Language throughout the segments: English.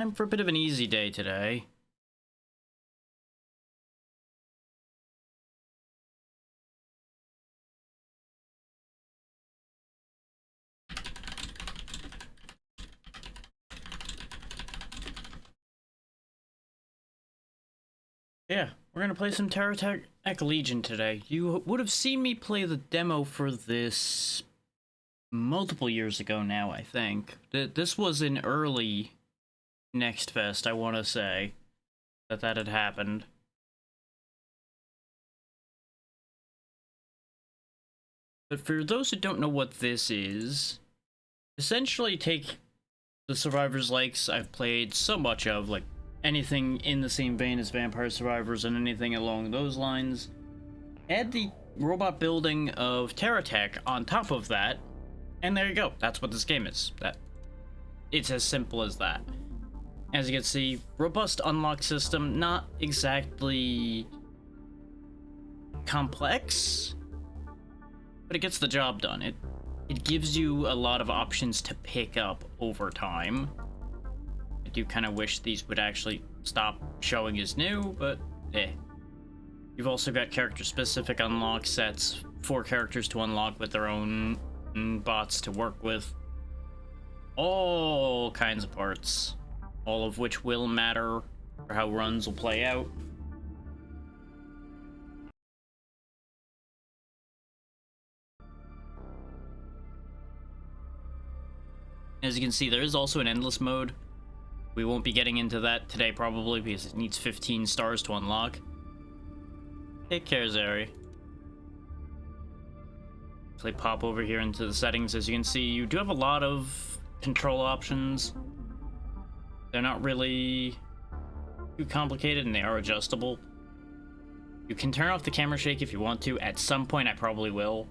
Time for a bit of an easy day today. Yeah, we're gonna play some TerraTech Legion today. You would have seen me play the demo for this multiple years ago now, I think. This was in early Next Fest, I want to say, that had happened. But for those who don't know what this is, essentially take the Survivors likes I've played so much of, like anything in the same vein as Vampire Survivors and anything along those lines. Add the robot building of TerraTech on top of that, and there you go. That's what this game is. It's as simple as that. As you can see, robust unlock system, not exactly complex, but it gets the job done. It gives you a lot of options to pick up over time. I do kind of wish these would actually stop showing as new, but eh. You've also got character-specific unlock sets, 4 characters to unlock with their own bots to work with. All kinds of parts, all of which will matter for how runs will play out. As you can see, there is also an endless mode. We won't be getting into that today probably because it needs 15 stars to unlock. Take care, Zeri. Play pop over here into the settings. As you can see, you do have a lot of control options. They're not really too complicated and they are adjustable. You can turn off the camera shake if you want to. At some point, I probably will.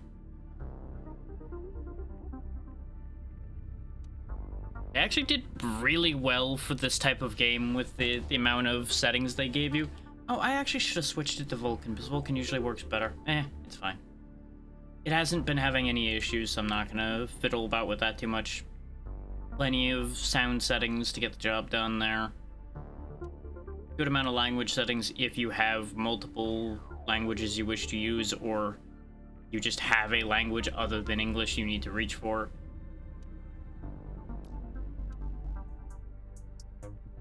They actually did really well for this type of game with the amount of settings they gave you. Oh, I actually should have switched it to Vulkan, because Vulkan usually works better. It's fine. It hasn't been having any issues, so I'm not gonna fiddle about with that too much. Plenty of sound settings to get the job done there. Good amount of language settings if you have multiple languages you wish to use, or you just have a language other than English you need to reach for.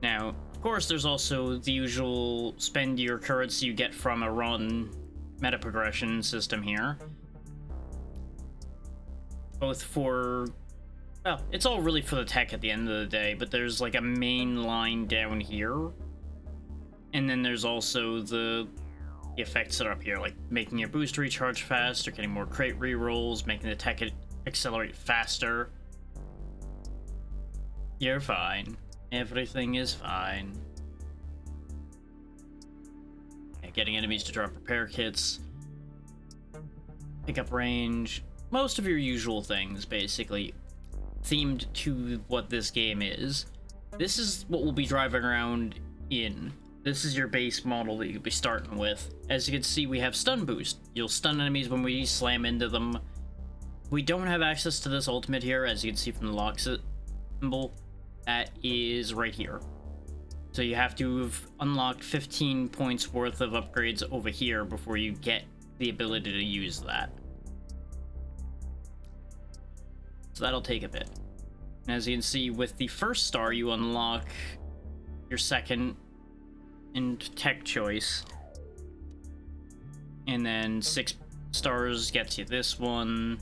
Now, of course, there's also the usual spend your currency you get from a run meta progression system here. Both for, well, it's all really for the tech at the end of the day, but there's like a main line down here. And then there's also the effects that are up here, like making your boost recharge faster, getting more crate rerolls, making the tech accelerate faster. You're fine. Everything is fine. Yeah, getting enemies to drop repair kits. Pick up range. Most of your usual things, basically, themed to what this game is. This is what we'll be driving around in. This is your base model that you'll be starting with. As you can see, we have stun boost. You'll stun enemies when we slam into them. We don't have access to this ultimate here, as you can see from the lock symbol. That is right here. So you have to have unlocked 15 points worth of upgrades over here before you get the ability to use that. So that'll take a bit. And as you can see, with the first star, you unlock your second and tech choice. And then 6 stars gets you this one.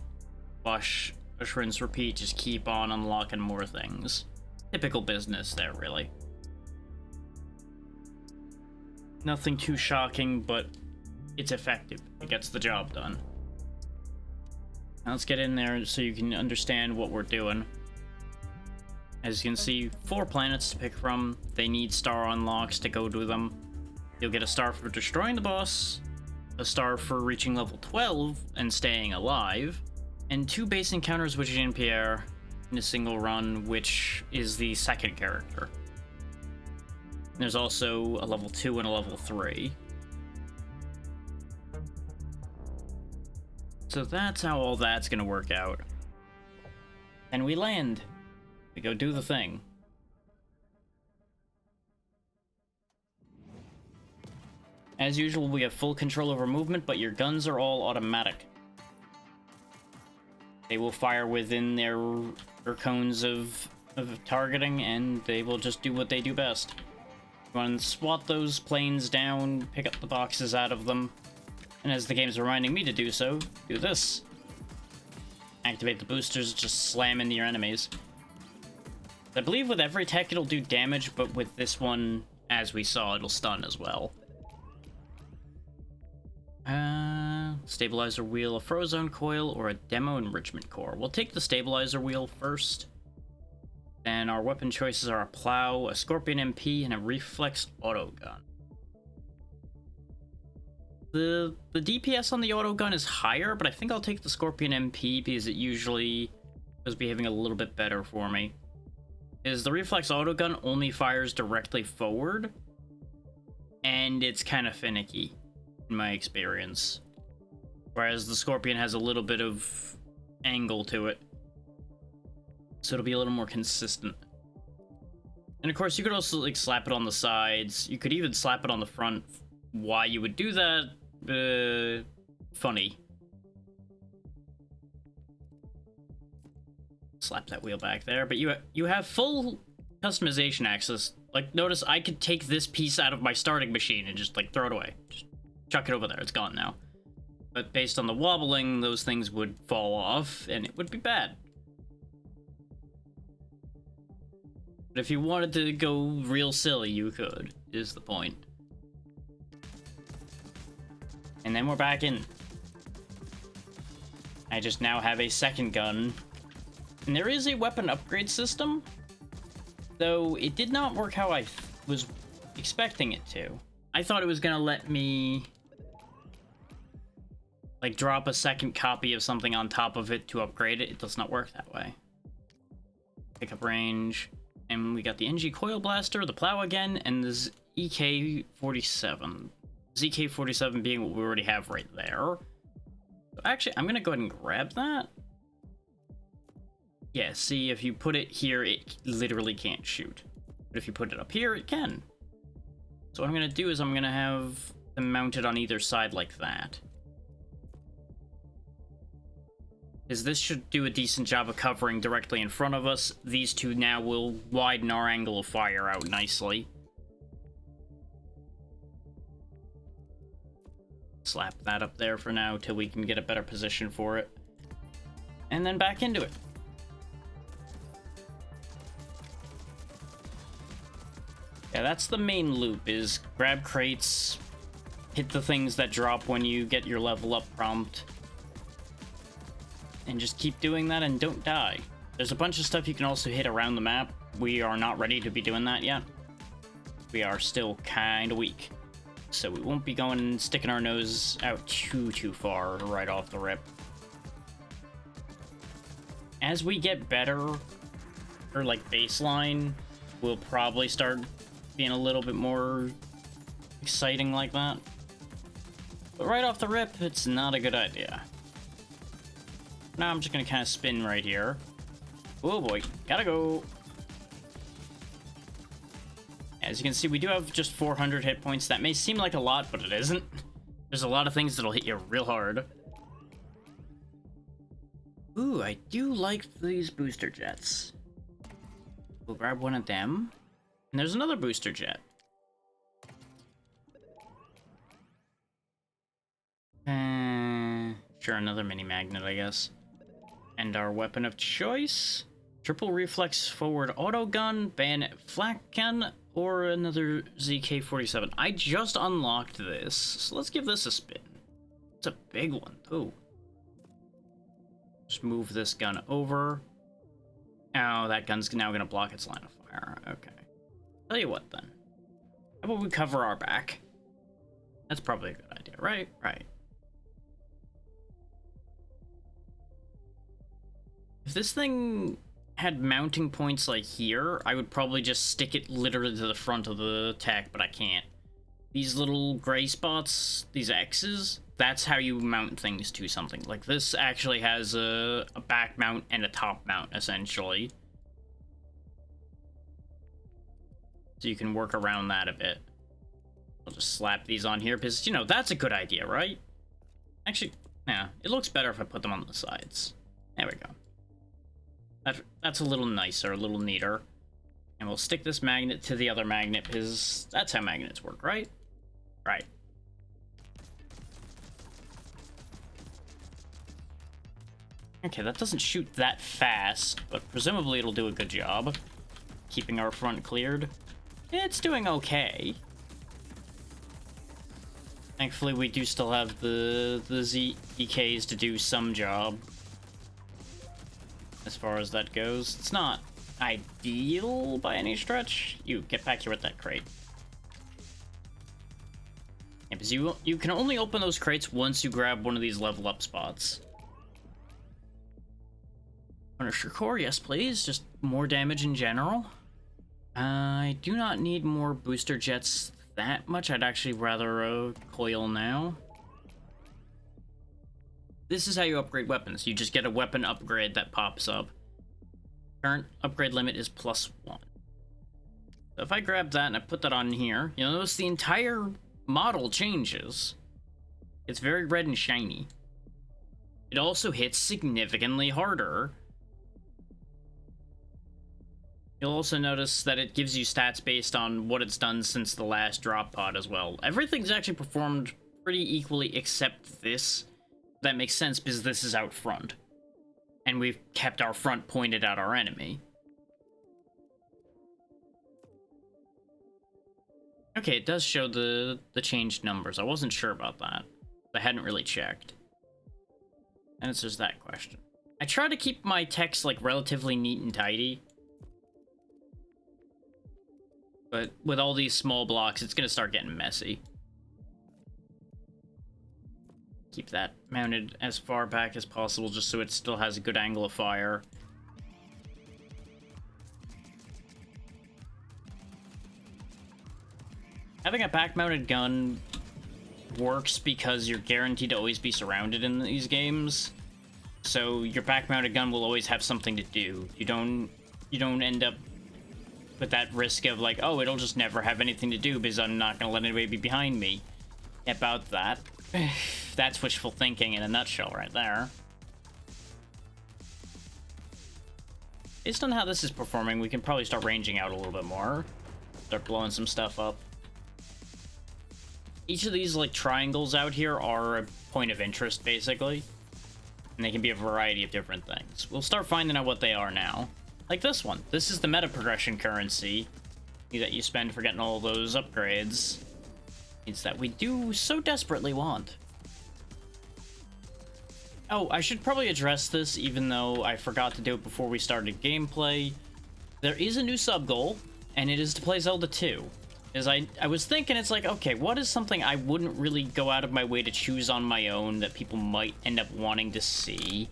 Wash, rinse, repeat, just keep on unlocking more things. Typical business there, really. Nothing too shocking, but it's effective. It gets the job done. Now let's get in there so you can understand what we're doing. As you can see, 4 planets to pick from. They need star unlocks to go to them. You'll get a star for destroying the boss, a star for reaching level 12 and staying alive, and 2 base encounters with Jean-Pierre in a single run, which is the second character. There's also a level 2 and a level 3. So that's how all that's gonna work out. And we land. We go do the thing. As usual, we have full control over movement, but your guns are all automatic. They will fire within their cones of targeting, and they will just do what they do best. You want to swat those planes down, pick up the boxes out of them, and as the game's reminding me to do so, do this. Activate the boosters, just slam into your enemies. I believe with every tech it'll do damage, but with this one, as we saw, it'll stun as well. Stabilizer wheel, a Frozone coil, or a demo enrichment core. We'll take the stabilizer wheel first. Then our weapon choices are a plow, a Scorpion MP, and a reflex autogun. The DPS on the autogun is higher, but I think I'll take the Scorpion MP because it usually is behaving a little bit better for me. Is the reflex autogun only fires directly forward, and it's kind of finicky in my experience. Whereas the Scorpion has a little bit of angle to it, so it'll be a little more consistent. And of course, you could also like slap it on the sides. You could even slap it on the front. Why you would do that? Funny. Slap that wheel back there, but you have full customization access. Like, notice I could take this piece out of my starting machine and just like throw it away. Just chuck it over there. It's gone now. But based on the wobbling, those things would fall off, and it would be bad. But if you wanted to go real silly, you could, is the point. And then we're back in. I just now have a second gun. And there is a weapon upgrade system, though it did not work how I was expecting it to. I thought it was gonna let me like drop a second copy of something on top of it to upgrade it. It does not work that way. Pickup range, and we got the NG Coil Blaster, the plow again, and the EK-47. ZK-47 being what we already have right there. So actually, I'm gonna go ahead and grab that. Yeah, see, if you put it here, it literally can't shoot. But if you put it up here, it can. So what I'm gonna do is I'm gonna have them mounted on either side like that. Because this should do a decent job of covering directly in front of us. These two now will widen our angle of fire out nicely. Slap that up there for now till we can get a better position for it. And then back into it. Yeah, that's the main loop, is grab crates, hit the things that drop when you get your level up prompt, and just keep doing that and don't die. There's a bunch of stuff you can also hit around the map. We are not ready to be doing that yet. We are still kind of weak. So we won't be going and sticking our nose out too far right off the rip. As we get better, or like baseline, we'll probably start being a little bit more exciting like that. But right off the rip, it's not a good idea. Now I'm just gonna kind of spin right here. Oh boy, gotta go. As you can see, we do have just 400 hit points. That may seem like a lot, but it isn't. There's a lot of things that'll hit you real hard. Ooh, I do like these booster jets. We'll grab one of them. And there's another booster jet. Sure, another mini magnet, I guess. And our weapon of choice. Triple reflex forward autogun, bayonet flak gun, or another ZK-47. I just unlocked this, so let's give this a spin. It's a big one, too. Just move this gun over. Oh, that gun's now gonna block its line of fire. Okay. Tell you what, then. How about we cover our back? That's probably a good idea, right? Right. If this thing had mounting points like here, I would probably just stick it literally to the front of the tech, but I can't. These little gray spots, these X's, that's how you mount things to something. Like this actually has a back mount and a top mount, essentially. So you can work around that a bit. just slap these on here because, you know, that's a good idea, right? Actually, yeah, it looks better if I put them on the sides. There we go. That's a little nicer, a little neater. And we'll stick this magnet to the other magnet because that's how magnets work, right? Right. Okay, that doesn't shoot that fast, but presumably it'll do a good job keeping our front cleared. It's doing okay. Thankfully, we do still have the ZEKs to do some job. As far as that goes. It's not ideal by any stretch. You, get back here with that crate. Yeah, because you can only open those crates once you grab one of these level up spots. Punisher core, yes please. Just more damage in general. I do not need more booster jets that much. I'd actually rather a coil now. This is how you upgrade weapons. You just get a weapon upgrade that pops up. Current upgrade limit is +1. So if I grab that and I put that on here, you'll notice the entire model changes. It's very red and shiny. It also hits significantly harder. You'll also notice that it gives you stats based on what it's done since the last drop pod as well. Everything's actually performed pretty equally except this. That makes sense because this is out front. And we've kept our front pointed at our enemy. Okay, it does show the changed numbers. I wasn't sure about that. I hadn't really checked. And it's just that question. I try to keep my text like relatively neat and tidy. But with all these small blocks, it's gonna start getting messy. Keep that mounted as far back as possible just so it still has a good angle of fire. Having a back-mounted gun works because you're guaranteed to always be surrounded in these games. So your back-mounted gun will always have something to do. You don't end up with that risk of like, oh, it'll just never have anything to do because I'm not gonna let anybody be behind me. About that. That's wishful thinking in a nutshell right there. Based on how this is performing, we can probably start ranging out a little bit more. Start blowing some stuff up. Each of these like triangles out here are a point of interest basically. And they can be a variety of different things. We'll start finding out what they are now. Like this one. This is the meta progression currency that you spend for getting all those upgrades. It's that we do so desperately want. Oh, I should probably address this even though I forgot to do it before we started gameplay. There is a new sub-goal, and it is to play Zelda 2. As I was thinking, it's like, okay, what is something I wouldn't really go out of my way to choose on my own that people might end up wanting to see?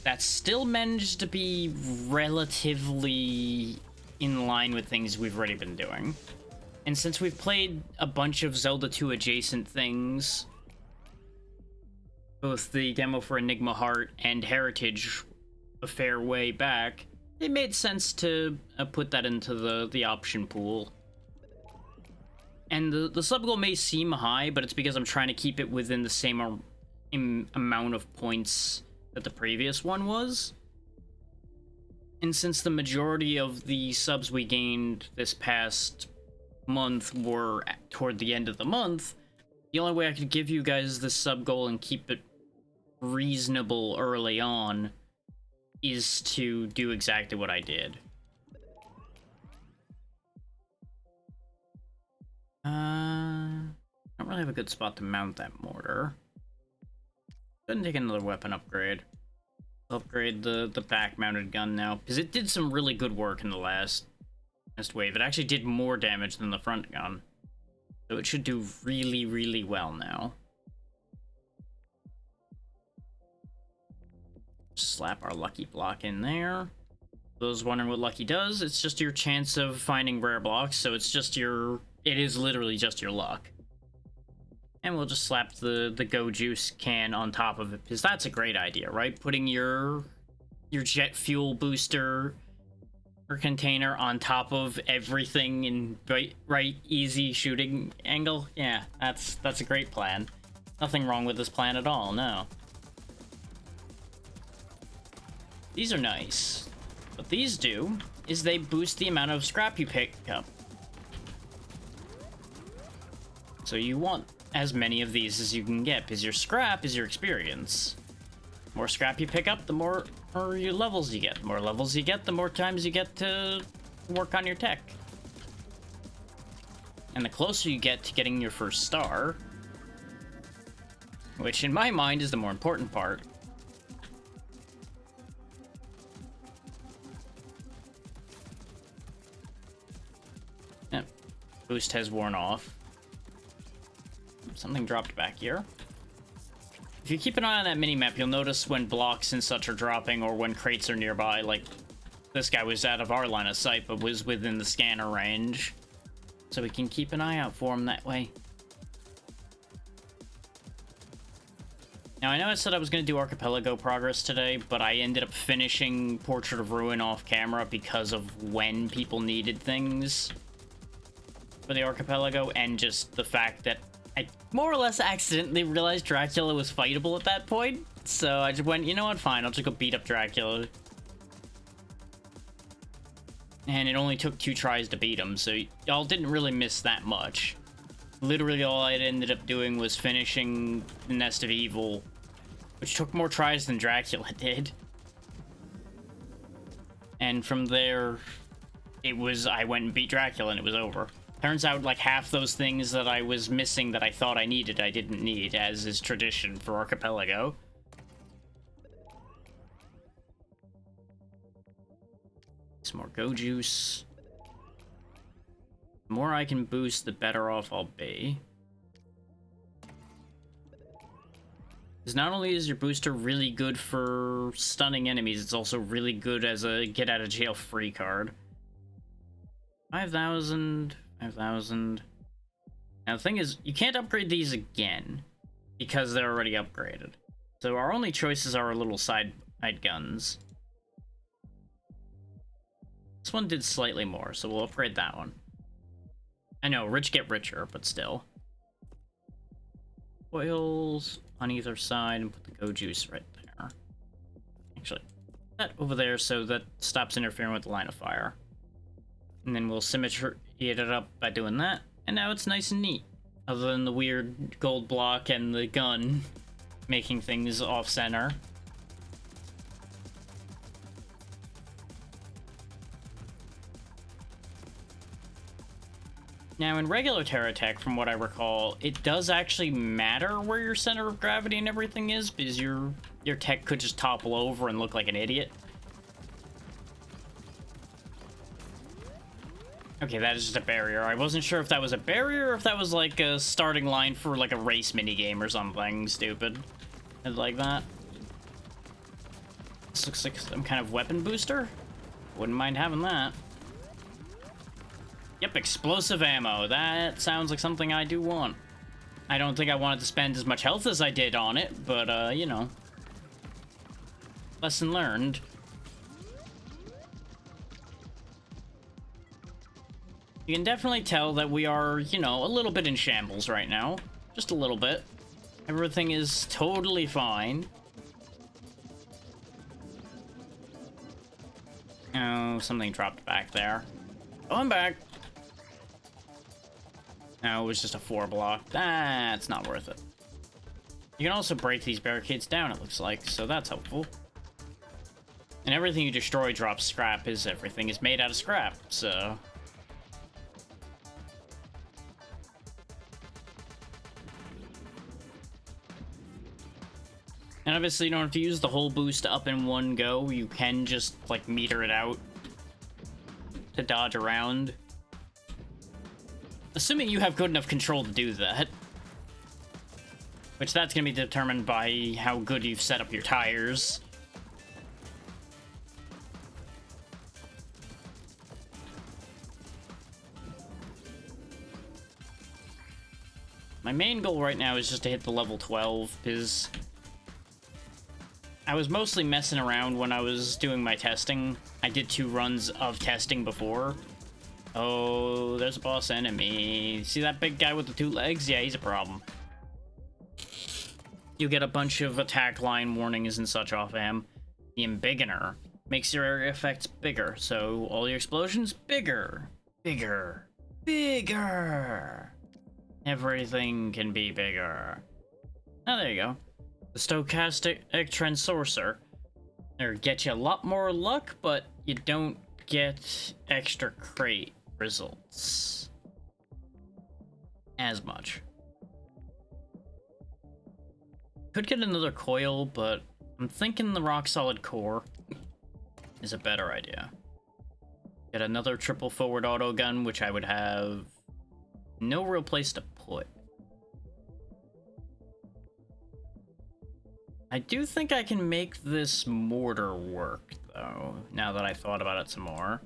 That still managed to be relatively in line with things we've already been doing. And since we've played a bunch of Zelda 2 adjacent things, both the demo for Enigma Heart and Heritage a fair way back, it made sense to put that into the option pool. And the sub goal may seem high, but it's because I'm trying to keep it within the same amount of points that the previous one was. And since the majority of the subs we gained this past month were toward the end of the month, the only way I could give you guys this sub goal and keep it reasonable early on is to do exactly what I did. I don't really have a good spot to mount that mortar. Go ahead and take another weapon upgrade. Upgrade the back-mounted gun now, because it did some really good work in the last wave. It actually did more damage than the front gun. So it should do really, really well now. Slap our lucky block in there. For those wondering what lucky does, it's just your chance of finding rare blocks, so it's just your... It is literally just your luck. And we'll just slap the Go Juice can on top of it, because that's a great idea, right? Putting your jet fuel booster container on top of everything in right easy shooting angle. Yeah, that's a great plan. Nothing wrong with this plan at all, no. These are nice. What these do is they boost the amount of scrap you pick up. So you want as many of these as you can get, because your scrap is your experience. The more scrap you pick up, the more your levels you get. The more levels you get, the more times you get to work on your tech. And the closer you get to getting your first star, which in my mind is the more important part. Yep. Boost has worn off. Something dropped back here. If you keep an eye on that mini-map, you'll notice when blocks and such are dropping or when crates are nearby, like this guy was out of our line of sight but was within the scanner range. So we can keep an eye out for him that way. Now, I know I said I was going to do Archipelago progress today, but I ended up finishing Portrait of Ruin off camera because of when people needed things for the Archipelago, and just the fact that I more or less accidentally realized Dracula was fightable at that point. So I just went, you know what, fine, I'll just go beat up Dracula. And it only took 2 tries to beat him, so y'all didn't really miss that much. Literally all I ended up doing was finishing the Nest of Evil, which took more tries than Dracula did. And from there, I went and beat Dracula and it was over. Turns out, like, half those things that I was missing that I thought I needed, I didn't need, as is tradition for Archipelago. Some more Go Juice. The more I can boost, the better off I'll be. Because not only is your booster really good for stunning enemies, it's also really good as a get-out-of-jail-free card. 5,000... 5,000. Now the thing is, you can't upgrade these again because they're already upgraded. So our only choices are our little side guns. This one did slightly more, so we'll upgrade that one. I know, rich get richer, but still. Oils on either side and put the Go Juice right there. Actually, that over there so that stops interfering with the line of fire. And then we'll symmetry it up by doing that. And now it's nice and neat. Other than the weird gold block and the gun making things off-center. Now, in regular TerraTech, from what I recall, it does actually matter where your center of gravity and everything is, because your tech could just topple over and look like an idiot. Okay, that is just a barrier. I wasn't sure if that was a barrier or if that was like a starting line for like a race minigame or something stupid. Like that. This looks like some kind of weapon booster. Wouldn't mind having that. Yep, explosive ammo. That sounds like something I do want. I don't think I wanted to spend as much health as I did on it, but, you know. Lesson learned. You can definitely tell that we are, you know, a little bit in shambles right now. Just a little bit. Everything is totally fine. Oh, something dropped back there. Oh, I'm back. No, it was just a 4-block. That's not worth it. You can also break these barricades down, it looks like, so that's helpful. And everything you destroy drops scrap, as everything is made out of scrap, so... And obviously you don't have to use the whole boost up in one go. You can just, like, meter it out to dodge around. Assuming you have good enough control to do that. Which that's going to be determined by how good you've set up your tires. My main goal right now is just to hit the level 12, because I was mostly messing around when I was doing my testing. I did 2 runs of testing before. Oh, there's a boss enemy. See that big guy with the 2 legs? Yeah, he's a problem. You get a bunch of attack line warnings and such off him. The Embiggener makes your area effects bigger, so all your explosions bigger. Bigger. Bigger. Everything can be bigger. Oh, there you go. The Stochastic Transsorcer. Or get you a lot more luck, but you don't get extra crate results as much. Could get another coil, but I'm thinking the rock solid core is a better idea. Get another triple forward auto gun, which I would have no real place to put. I do think I can make this mortar work, though, now that I thought about it some more.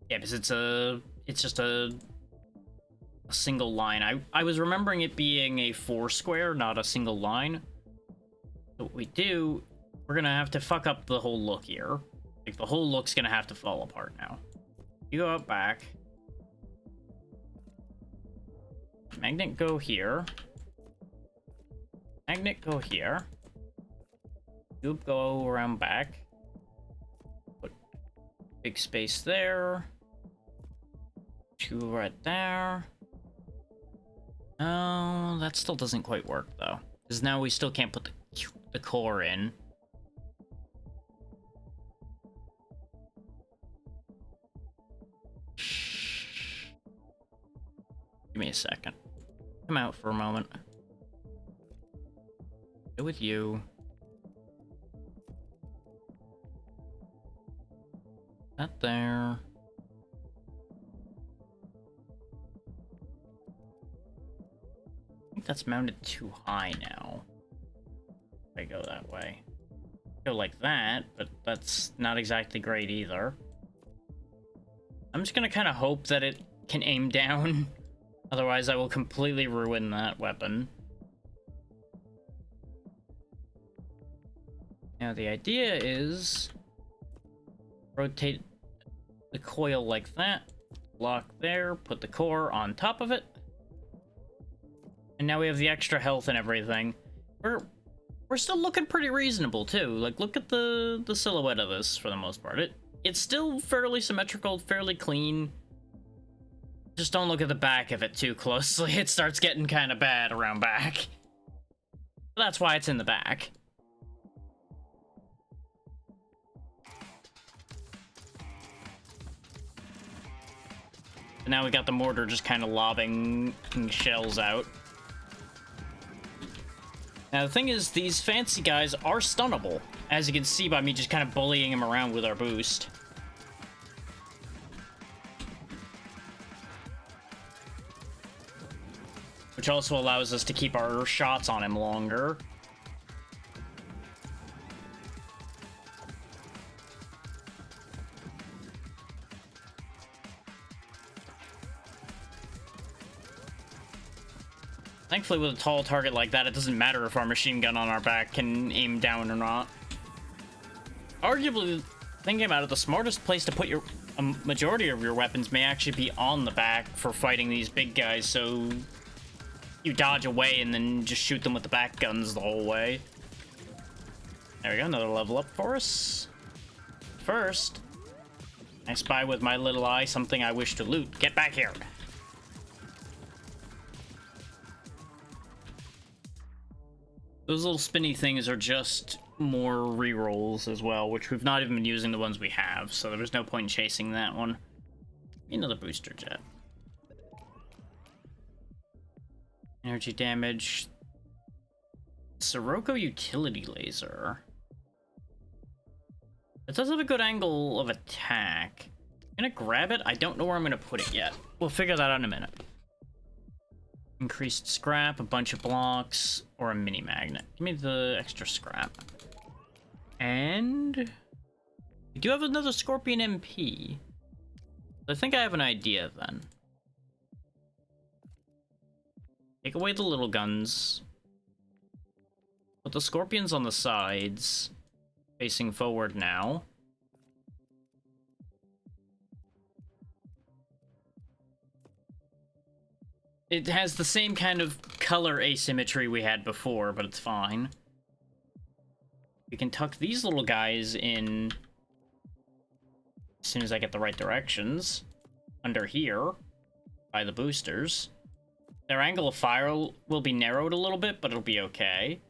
Yeah, because it's just a single line. I was remembering it being a 4 square, not a single line. So what we do, we're gonna have to fuck up the whole look here. Like, the whole look's gonna have to fall apart now. You go out back. Magnet go here. Magnet go here. Cube go around back. Put big space there. 2 right there. Oh, that still doesn't quite work though, because now we still can't put the core in. Give me a second. Come out for a moment. Go with you. That there. I think that's mounted too high now. If I go that way. Go like that, but that's not exactly great either. I'm just gonna kind of hope that it can aim down. Otherwise, I will completely ruin that weapon. Now, the idea is rotate the coil like that, lock there, put the core on top of it, and now we have the extra health and everything. We're still looking pretty reasonable too. Like, look at the silhouette of this for the most part. It's still fairly symmetrical, fairly clean. Just don't look at the back of it too closely. It starts getting kind of bad around back. That's why it's in the back. And now we got the mortar just kind of lobbing shells out. Now the thing is, these fancy guys are stunnable, as you can see by me just kind of bullying him around with our boost. Which also allows us to keep our shots on him longer. Thankfully, with a tall target like that, it doesn't matter if our machine gun on our back can aim down or not. Arguably, thinking about it, the smartest place to put a majority of your weapons may actually be on the back for fighting these big guys, so you dodge away and then just shoot them with the back guns the whole way. There we go, another level up for us. First, I spy with my little eye something I wish to loot. Get back here. Those little spinny things are just more rerolls as well, which we've not even been using the ones we have, so there was no point in chasing that one. Another booster jet. Energy damage. Sirocco utility laser. It does have a good angle of attack. I'm gonna grab it. I don't know where I'm gonna put it yet. We'll figure that out in a minute. Increased scrap, a bunch of blocks, or a mini magnet. Give me the extra scrap. And we do have another Scorpion MP. I think I have an idea then. Take away the little guns. Put the Scorpions on the sides, facing forward now. It has the same kind of color asymmetry we had before, but it's fine. We can tuck these little guys in as soon as I get the right directions. Under here, by the boosters. Their angle of fire will be narrowed a little bit, but it'll be okay.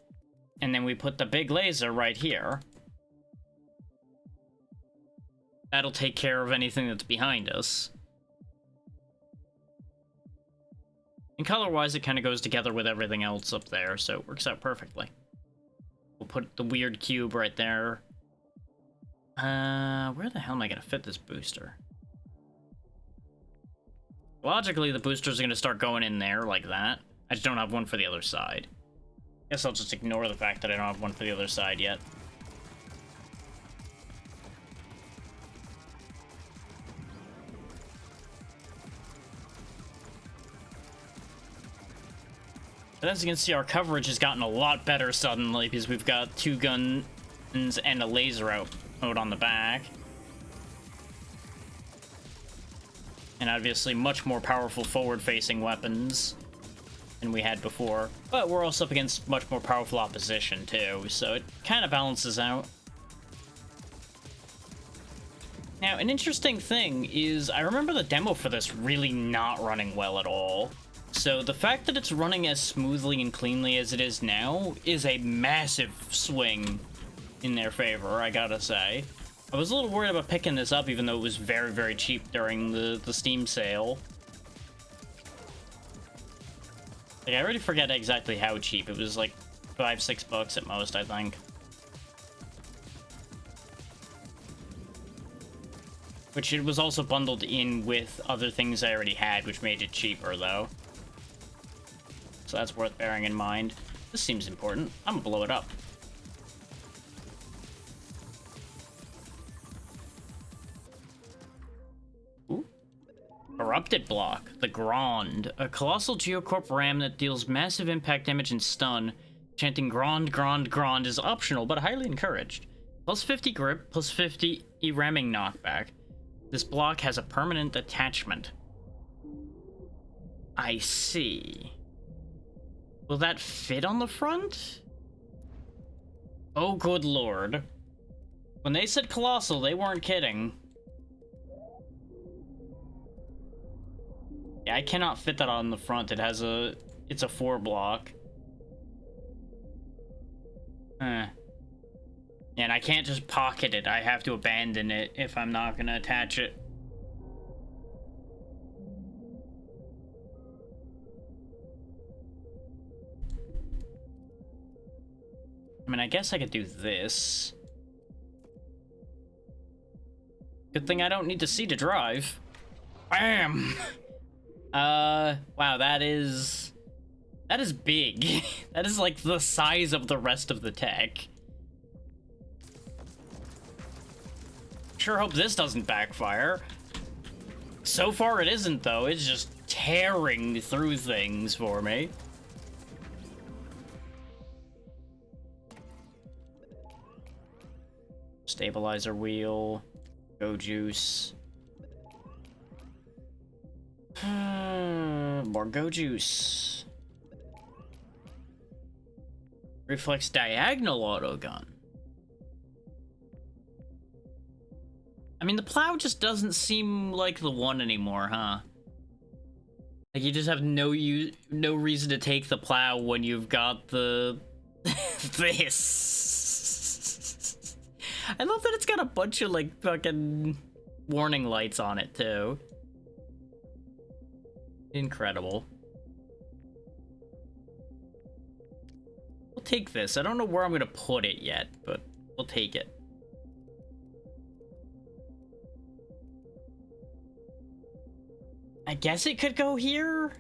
And then we put the big laser right here. That'll take care of anything that's behind us. And color-wise, it kind of goes together with everything else up there, so it works out perfectly. We'll put the weird cube right there. Where the hell am I gonna fit this booster? Logically, the boosters are gonna start going in there like that. I just don't have one for the other side. Guess I'll just ignore the fact that I don't have one for the other side yet. But as you can see, our coverage has gotten a lot better suddenly because we've got 2 guns and a laser out on the back. And obviously much more powerful forward-facing weapons than we had before. But we're also up against much more powerful opposition too, so it kind of balances out. Now, an interesting thing is I remember the demo for this really not running well at all. So the fact that it's running as smoothly and cleanly as it is now is a massive swing in their favor, I gotta say. I was a little worried about picking this up even though it was very, very cheap during the Steam sale. Like, I already forget exactly how cheap. It was like $5-6 at most, I think. Which it was also bundled in with other things I already had, which made it cheaper, though. So that's worth bearing in mind. This seems important. I'm gonna blow it up. Ooh. Corrupted block. The Grand. A colossal Geocorp ram that deals massive impact damage and stun. Chanting Grand, Grand, Grand is optional, but highly encouraged. Plus 50 grip, plus 50 ramming knockback. This block has a permanent attachment. I see. Will that fit on the front? Oh, good lord. When they said colossal, they weren't kidding. Yeah, I cannot fit that on the front. It has a... It's a 4 block. And I can't just pocket it. I have to abandon it if I'm not gonna attach it. I mean, I guess I could do this. Good thing I don't need to see to drive. Bam! Wow, that is big. That is like the size of the rest of the tech. Sure hope this doesn't backfire. So far it isn't, though. It's just tearing through things for me. Stabilizer wheel. Go juice. More go juice. Reflex diagonal autogun. I mean, the plow just doesn't seem like the one anymore, huh? Like, you just have no reason to take the plow when you've got the... this. I love that it's got a bunch of, like, fucking warning lights on it, too. Incredible. We'll take this. I don't know where I'm gonna put it yet, but we'll take it. I guess it could go here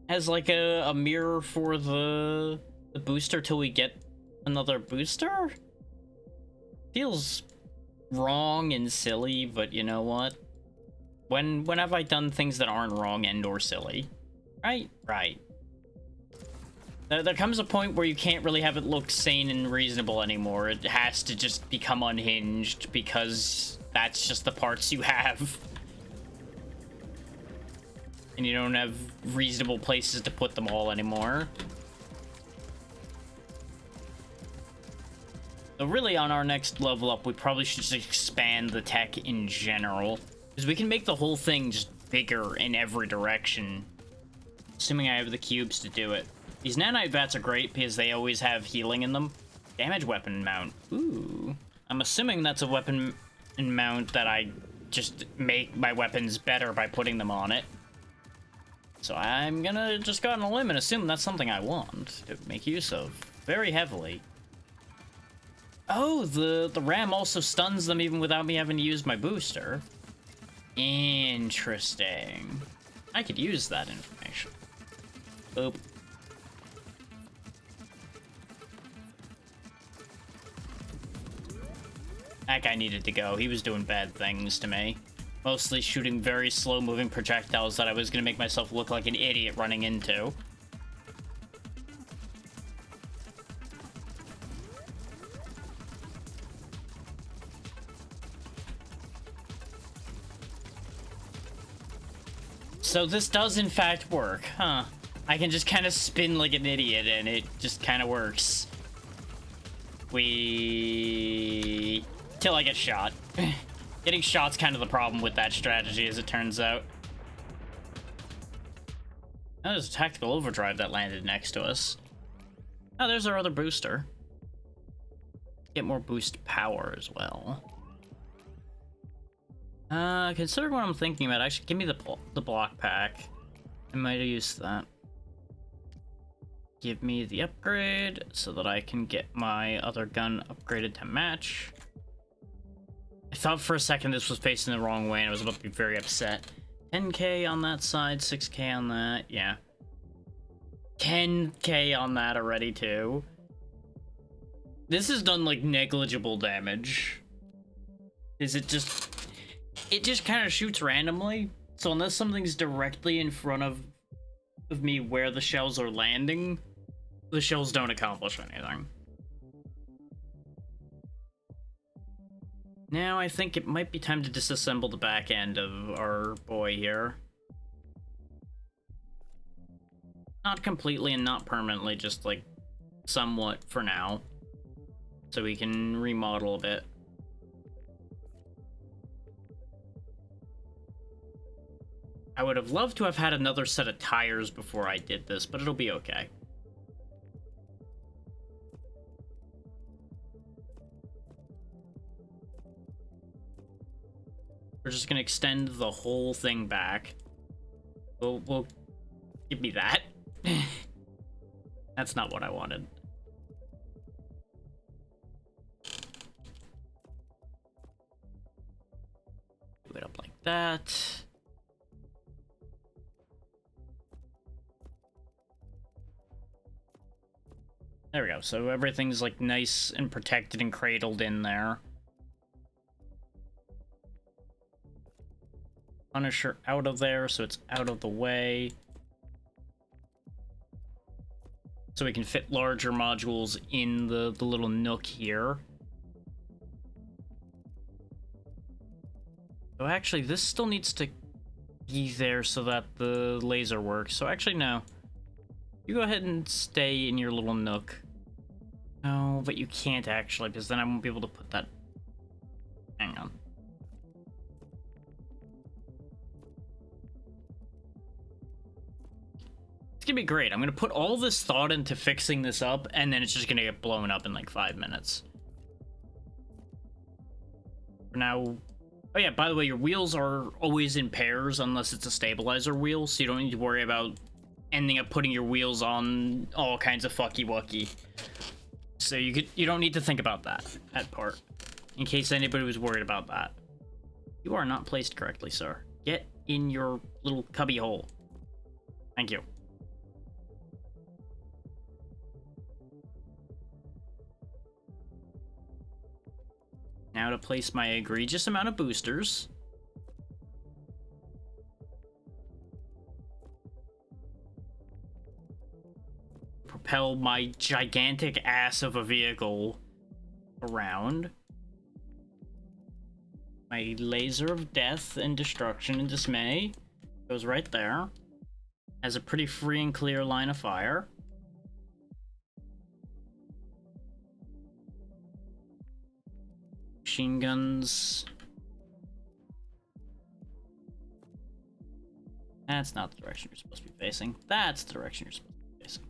as like a mirror for the booster till we get another booster. Feels wrong and silly, but you know what? When have I done things that aren't wrong and or silly? Right? Right. There comes a point where you can't really have it look sane and reasonable anymore. It has to just become unhinged because that's just the parts you have. and you don't have reasonable places to put them all anymore. So really, on our next level up, we probably should just expand the tech in general, because we can make the whole thing just bigger in every direction, assuming I have the cubes to do it. These nanite vats are great because they always have healing in them. Damage weapon mount. Ooh. I'm assuming that's a weapon mount that I just make my weapons better by putting them on it. So I'm gonna just go on a limb and assume that's something I want to make use of very heavily. Oh, the RAM also stuns them even without me having to use my booster. Interesting. I could use that information. Boop. That guy needed to go. He was doing bad things to me. Mostly shooting very slow-moving projectiles that I was gonna make myself look like an idiot running into. So this does in fact work, huh? I can just kind of spin like an idiot and it just kind of works. Till I get shot. Getting shot's kind of the problem with that strategy, as it turns out. Oh, there's a tactical overdrive that landed next to us. Oh, there's our other booster. Get more boost power as well. Considering what I'm thinking about, actually, give me the block pack. I might use that. Give me the upgrade so that I can get my other gun upgraded to match. I thought for a second this was facing the wrong way and I was about to be very upset. 10k on that side, 6k on that, yeah. 10k on that already, too. This has done, like, negligible damage. It just kind of shoots randomly. So unless something's directly in front of me where the shells are landing, the shells don't accomplish anything. Now I think it might be time to disassemble the back end of our boy here. Not completely and not permanently, just like somewhat for now. So we can remodel a bit. I would have loved to have had another set of tires before I did this, but it'll be okay. We're just gonna extend the whole thing back. We'll give me that. That's not what I wanted. Do it up like that. There we go. So everything's like nice and protected and cradled in there. Punisher out of there, so it's out of the way. So we can fit larger modules in the little nook here. So actually, this still needs to be there so that the laser works. So actually, no. You go ahead and stay in your little nook. No, but you can't actually, because then I won't be able to put that... Hang on. It's gonna be great. I'm gonna put all this thought into fixing this up, and then it's just gonna get blown up in like 5 minutes. For now... Oh yeah, by the way, your wheels are always in pairs unless it's a stabilizer wheel, so you don't need to worry about ending up putting your wheels on all kinds of fucky-wucky. So you don't need to think about that part, in case anybody was worried about that. You are not placed correctly, sir. Get in your little cubby hole. Thank you. Now to place my egregious amount of boosters. Propel my gigantic ass of a vehicle around. My laser of death and destruction and dismay goes right there. Has a pretty free and clear line of fire. Machine guns. That's not the direction you're supposed to be facing. That's the direction you're supposed to be facing.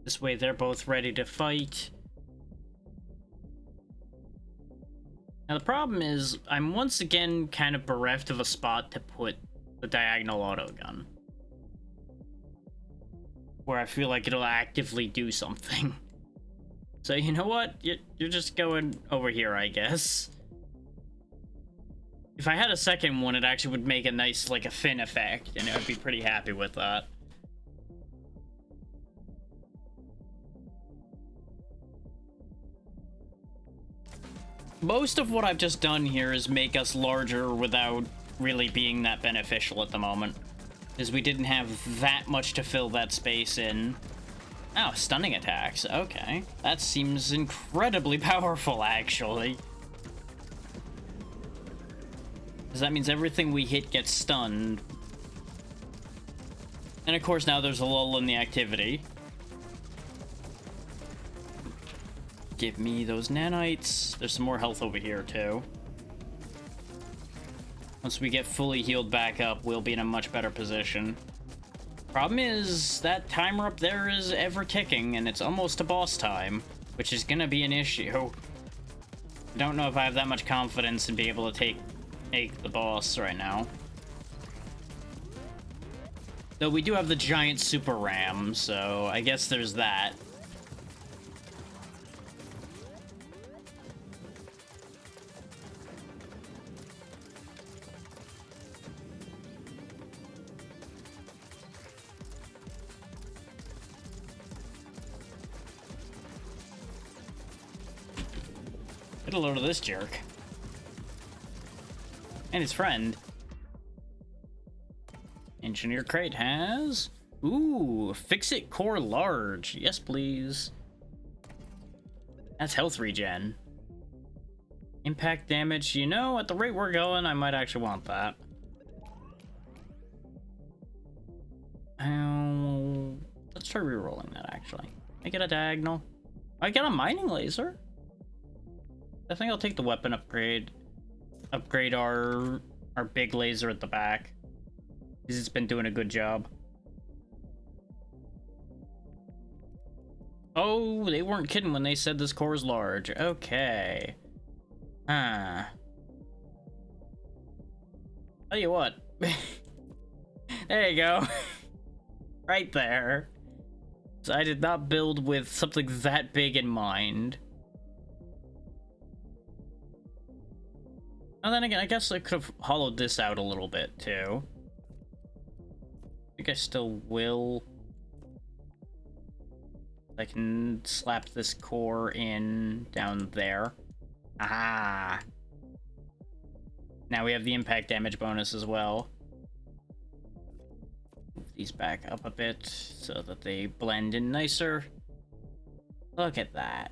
This way they're both ready to fight. Now the problem is, I'm once again kind of bereft of a spot to put the diagonal autogun, where I feel like it'll actively do something. So you know what? You're just going over here, I guess. If I had a second one, it actually would make a nice, like, a fin effect, and I'd be pretty happy with that. Most of what I've just done here is make us larger without really being that beneficial at the moment, because we didn't have that much to fill that space in. Oh, stunning attacks. Okay. That seems incredibly powerful, actually. Because that means everything we hit gets stunned. And of course now there's a lull in the activity. Give me those nanites. There's some more health over here, too. Once we get fully healed back up, we'll be in a much better position. Problem is, that timer up there is ever ticking, and it's almost to boss time, which is gonna be an issue. I don't know if I have that much confidence in being able to take the boss right now. Though we do have the giant super ram, so I guess there's that. Get a load of this jerk. And his friend. Engineer crate has... Ooh, Fix-It Core Large. Yes, please. That's health regen. Impact damage. You know, at the rate we're going, I might actually want that. Let's try re-rolling that, actually. I get a diagonal. I get a mining laser. I think I'll take the weapon upgrade. Upgrade our big laser at the back, because it's been doing a good job. Oh, they weren't kidding when they said this core is large. Okay. Huh. Tell you what. There you go. Right there. So I did not build with something that big in mind. And then again, I guess I could have hollowed this out a little bit, too. I think I still will. I can slap this core in down there. Ah! Now we have the impact damage bonus as well. Move these back up a bit so that they blend in nicer. Look at that.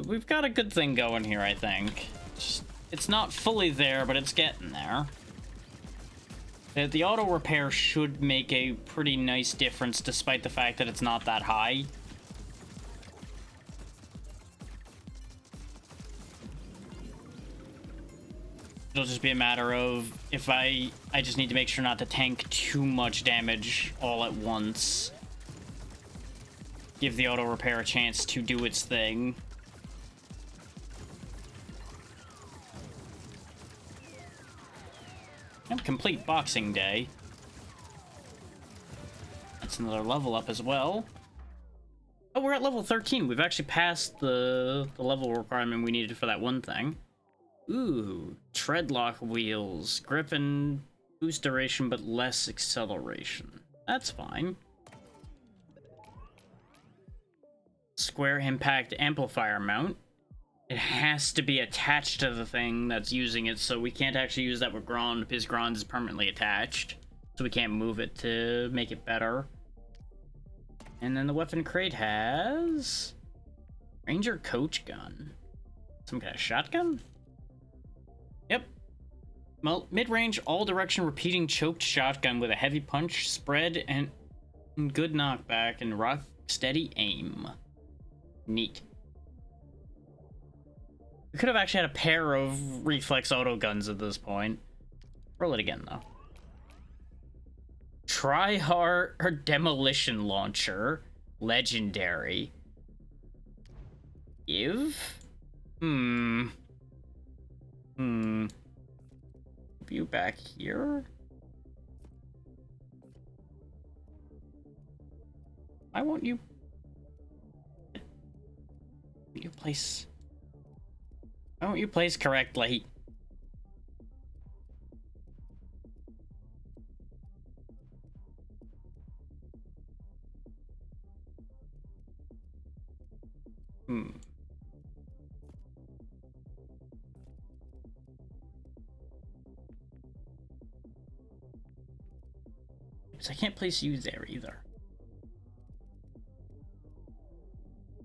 We've got a good thing going here, I think. It's not fully there, but it's getting there. The auto repair should make a pretty nice difference, despite the fact that it's not that high. It'll just be a matter of if I just need to make sure not to tank too much damage all at once. Give the auto repair a chance to do its thing. And complete Boxing Day. That's another level up as well. Oh, we're at level 13. We've actually passed the level requirement we needed for that one thing. Ooh, treadlock wheels. Grip and boost duration, but less acceleration. That's fine. Square impact amplifier mount. It has to be attached to the thing that's using it, so we can't actually use that with Grand, because Grand is permanently attached. So we can't move it to make it better. And then the weapon crate has... Ranger Coach Gun. Some kind of shotgun? Mid-range, all-direction repeating choked shotgun with a heavy punch, spread, and good knockback, and rock steady aim. Neat. We could have actually had a pair of reflex auto guns at this point. Roll it again, though. Try hard demolition launcher. Legendary. Give? You back here? Why won't you... place... Why won't you place correctly? Because I can't place you there either.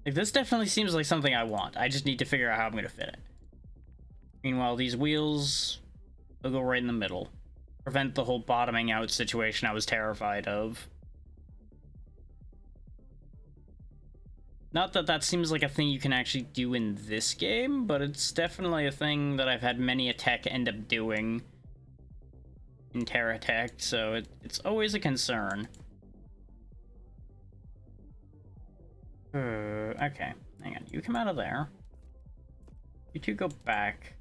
Like, this definitely seems like something I want. I just need to figure out how I'm going to fit it. Meanwhile, these wheels will go right in the middle. Prevent the whole bottoming out situation I was terrified of. Not that that seems like a thing you can actually do in this game, but it's definitely a thing that I've had many a tech end up doing in TerraTech, so it's always a concern. Okay, hang on. You come out of there. You two go back.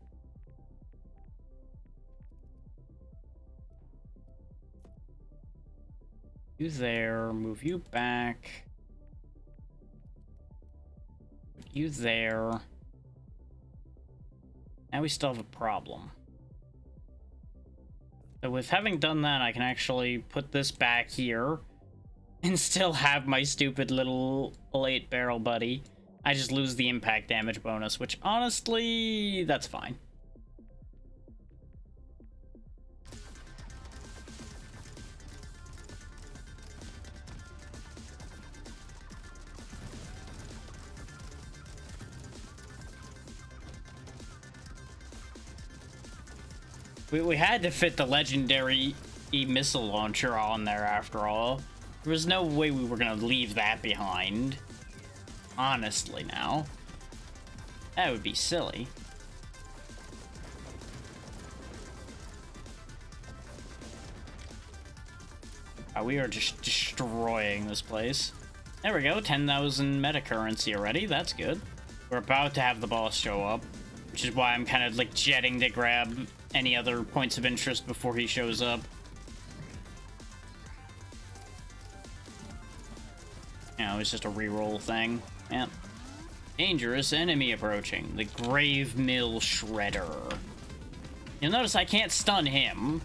You there, move you back. Put you there. Now we still have a problem. So with having done that, I can actually put this back here and still have my stupid little 8 barrel buddy. I just lose the impact damage bonus, which honestly, that's fine. We had to fit the legendary missile launcher on there after all. There was no way we were gonna leave that behind. Honestly now. That would be silly. We are just destroying this place. There we go, 10,000 meta currency already, that's good. We're about to have the boss show up, which is why I'm kind of like jetting to grab any other points of interest before he shows up. You know, it's just a reroll thing. Yep. Dangerous enemy approaching. The Grave Mill Shredder. You'll notice I can't stun him.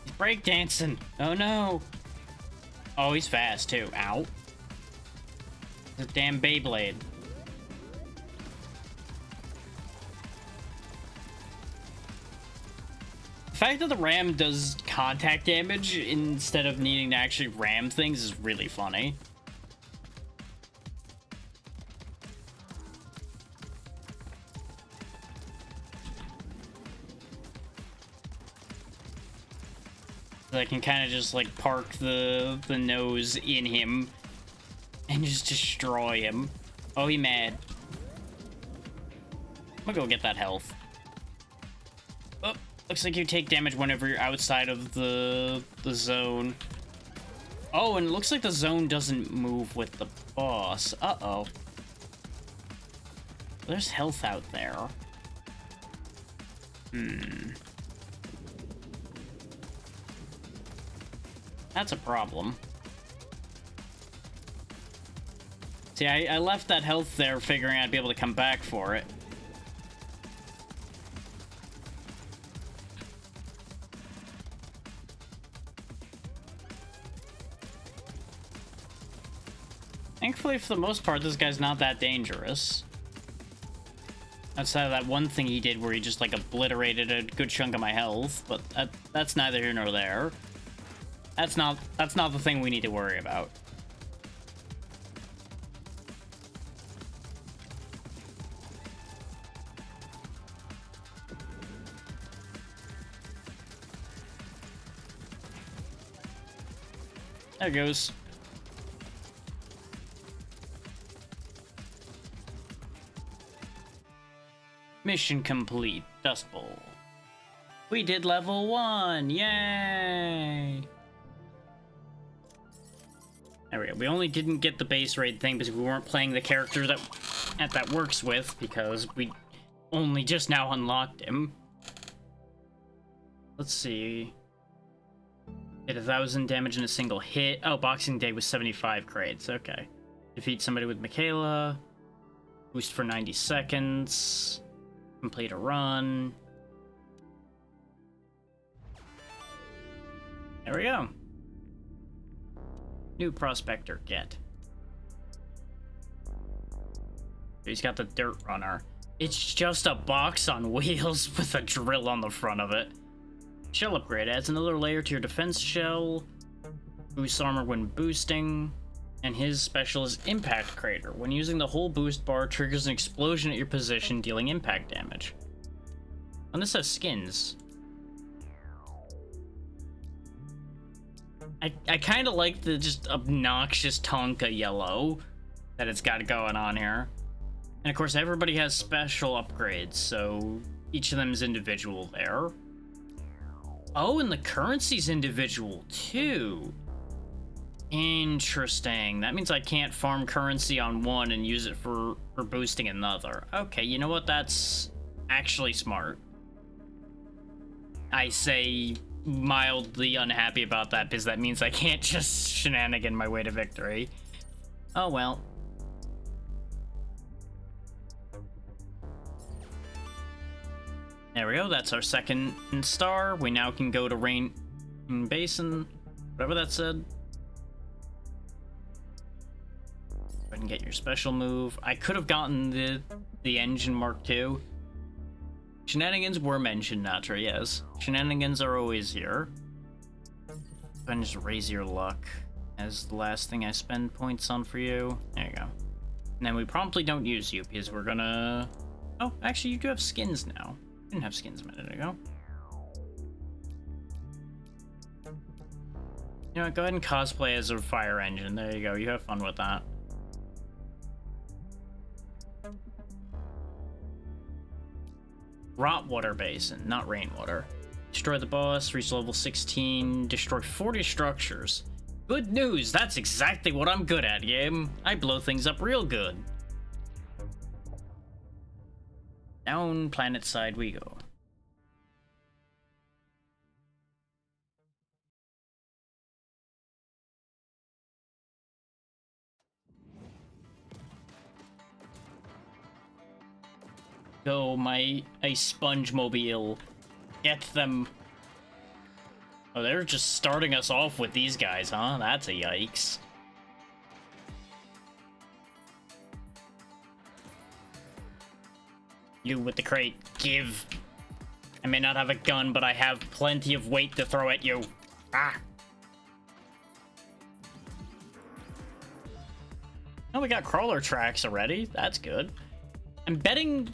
He's breakdancing. Oh no. Oh, he's fast too. Ow. The damn Beyblade. The fact that the ram does contact damage instead of needing to actually ram things is really funny. I can kind of just like park the nose in him and just destroy him. Oh, he mad. I'm gonna go get that health. Oh. Looks like you take damage whenever you're outside of the zone. Oh, and it looks like the zone doesn't move with the boss. Uh-oh. There's health out there. That's a problem. See, I left that health there figuring I'd be able to come back for it. Thankfully, for the most part, this guy's not that dangerous. Outside of that one thing he did where he just, like, obliterated a good chunk of my health, but that's neither here nor there. That's not the thing we need to worry about. There it goes. Mission complete. Dust Bowl. We did level 1! Yay! There we go. We only didn't get the base raid thing because we weren't playing the character that works with, because we only just now unlocked him. Let's see. Did 1,000 damage in a single hit. Oh, Boxing Day was 75 crates. Okay. Defeat somebody with Michaela. Boost for 90 seconds. Complete a run. There we go. New prospector get. He's got the dirt runner. It's just a box on wheels with a drill on the front of it. Shell upgrade adds another layer to your defense shell. Boosts armor when boosting. And his special is Impact Crater. When using the whole boost bar, triggers an explosion at your position, dealing impact damage. And this has skins. I kind of like the just obnoxious Tonka yellow that it's got going on here. And of course, everybody has special upgrades, so each of them is individual there. Oh, and the currency's individual too. Interesting. That means I can't farm currency on one and use it for boosting another. Okay, you know what? That's actually smart. I say mildly unhappy about that because that means I can't just shenanigan my way to victory. Oh well. There we go, that's our second star. We now can go to Rain Basin, whatever that said. Go ahead and get your special move. I could have gotten the engine Mark II. Shenanigans were mentioned, Natra, yes. Shenanigans are always here. Go ahead and just raise your luck as the last thing I spend points on for you. There you go. And then we promptly don't use you because we're gonna... Oh, actually you do have skins now. You didn't have skins a minute ago. You know what, go ahead and cosplay as a fire engine. There you go, you have fun with that. Rotwater Basin, not rainwater. Destroy the boss, reach level 16, destroy 40 structures. Good news, that's exactly what I'm good at, game. I blow things up real good. Down planet side we go. Go, a sponge mobile. Get them. Oh, they're just starting us off with these guys, huh? That's a yikes. You with the crate, give. I may not have a gun, but I have plenty of weight to throw at you. Ah. Oh, we got crawler tracks already. That's good. I'm betting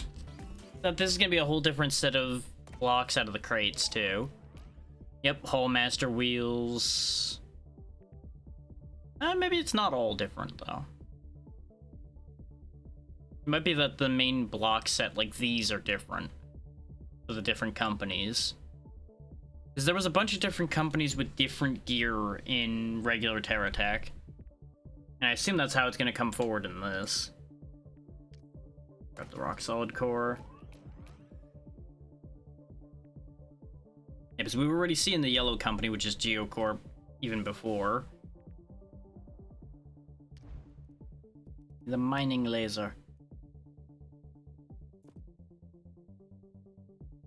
that this is gonna be a whole different set of blocks out of the crates too. Yep, Hallmaster wheels. Maybe it's not all different though. It might be that the main block set like these are different for the different companies. Because there was a bunch of different companies with different gear in regular TerraTech. And I assume that's how it's gonna come forward in this. Grab the rock solid core. Yeah, because we were already seeing the yellow company, which is Geocorp, even before. The mining laser.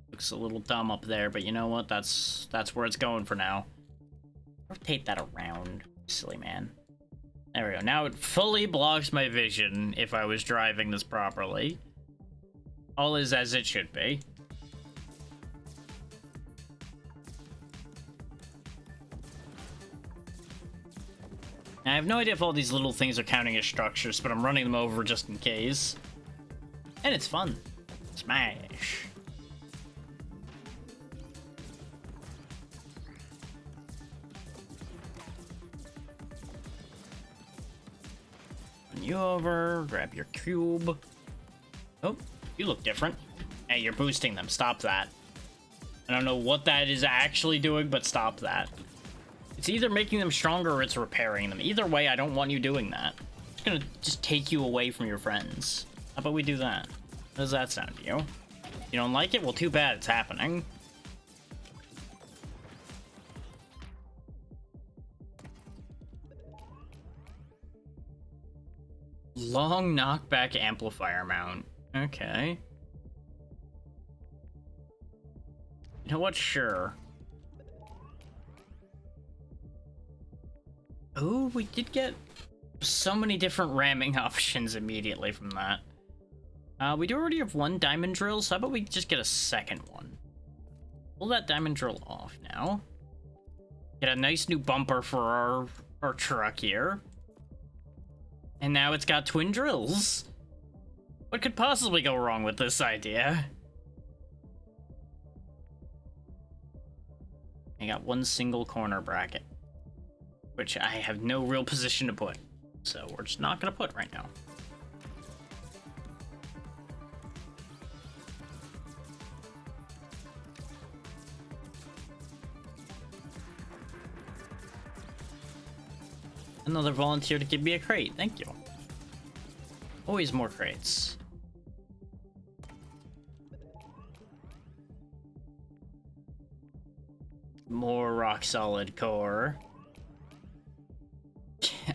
Looks a little dumb up there, but you know what? That's where it's going for now. Rotate that around, silly man. There we go. Now it fully blocks my vision if I was driving this properly. All is as it should be. I have no idea if all these little things are counting as structures, but I'm running them over just in case. And it's fun. Smash. you over, grab your cube. Oh, you look different. Hey, you're boosting them. Stop that. I don't know what that is actually doing, but stop that. It's either making them stronger or it's repairing them. Either way, I don't want you doing that. It's gonna just take you away from your friends. How about we do that? How does that sound to you? You don't like it? Well, too bad it's happening. Long knockback amplifier mount. Okay. You know what? Sure. Oh, we did get so many different ramming options immediately from that. We do already have one diamond drill, so how about we just get a second one? Pull that diamond drill off now. Get a nice new bumper for our truck here. And now it's got twin drills. What could possibly go wrong with this idea? I got one single corner bracket, which I have no real position to put. So we're just not gonna put right now. Another volunteer to give me a crate. Thank you. Always more crates. More rock solid core.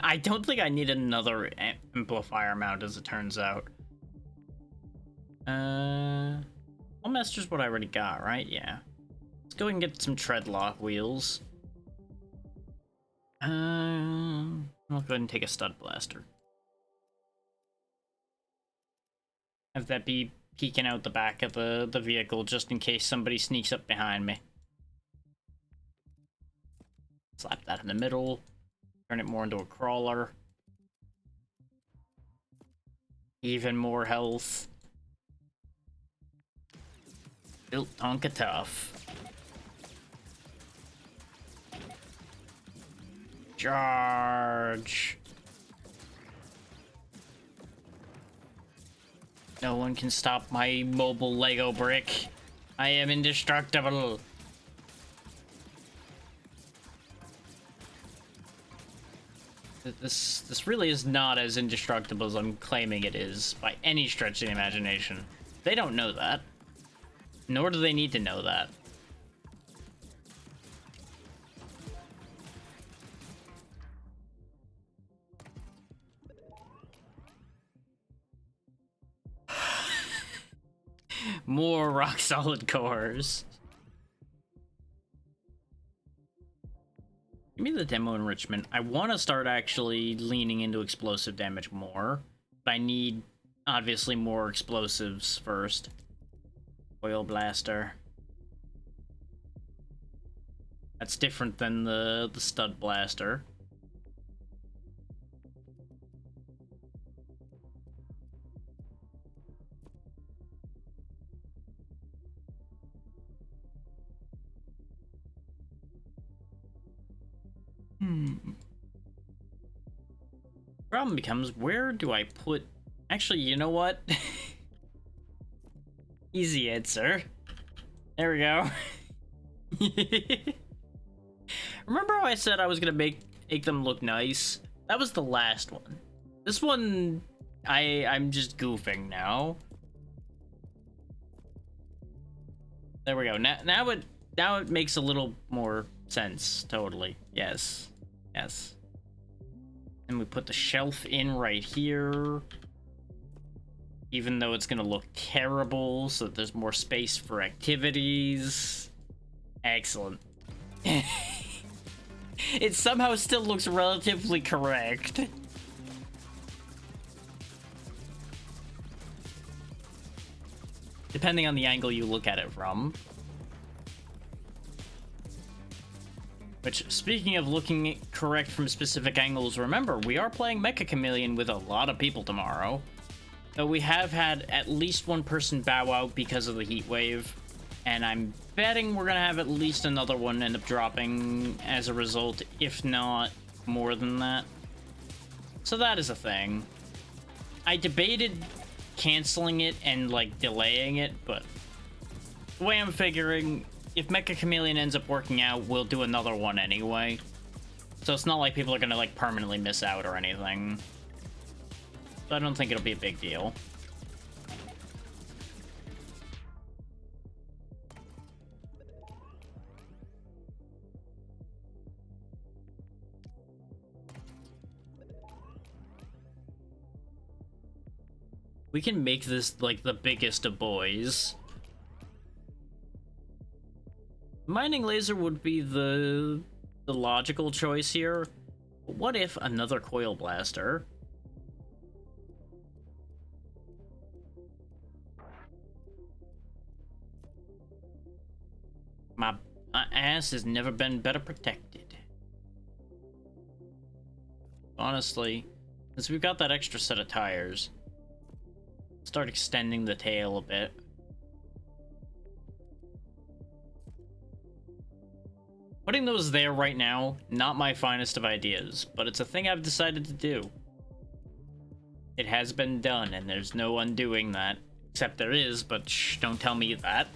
I don't think I need another amplifier mount, as it turns out. Well, that's just what I already got, right? Yeah. Let's go and get some treadlock wheels. I'll go ahead and take a stud blaster. Have that be peeking out the back of the vehicle just in case somebody sneaks up behind me. Slap that in the middle. Turn it more into a crawler. Even more health. Built Tonka tough. Charge. No one can stop my mobile Lego brick. I am indestructible. This really is not as indestructible as I'm claiming it is by any stretch of the imagination. They don't know that. Nor do they need to know that. More rock solid cores. Give me the demo enrichment. I want to start actually leaning into explosive damage more, but I need obviously more explosives first. Oil blaster. That's different than the stud blaster. Problem becomes, where do I put... Actually, you know what? Easy answer. There we go. Remember how I said I was gonna make them look nice? That was the last one. This one, I'm just goofing now. There we go. Now it makes a little more sense. Totally. Yes. Yes. And we put the shelf in right here. Even though it's gonna look terrible, so that there's more space for activities. Excellent. It somehow still looks relatively correct. Depending on the angle you look at it from. Which, speaking of looking correct from specific angles, remember, we are playing Mecha Chameleon with a lot of people tomorrow. So we have had at least one person bow out because of the heat wave, and I'm betting we're gonna have at least another one end up dropping as a result, if not more than that. So that is a thing. I debated canceling it and, like, delaying it, but the way I'm figuring, if Mecha Chameleon ends up working out, we'll do another one anyway. So it's not like people are gonna, like, permanently miss out or anything. So I don't think it'll be a big deal. We can make this, like, the biggest of boys. Mining laser would be the logical choice here. But what if another coil blaster? My ass has never been better protected. Honestly, since we've got that extra set of tires, start extending the tail a bit. Putting those there right now, not my finest of ideas, but it's a thing I've decided to do. It has been done, and there's no undoing that. Except there is, but shh, don't tell me that.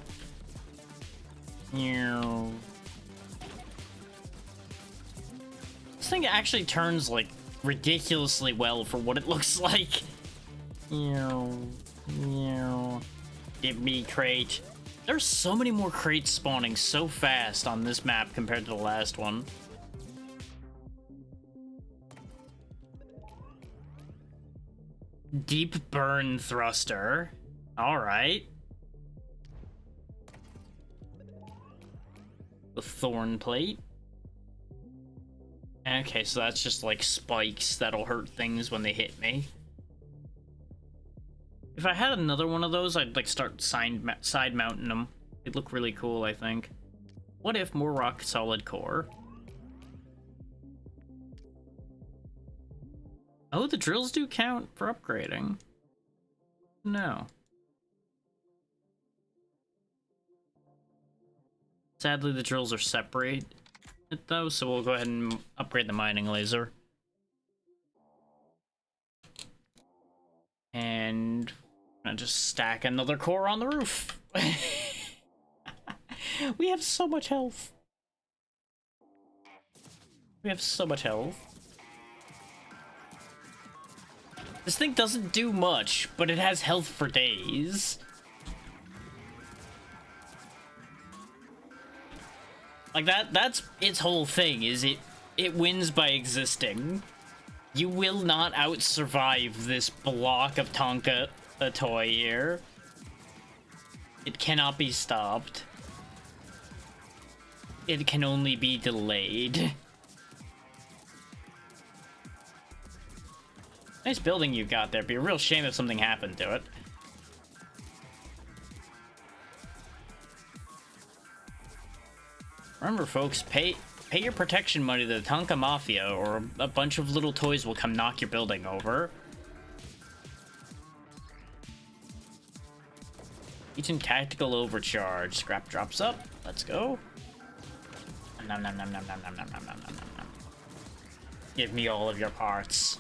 This thing actually turns, like, ridiculously well for what it looks like. Give me crate. There's so many more crates spawning so fast on this map compared to the last one. Deep burn thruster. Alright. The thorn plate. Okay, so that's just like spikes that'll hurt things when they hit me. If I had another one of those, I'd like start side mounting them. They'd look really cool, I think. What if more rock solid core? Oh, the drills do count for upgrading. No. Sadly, the drills are separate though, so we'll go ahead and upgrade the mining laser. And I'll just stack another core on the roof. We have so much health. We have so much health. This thing doesn't do much, but it has health for days. Like that's its whole thing, is it wins by existing. You will not out-survive this block of Tonka a toy here. It cannot be stopped. It can only be delayed. Nice building you got there. It'd be a real shame if something happened to it. Remember, folks, pay your protection money to the Tonka Mafia, or a bunch of little toys will come knock your building over. Eating tactical overcharge. Scrap drops up. Let's go. Nom nom nom nom nom nom nom nom nom nom nom. Give me all of your parts.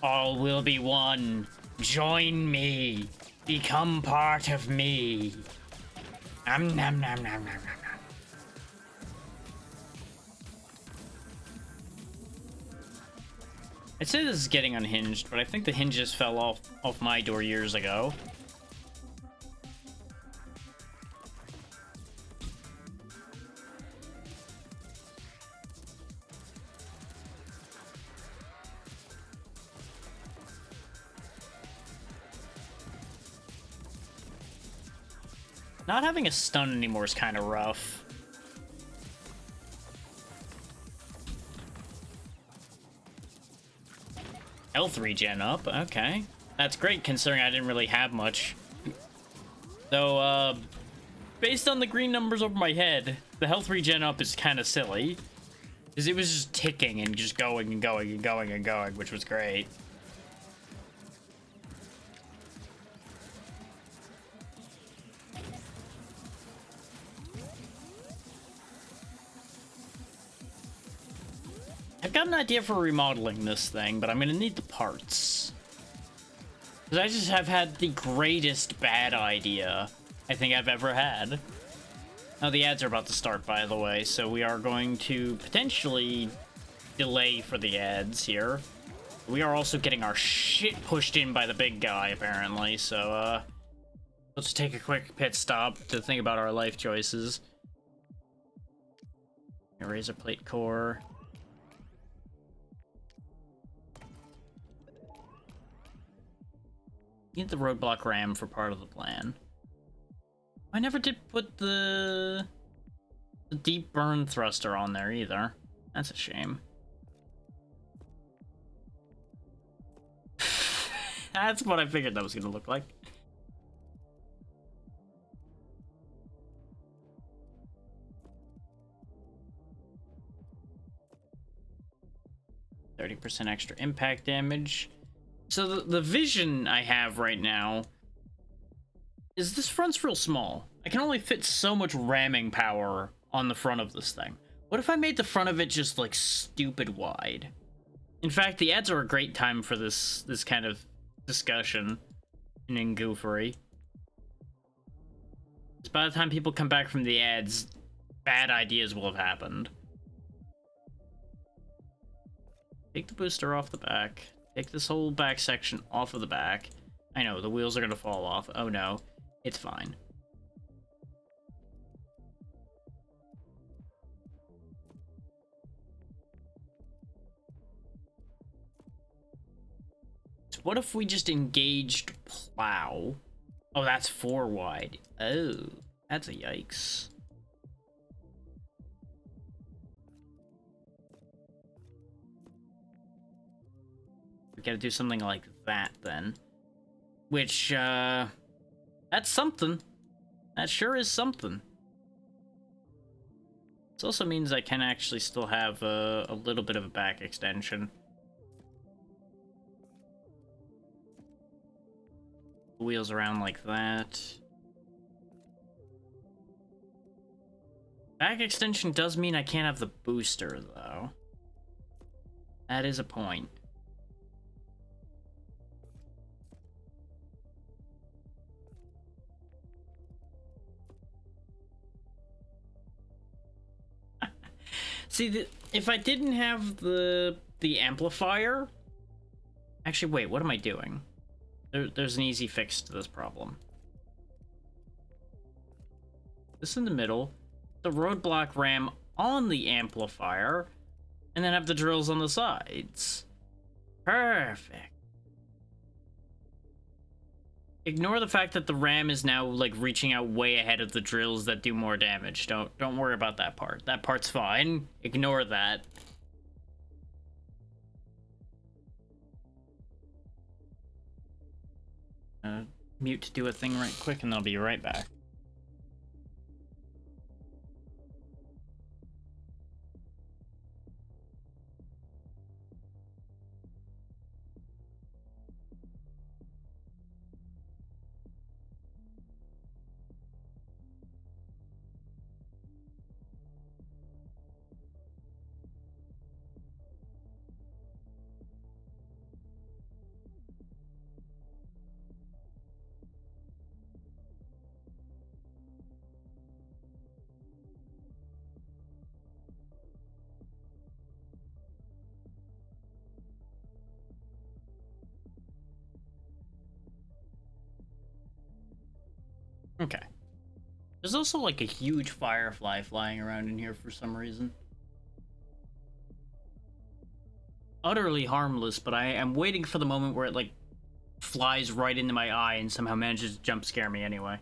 All will be one. Join me. Become part of me. Nom nom nom nom nom nom. I'd say this is getting unhinged, but I think the hinges fell off my door years ago. Not having a stun anymore is kind of rough. Health regen up, okay. That's great considering I didn't really have much. Though, based on the green numbers over my head, the health regen up is kind of silly. Because it was just ticking and just going and going and going and going, which was great. I've got an idea for remodeling this thing, but I'm gonna need the parts. Because I just have had the greatest bad idea I think I've ever had. Now, the ads are about to start, by the way, so we are going to potentially delay for the ads here. We are also getting our shit pushed in by the big guy, apparently, so, let's take a quick pit stop to think about our life choices. Razor plate core. Need the roadblock ram for part of the plan. I never did put the deep burn thruster on there either. That's a shame. That's what I figured that was gonna look like. %, extra impact damage. So the vision I have right now is this front's real small. I can only fit so much ramming power on the front of this thing. What if I made the front of it just like stupid wide? In fact, the ads are a great time for this kind of discussion and goofery. By the time people come back from the ads, bad ideas will have happened. Take the booster off the back. Take this whole back section off of the back. I know, the wheels are gonna fall off. Oh no, it's fine. So what if we just engaged plow? Oh, that's 4 wide. Oh, that's a yikes. We gotta do something like that then. Which, that's something. That sure is something. This also means I can actually still have a little bit of a back extension. Wheels around like that. Back extension does mean I can't have the booster, though. That is a point. See, if I didn't have the amplifier... Actually, wait, what am I doing? There's an easy fix to this problem. This in the middle, the roadblock ram on the amplifier, and then have the drills on the sides. Perfect. Ignore the fact that the ram is now like reaching out way ahead of the drills that do more damage. Don't worry about that part. That part's fine. Ignore that. Mute to do a thing right quick, and I'll be right back. Okay. There's also like a huge firefly flying around in here for some reason. Utterly harmless, but I am waiting for the moment where it like flies right into my eye and somehow manages to jump scare me anyway.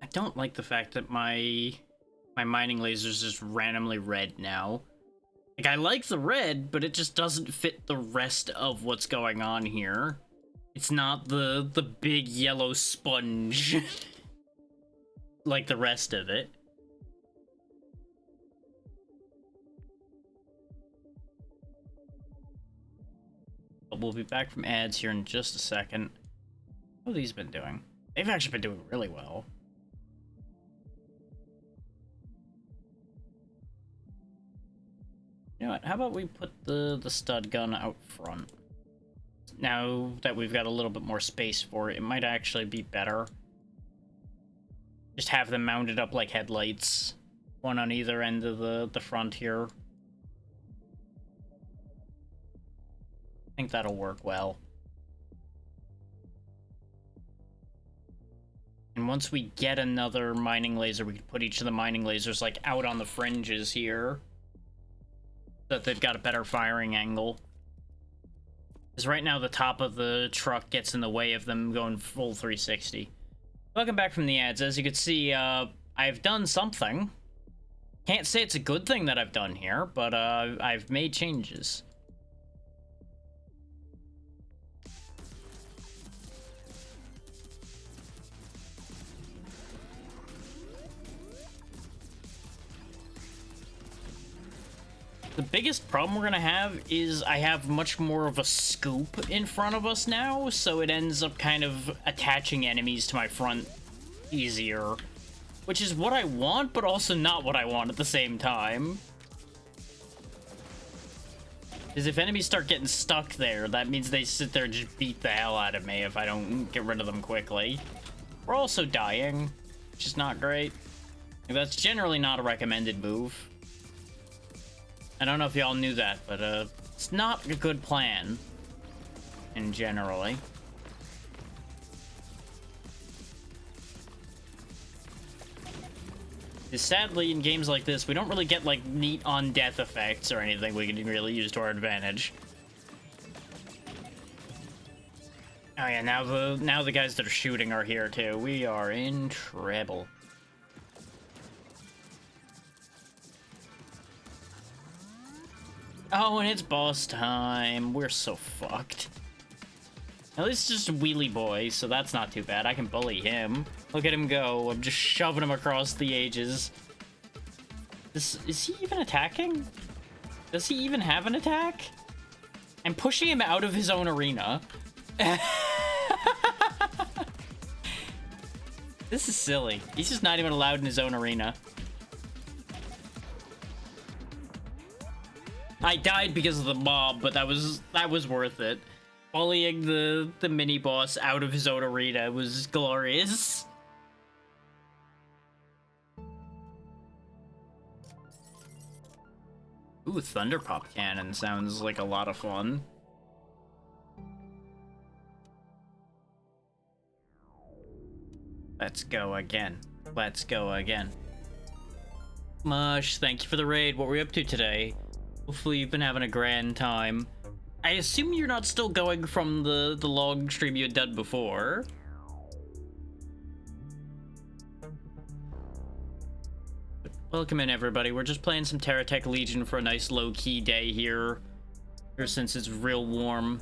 I don't like the fact that my mining laser's just randomly red now. Like, I like the red, but it just doesn't fit the rest of what's going on here. It's not the big yellow sponge like the rest of it. But we'll be back from ads here in just a second. What have these been doing? They've actually been doing really well. You know what? How about we put the stud gun out front? Now that we've got a little bit more space for it, it might actually be better. Just have them mounted up like headlights. One on either end of the front here. I think that'll work well. And once we get another mining laser, we can put each of the mining lasers like out on the fringes here. So that they've got a better firing angle. Because right now the top of the truck gets in the way of them going full 360. Welcome back from the ads. As you can see, I've done something. Can't say it's a good thing that I've done here, but I've made changes. The biggest problem we're gonna have is I have much more of a scoop in front of us now, so it ends up kind of attaching enemies to my front easier. Which is what I want, but also not what I want at the same time. Because if enemies start getting stuck there, that means they sit there and just beat the hell out of me if I don't get rid of them quickly. We're also dying, which is not great. That's generally not a recommended move. I don't know if y'all knew that, but it's not a good plan, in generally. Because sadly, in games like this, we don't really get, like, neat on-death effects or anything we can really use to our advantage. Oh yeah, now the guys that are shooting are here, too. We are in trouble. Oh, and it's boss time. We're so fucked. At least it's just a wheelie boy, so that's not too bad. I can bully him. Look at him go. I'm just shoving him across the ages. Is he even attacking? Does he even have an attack? I'm pushing him out of his own arena. This is silly. He's just not even allowed in his own arena. I died because of the mob, but that was worth it. Bullying the mini boss out of his own arena was glorious. Ooh, Thunder Pop Cannon sounds like a lot of fun. Let's go again. Let's go again. Mush, thank you for the raid. What were you up to today? Hopefully you've been having a grand time. I assume you're not still going from the log stream you had done before. Welcome in, everybody. We're just playing some TerraTech Legion for a nice low-key day here since it's real warm.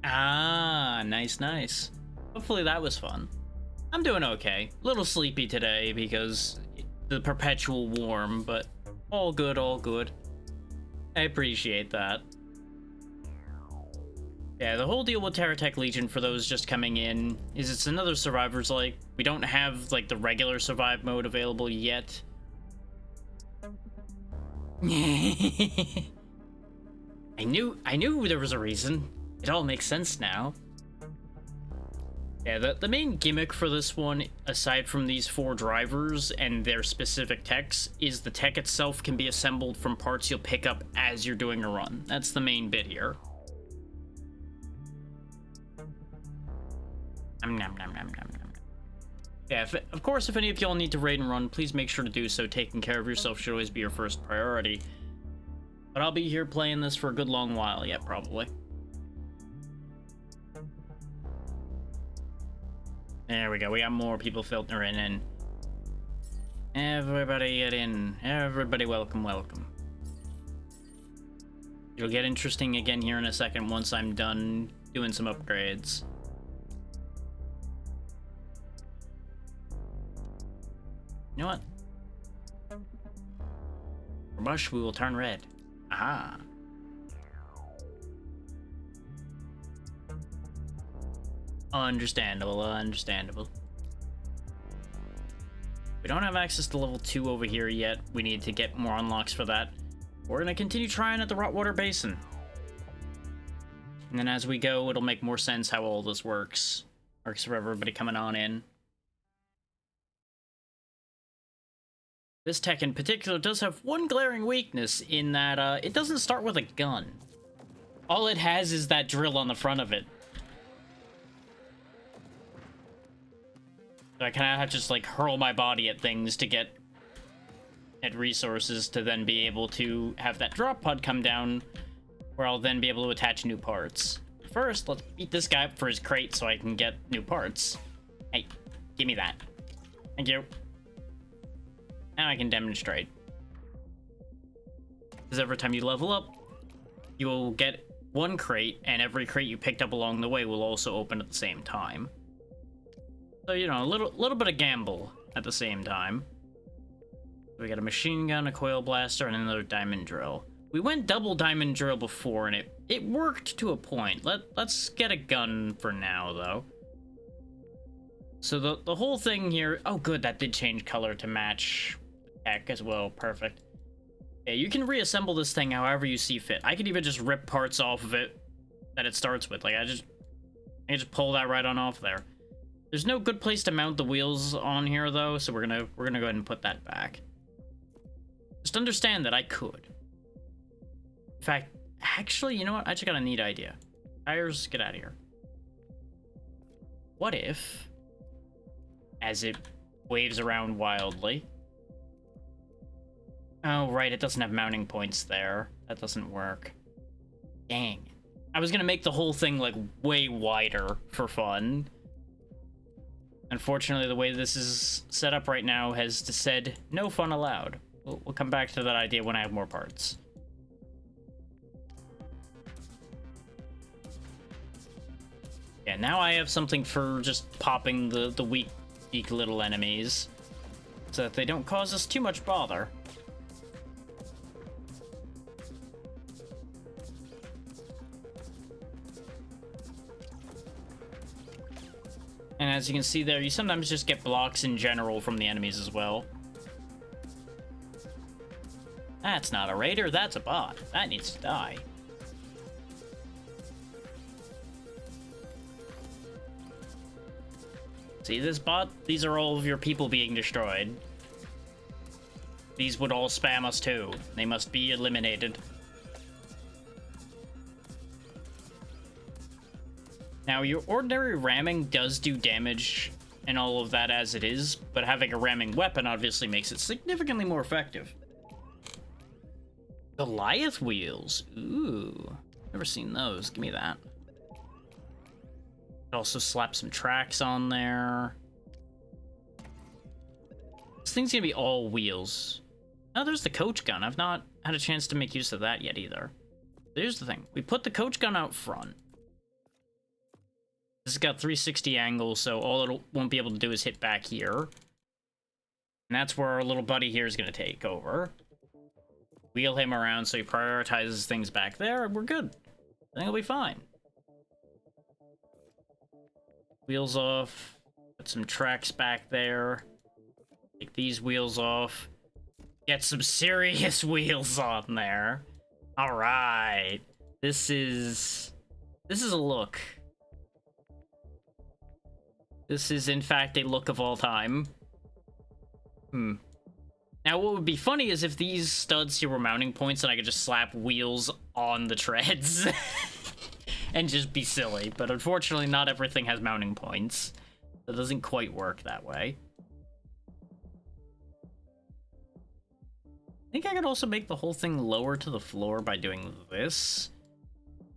Ah, nice, nice. Hopefully that was fun. I'm doing okay. A little sleepy today because the perpetual warm, but all good, all good. I appreciate that. Yeah, the whole deal with TerraTech Legion, for those just coming in, is it's another Survivor's like. We don't have, like, the regular survive mode available yet. I knew there was a reason. It all makes sense now. Yeah, the main gimmick for this one, aside from these 4 drivers and their specific techs, is the tech itself can be assembled from parts you'll pick up as you're doing a run. That's the main bit here. Yeah, of course, if any of y'all need to raid and run, please make sure to do so. Taking care of yourself should always be your first priority. But I'll be here playing this for a good long while yet, probably. There we go. We got more people filtering in. Everybody get in. Everybody welcome, welcome. It'll get interesting again here in a second once I'm done doing some upgrades. You know what? For mush, we will turn red. Aha. Understandable, understandable. We don't have access to level 2 over here yet. We need to get more unlocks for that. We're gonna continue trying at the Rotwater Basin. And then as we go, it'll make more sense how all this works. Works for everybody coming on in. This tech in particular does have one glaring weakness in that it doesn't start with a gun. All it has is that drill on the front of it. So I kind of have to just like hurl my body at things to get at resources to then be able to have that drop pod come down where I'll then be able to attach new parts. First, let's beat this guy up for his crate so I can get new parts. Hey, give me that. Thank you. Now I can demonstrate. Because every time you level up, you will get one crate, and every crate you picked up along the way will also open at the same time. So, you know, a little bit of gamble at the same time. We got a machine gun, a coil blaster, and another diamond drill. We went double diamond drill before, and it worked to a point. Let's get a gun for now, though. So the whole thing here... Oh, good, that did change color to match tech as well. Perfect. Yeah, you can reassemble this thing however you see fit. I could even just rip parts off of it that it starts with. Like, I can just pull that right on off there. There's no good place to mount the wheels on here, though, so we're gonna go ahead and put that back. Just understand that I could. In fact, actually, you know what? I just got a neat idea. Tires, get out of here. What if, as it waves around wildly... Oh, right, it doesn't have mounting points there. That doesn't work. Dang. I was gonna make the whole thing, like, way wider for fun. Unfortunately, the way this is set up right now has said, no fun allowed. We'll come back to that idea when I have more parts. Yeah, now I have something for just popping the weak little enemies, so that they don't cause us too much bother. And as you can see there, you sometimes just get blocks in general from the enemies as well. That's not a raider, that's a bot. That needs to die. See this bot? These are all of your people being destroyed. These would all spam us too. They must be eliminated. Now, your ordinary ramming does do damage and all of that as it is, but having a ramming weapon obviously makes it significantly more effective. Goliath wheels. Ooh. Never seen those. Give me that. Also slap some tracks on there. This thing's gonna be all wheels. Oh, there's the coach gun. I've not had a chance to make use of that yet either. Here's the thing. We put the coach gun out front. This has got 360 angle, so all it won't be able to do is hit back here. And that's where our little buddy here is going to take over. Wheel him around so he prioritizes things back there, and we're good. I think it'll be fine. Wheels off. Put some tracks back there. Take these wheels off. Get some serious wheels on there. Alright. This is a look. This is, in fact, a look of all time. Now, what would be funny is if these studs here were mounting points and I could just slap wheels on the treads and just be silly. But unfortunately, not everything has mounting points. That doesn't quite work that way. I think I could also make the whole thing lower to the floor by doing this.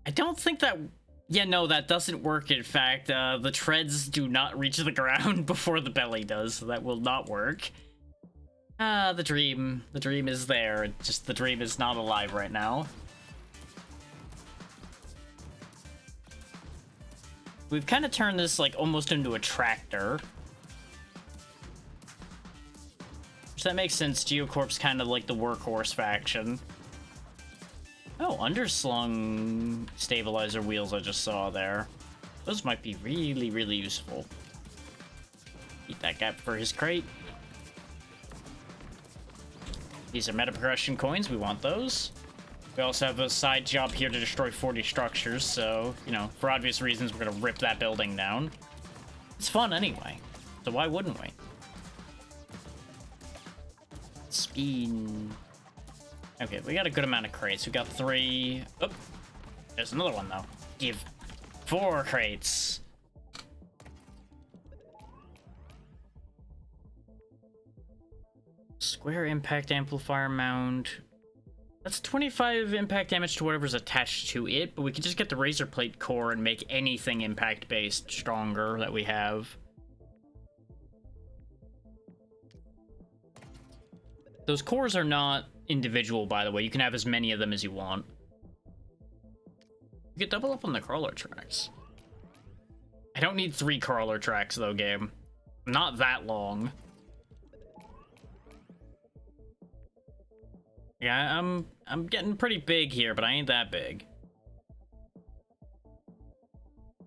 I don't think that... Yeah, no, that doesn't work, in fact. The treads do not reach the ground before the belly does, so that will not work. The dream. The dream is there. Just the dream is not alive right now. We've kind of turned this, like, almost into a tractor. Which that makes sense. Geocorp's kind of like the workhorse faction. Oh, underslung stabilizer wheels I just saw there. Those might be really, really useful. Eat that guy for his crate. These are meta progression coins. We want those. We also have a side job here to destroy 40 structures, so, you know, for obvious reasons, we're gonna rip that building down. It's fun anyway, so why wouldn't we? Speed. Okay, we got a good amount of crates. We got 3. Oh, there's another one, though. Give 4 crates. Square impact amplifier mount. That's 25 impact damage to whatever's attached to it, but we can just get the razor plate core and make anything impact-based stronger that we have. Those cores are not individual, by the way. You can have as many of them as you want. You could double up on the crawler tracks. I don't need 3 crawler tracks, though, game. Not that long. Yeah, I'm getting pretty big here, but I ain't that big.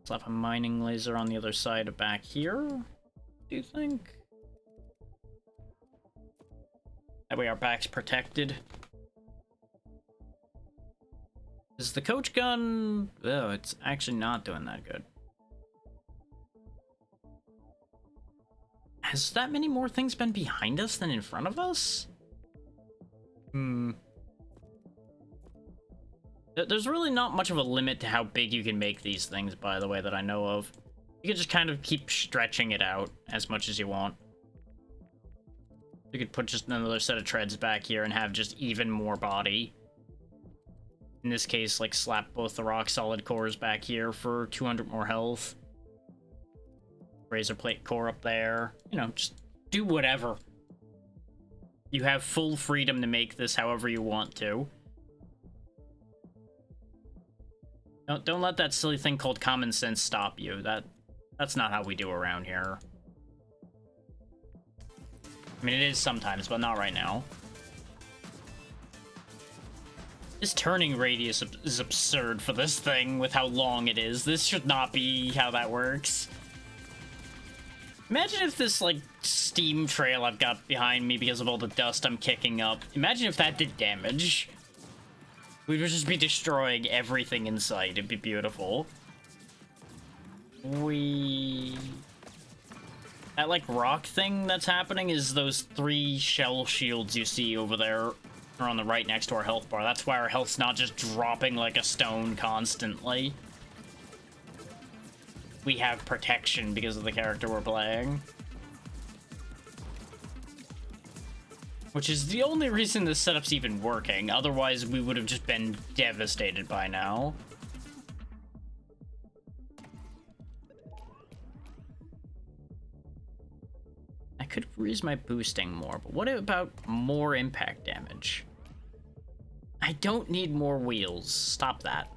Slap a mining laser on the other side of back here, do you think? That way our back's protected. Is the coach gun... Oh, it's actually not doing that good. Has that many more things been behind us than in front of us? There's really not much of a limit to how big you can make these things, by the way, that I know of. You can just kind of keep stretching it out as much as you want. You could put just another set of treads back here and have just even more body. In this case, like, slap both the rock solid cores back here for 200 more health. Razor plate core up there. You know, just do whatever. You have full freedom to make this however you want to. Don't let that silly thing called common sense stop you. That's not how we do around here. I mean, it is sometimes, but not right now. This turning radius is absurd for this thing with how long it is. This should not be how that works. Imagine if this, like, steam trail I've got behind me because of all the dust I'm kicking up. Imagine if that did damage. We would just be destroying everything in sight. It'd be beautiful. That, like, rock thing that's happening is those 3 shell shields you see over there or on the right next to our health bar. That's why our health's not just dropping like a stone constantly. We have protection because of the character we're playing. Which is the only reason this setup's even working. Otherwise, we would have just been devastated by now. I could raise my boosting more, but what about more impact damage? I don't need more wheels. Stop that.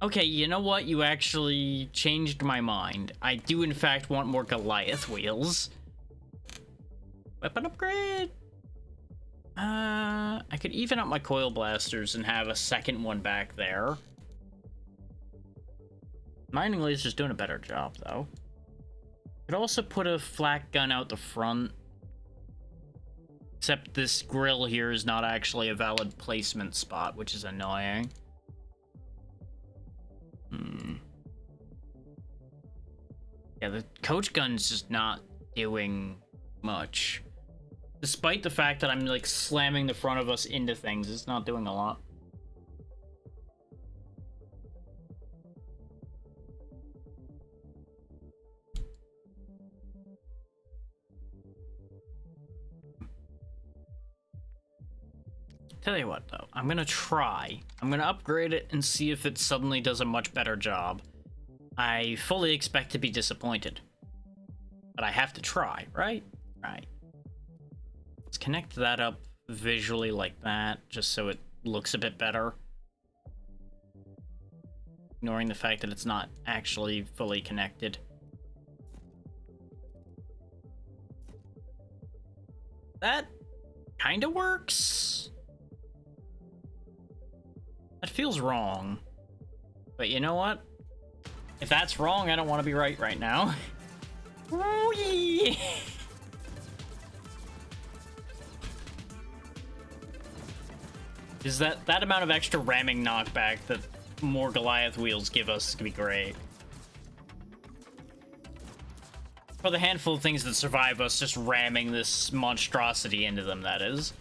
Okay, you know what? You actually changed my mind. I do, in fact, want more Goliath wheels. Weapon upgrade? I could even up my coil blasters and have a second one back there. Mining laser's doing a better job, though. Could also put a flak gun out the front. Except this grill here is not actually a valid placement spot, which is annoying. Yeah, the coach gun's just not doing much. Despite the fact that I'm, like, slamming the front of us into things, it's not doing a lot. Tell you what, though, I'm gonna try. I'm gonna upgrade it and see if it suddenly does a much better job. I fully expect to be disappointed. But I have to try, right? Right. Let's connect that up visually like that, just so it looks a bit better. Ignoring the fact that it's not actually fully connected. That kind of works. That feels wrong. But you know what? If that's wrong, I don't want to be right now. Is that amount of extra ramming knockback that more Goliath wheels give us could be great. For the handful of things that survive us, just ramming this monstrosity into them, that is.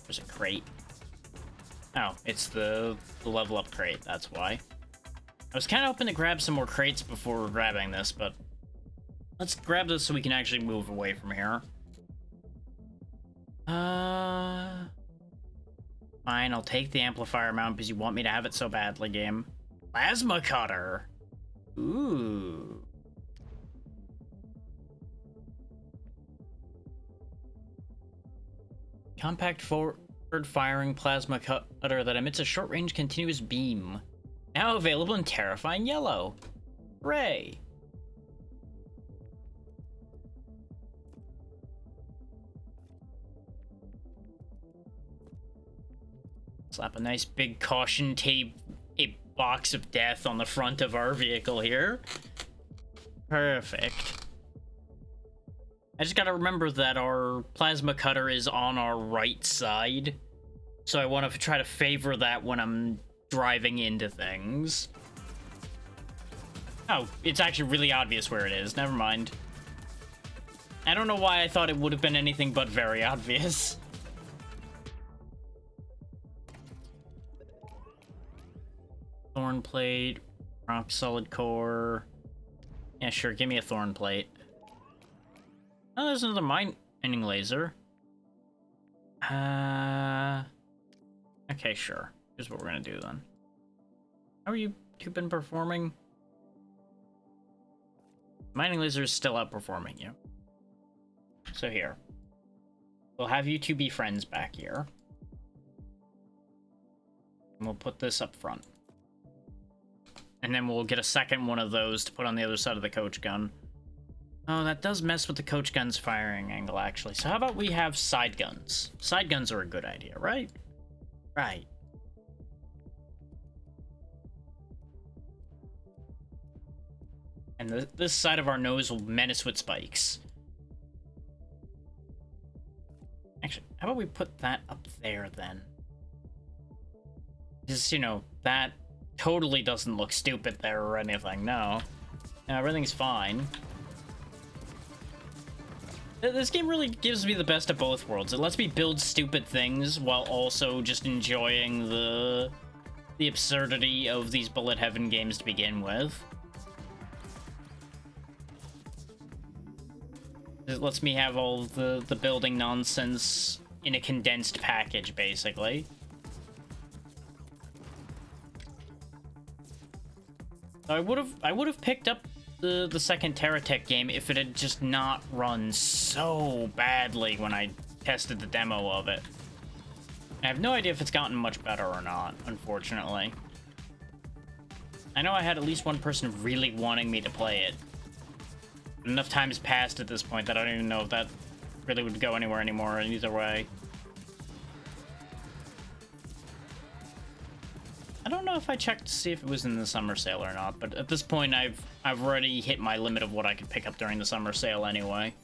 There's a crate. Oh, it's the level up crate, that's why. I was kind of hoping to grab some more crates before grabbing this, but let's grab this so we can actually move away from here. Fine, I'll take the amplifier mount because you want me to have it so badly, game. Plasma cutter. Ooh. Compact forward-firing plasma cutter that emits a short-range continuous beam. Now available in terrifying yellow. Hooray! Slap a nice big caution tape, a box of death on the front of our vehicle here. Perfect. I just gotta remember that our plasma cutter is on our right side. So I want to try to favor that when I'm driving into things. Oh, it's actually really obvious where it is. Never mind. I don't know why I thought it would have been anything but very obvious. Thorn plate, rock solid core. Yeah, sure, give me a thorn plate. Oh, there's another mining laser. Okay, sure. Here's what we're gonna do then. How are you two been performing? Mining laser is still outperforming you. So here. We'll have you two be friends back here. And we'll put this up front. And then we'll get a second one of those to put on the other side of the coach gun. Oh, that does mess with the coach gun's firing angle, actually. So how about we have side guns? Side guns are a good idea, right? Right. And this side of our nose will menace with spikes. Actually, how about we put that up there, then? Just, you know, that totally doesn't look stupid there or anything, no. No, everything's fine. This game really gives me the best of both worlds. It lets me build stupid things while also just enjoying the absurdity of these bullet heaven games to begin with. It lets me have all the building nonsense in a condensed package, basically. I would have picked up the second TerraTech game if it had just not run so badly when I tested the demo of it. I have no idea if it's gotten much better or not, unfortunately. I know I had at least one person really wanting me to play it. Enough time has passed at this point that I don't even know if that really would go anywhere anymore either way. I don't know if I checked to see if it was in the summer sale or not, but at this point I've already hit my limit of what I could pick up during the summer sale anyway.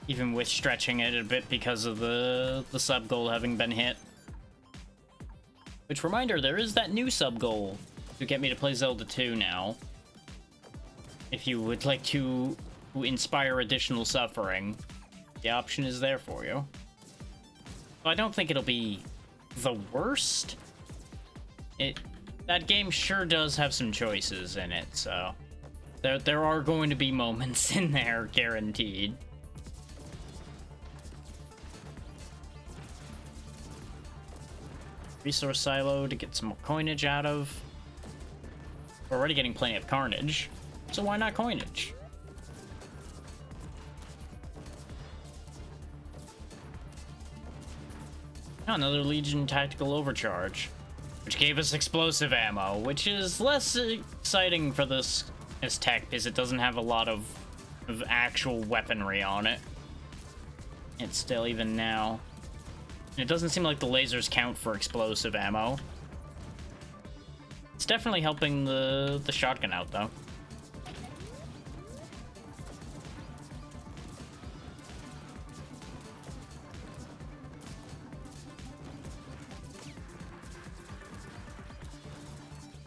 Even with stretching it a bit because of the sub goal having been hit. Which, reminder, there is that new sub goal to get me to play Zelda 2 now. If you would like to inspire additional suffering, the option is there for you. So I don't think it'll be the worst. That game sure does have some choices in it, so there are going to be moments in there, guaranteed. Resource silo to get some more coinage out of. We're already getting plenty of carnage, so why not coinage? Oh, another Legion tactical overcharge, which gave us explosive ammo, which is less exciting for this as tech because it doesn't have a lot of actual weaponry on it. It's still, even now. And it doesn't seem like the lasers count for explosive ammo. It's definitely helping the shotgun out, though.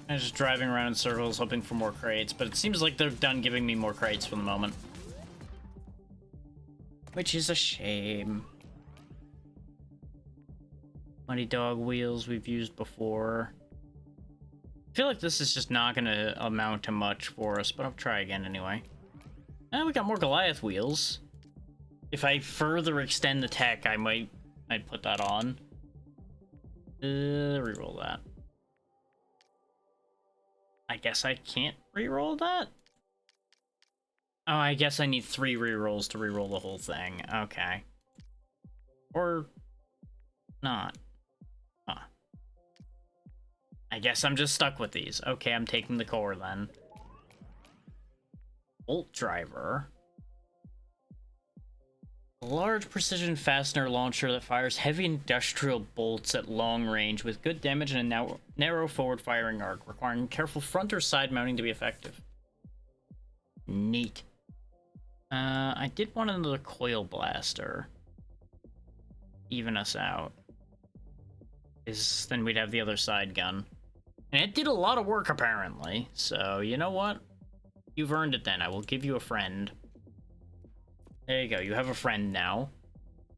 I'm just driving around in circles hoping for more crates, but it seems like they're done giving me more crates for the moment. Which is a shame. Muddy dog wheels we've used before. I feel like this is just not gonna amount to much for us, but I'll try again anyway. We got more Goliath wheels. If I further extend the tech, I might put that on. Reroll that. I guess I can't reroll that? Oh, I guess I need 3 rerolls to reroll the whole thing. Okay. Or not. Huh. I guess I'm just stuck with these. Okay, I'm taking the core then. Bolt driver. A large precision fastener launcher that fires heavy industrial bolts at long range with good damage and a narrow forward firing arc, requiring careful front or side mounting to be effective. Neat. I did want another coil blaster. Even us out. Then we'd have the other side gun. And it did a lot of work, apparently. So, you know what? You've earned it then. I will give you a friend. There you go. You have a friend now.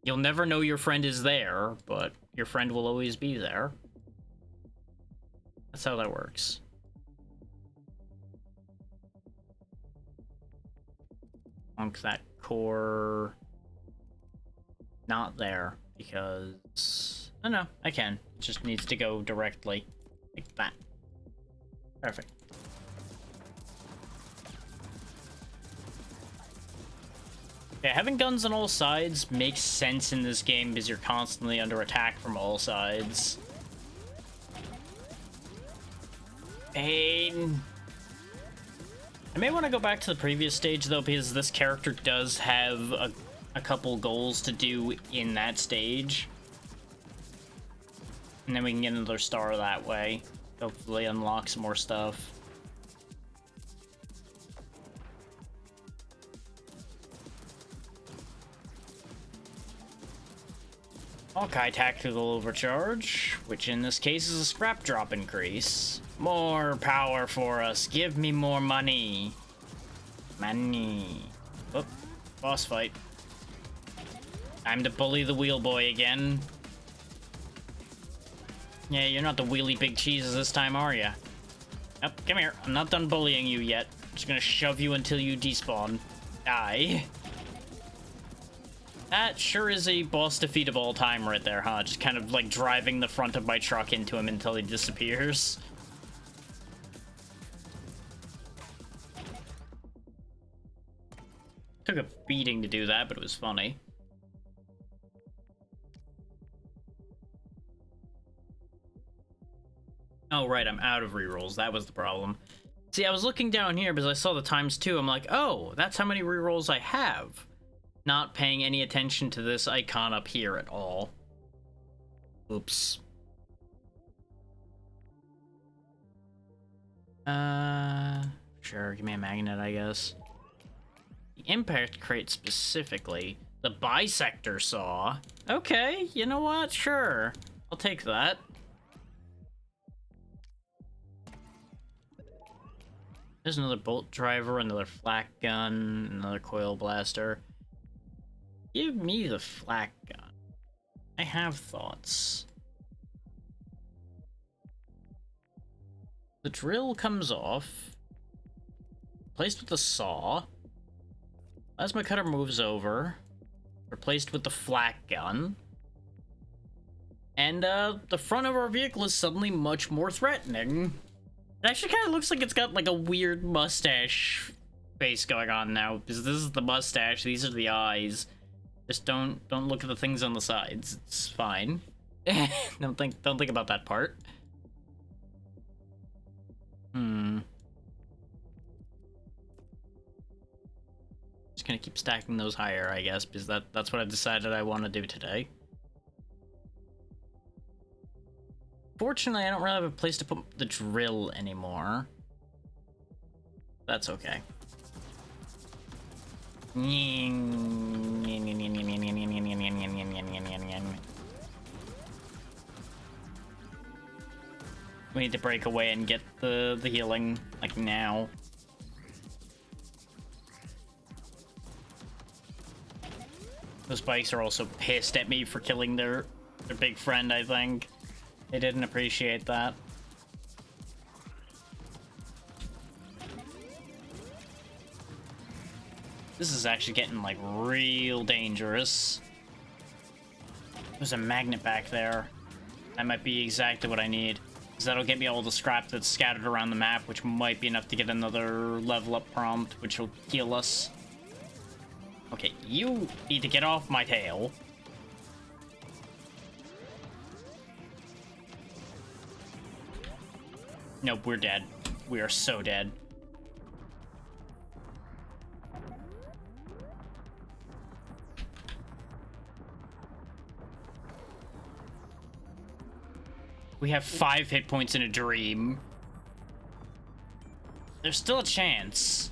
You'll never know your friend is there, but your friend will always be there. That's how that works. Plunk that core. Not there, because... Oh, no, I can. It just needs to go directly. Like that. Perfect. Yeah, having guns on all sides makes sense in this game because you're constantly under attack from all sides. Pain. I may want to go back to the previous stage, though, because this character does have a couple goals to do in that stage. And then we can get another star that way. Hopefully unlock some more stuff. Hawkeye Tactical Overcharge, which in this case is a scrap drop increase. More power for us. Give me more money. Money. Oop. Boss fight. Time to bully the wheel boy again. Yeah, you're not the wheelie big cheeses this time, are ya? Yep, come here. I'm not done bullying you yet. I'm just gonna shove you until you despawn. Die. That sure is a boss defeat of all time right there, huh? Just kind of like driving the front of my truck into him until he disappears. Took a beating to do that, but it was funny. Oh, right, I'm out of rerolls. That was the problem. See, I was looking down here because I saw the ×2. I'm like, oh, that's how many rerolls I have. Not paying any attention to this icon up here at all. Oops. Sure, give me a magnet, I guess. The impact crate specifically. The bisector saw. Okay, you know what? Sure. I'll take that. There's another bolt driver, another flak gun, another coil blaster. Give me the flak gun. I have thoughts. The drill comes off. Replaced with the saw. Plasma cutter moves over. Replaced with the flak gun. And the front of our vehicle is suddenly much more threatening. It actually kind of looks like it's got like a weird mustache face going on now. Because this is the mustache, these are the eyes. Just don't look at the things on the sides. It's fine. don't think about that part. Just gonna keep stacking those higher, I guess, because that's what I've decided I want to do today. Unfortunately, I don't really have a place to put the drill anymore. That's okay. We need to break away and get the healing, like, now. Those bikes are also pissed at me for killing their big friend, I think. They didn't appreciate that. This is actually getting, like, real dangerous. There's a magnet back there. That might be exactly what I need. Because that'll get me all the scrap that's scattered around the map, which might be enough to get another level up prompt, which will heal us. Okay, you need to get off my tail. Nope, we're dead. We are so dead. We have 5 hit points in a dream. There's still a chance.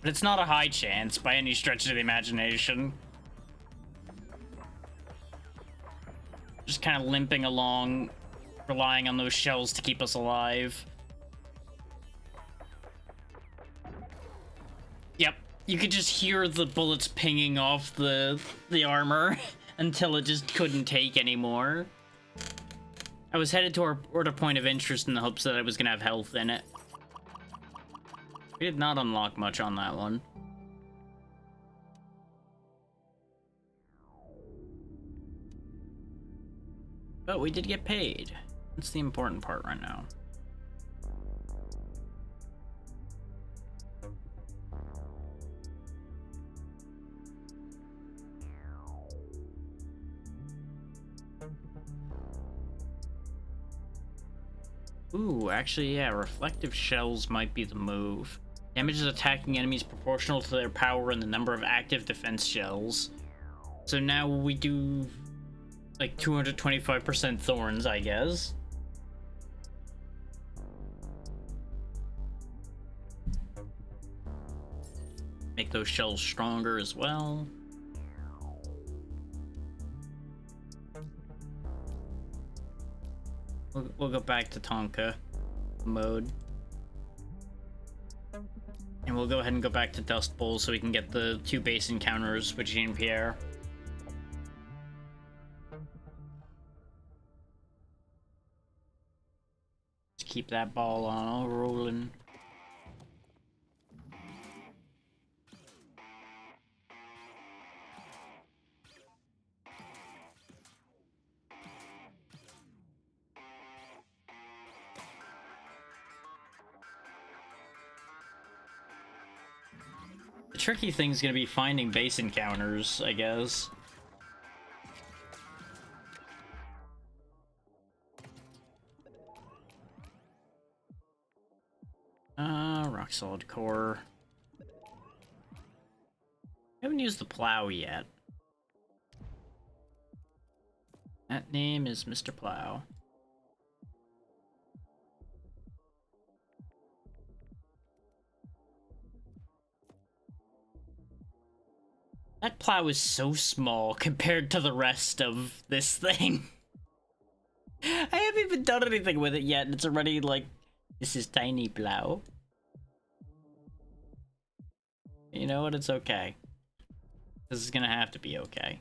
But it's not a high chance by any stretch of the imagination. Just kind of limping along, relying on those shells to keep us alive. Yep, you could just hear the bullets pinging off the armor until it just couldn't take anymore. I was headed toward a point of interest in the hopes that I was gonna have health in it. We did not unlock much on that one. But we did get paid. That's the important part right now. Ooh, actually, yeah, reflective shells might be the move. Damage is attacking enemies proportional to their power and the number of active defense shells. So now we do like 225% thorns, I guess. Make those shells stronger as well. We'll go back to Tonka mode. And we'll go ahead and go back to Dust Bowl so we can get the 2 base encounters with Jean-Pierre. Let's keep that ball on rolling. The tricky thing's gonna be finding base encounters, I guess. Rock solid core. I haven't used the plow yet. That name is Mr. Plow. That plow is so small compared to the rest of this thing. I haven't even done anything with it yet, and it's already like, this is tiny plow. You know what? It's okay. This is gonna have to be okay.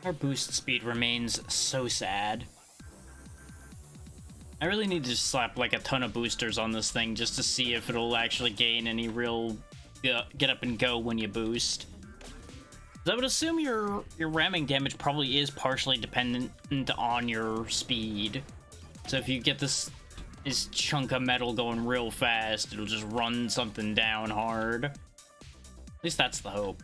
Our boost speed remains so sad. I really need to slap like a ton of boosters on this thing just to see if it'll actually gain any real get up and go when you boost. I would assume your ramming damage probably is partially dependent on your speed. So if you get this chunk of metal going real fast, it'll just run something down hard. At least that's the hope.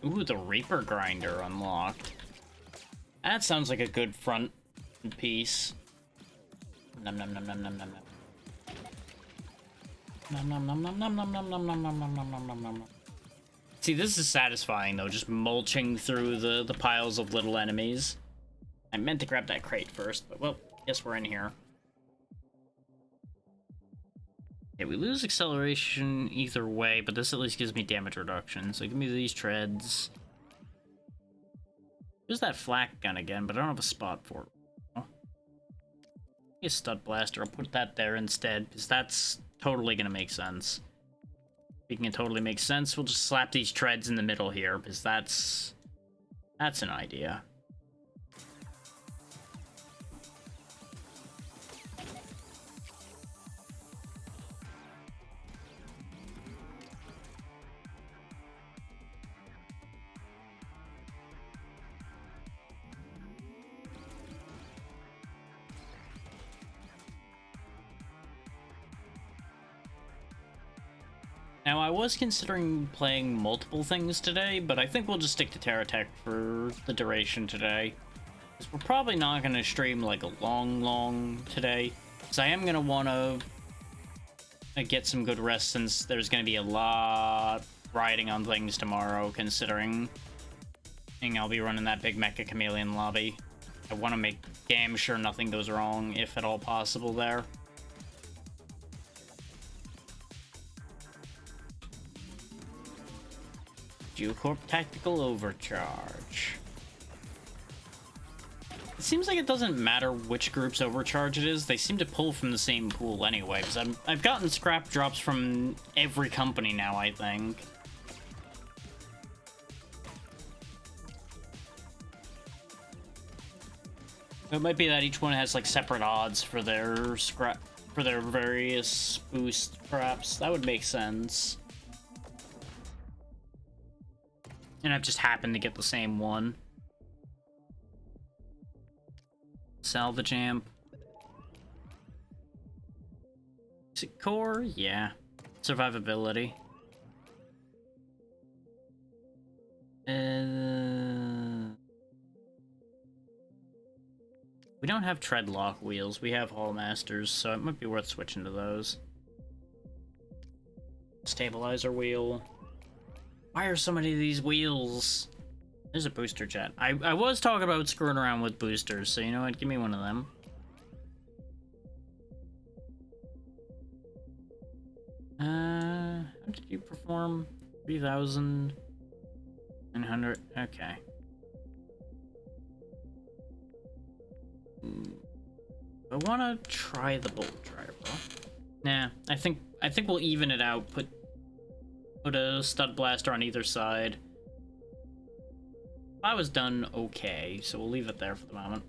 Ooh, the Reaper Grinder unlocked. That sounds like a good front piece. Nom nom nom nom nom nom nom. Nom nom nom nom nom nom nom nom nom nom nom nom nom nom. See, this is satisfying though, just mulching through the piles of little enemies. I meant to grab that crate first, but well, guess we're in here. Okay, we lose acceleration either way, but this at least gives me damage reduction. So give me these treads. There's that flak gun again, but I don't have a spot for it. Oh. A stud blaster, I'll put that there instead, because that's totally gonna make sense. Speaking of totally makes sense, we'll just slap these treads in the middle here, because that's an idea. Now, I was considering playing multiple things today, but I think we'll just stick to TerraTech for the duration today. Because we're probably not going to stream like a long today. Because I am going to want to get some good rest since there's going to be a lot riding on things tomorrow, considering I'll be running that big Mecha Chameleon lobby. I want to make damn sure nothing goes wrong, if at all possible there. Geocorp Tactical Overcharge. It seems like it doesn't matter which group's overcharge it is. They seem to pull from the same pool anyway, because I've gotten scrap drops from every company now, I think. It might be that each one has like separate odds for their scrap, for their various boost, perhaps. That would make sense. And I've just happened to get the same one. Salvage amp. Is it core? Yeah. Survivability. We don't have treadlock wheels. We have Hallmasters, so it might be worth switching to those. Stabilizer wheel. Why are so many of these wheels? There's a booster jet. I was talking about screwing around with boosters, so you know what? Give me one of them. How did you perform? 3,900. Okay. I want to try the bolt driver. Nah, I think we'll even it out. Put a stud blaster on either side. I was done okay, so we'll leave it there for the moment.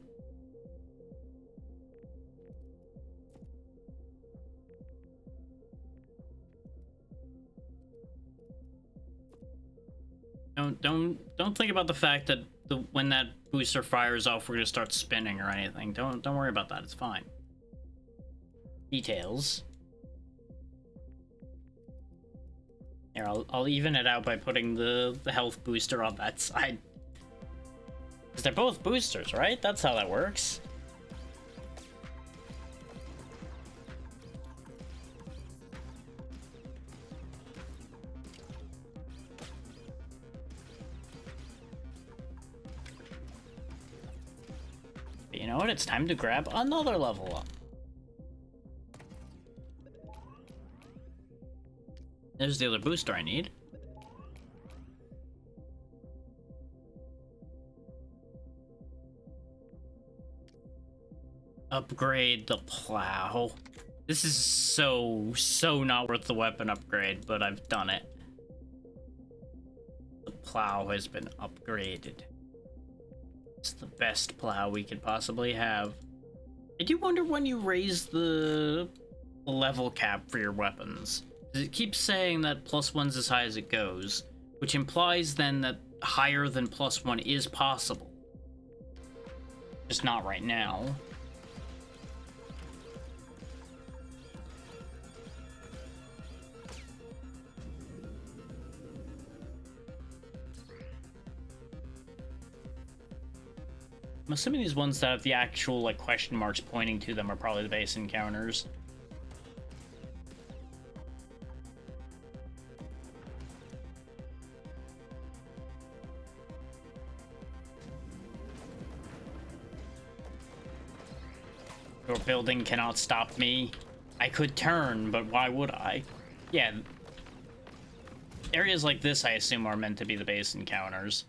Don't think about the fact that when that booster fires off, we're gonna start spinning or anything. Don't worry about that. It's fine. Details. Here, I'll even it out by putting the health booster on that side. Because they're both boosters, right? That's how that works. But you know what? It's time to grab another level up. There's the other booster I need. Upgrade the plow. This is so not worth the weapon upgrade, but I've done it. The plow has been upgraded. It's the best plow we could possibly have. I do wonder when you raise the level cap for your weapons. It keeps saying that +1's as high as it goes, which implies then that higher than +1 is possible. Just not right now. I'm assuming these ones that have the actual, like, question marks pointing to them are probably the base encounters. Your building cannot stop me. I could turn, but why would I? Yeah. Areas like this, I assume, are meant to be the base encounters.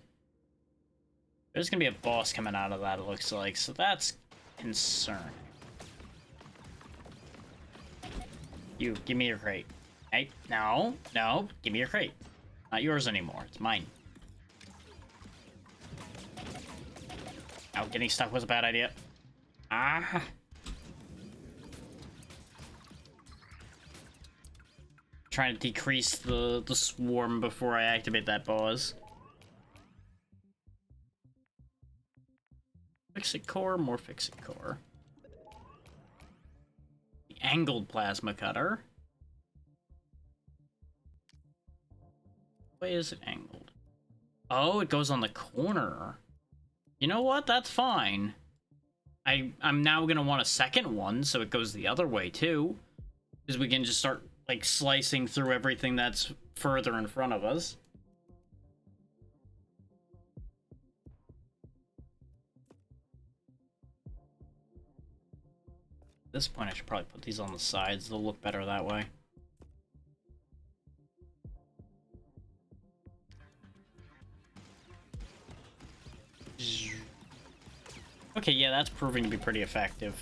There's gonna be a boss coming out of that, it looks like, so that's concerning. You, give me your crate. Hey, no, no, give me your crate. Not yours anymore, it's mine. Oh, getting stuck was a bad idea. Ah. Trying to decrease the swarm before I activate that boss. Fix-it core, more fix-it core. The angled plasma cutter. Why is it angled? Oh, it goes on the corner. You know what? That's fine. I'm now gonna want a second one, so it goes the other way too. Because we can just start, like, slicing through everything that's further in front of us. At this point, I should probably put these on the sides. They'll look better that way. Okay, yeah, that's proving to be pretty effective.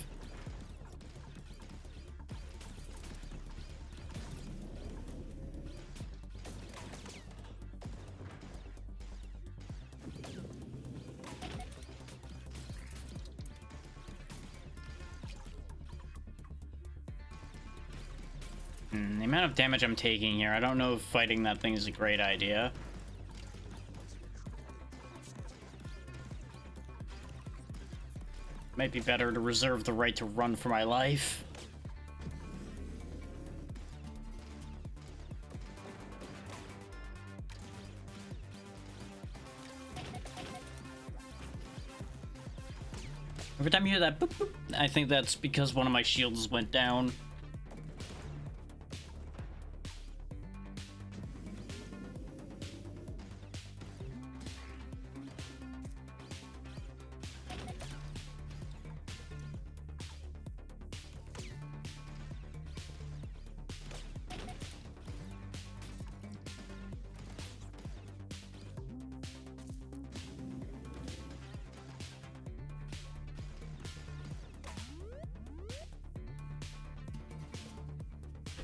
The amount of damage I'm taking here, I don't know if fighting that thing is a great idea. Might be better to reserve the right to run for my life. Every time you hear that boop boop, I think that's because one of my shields went down.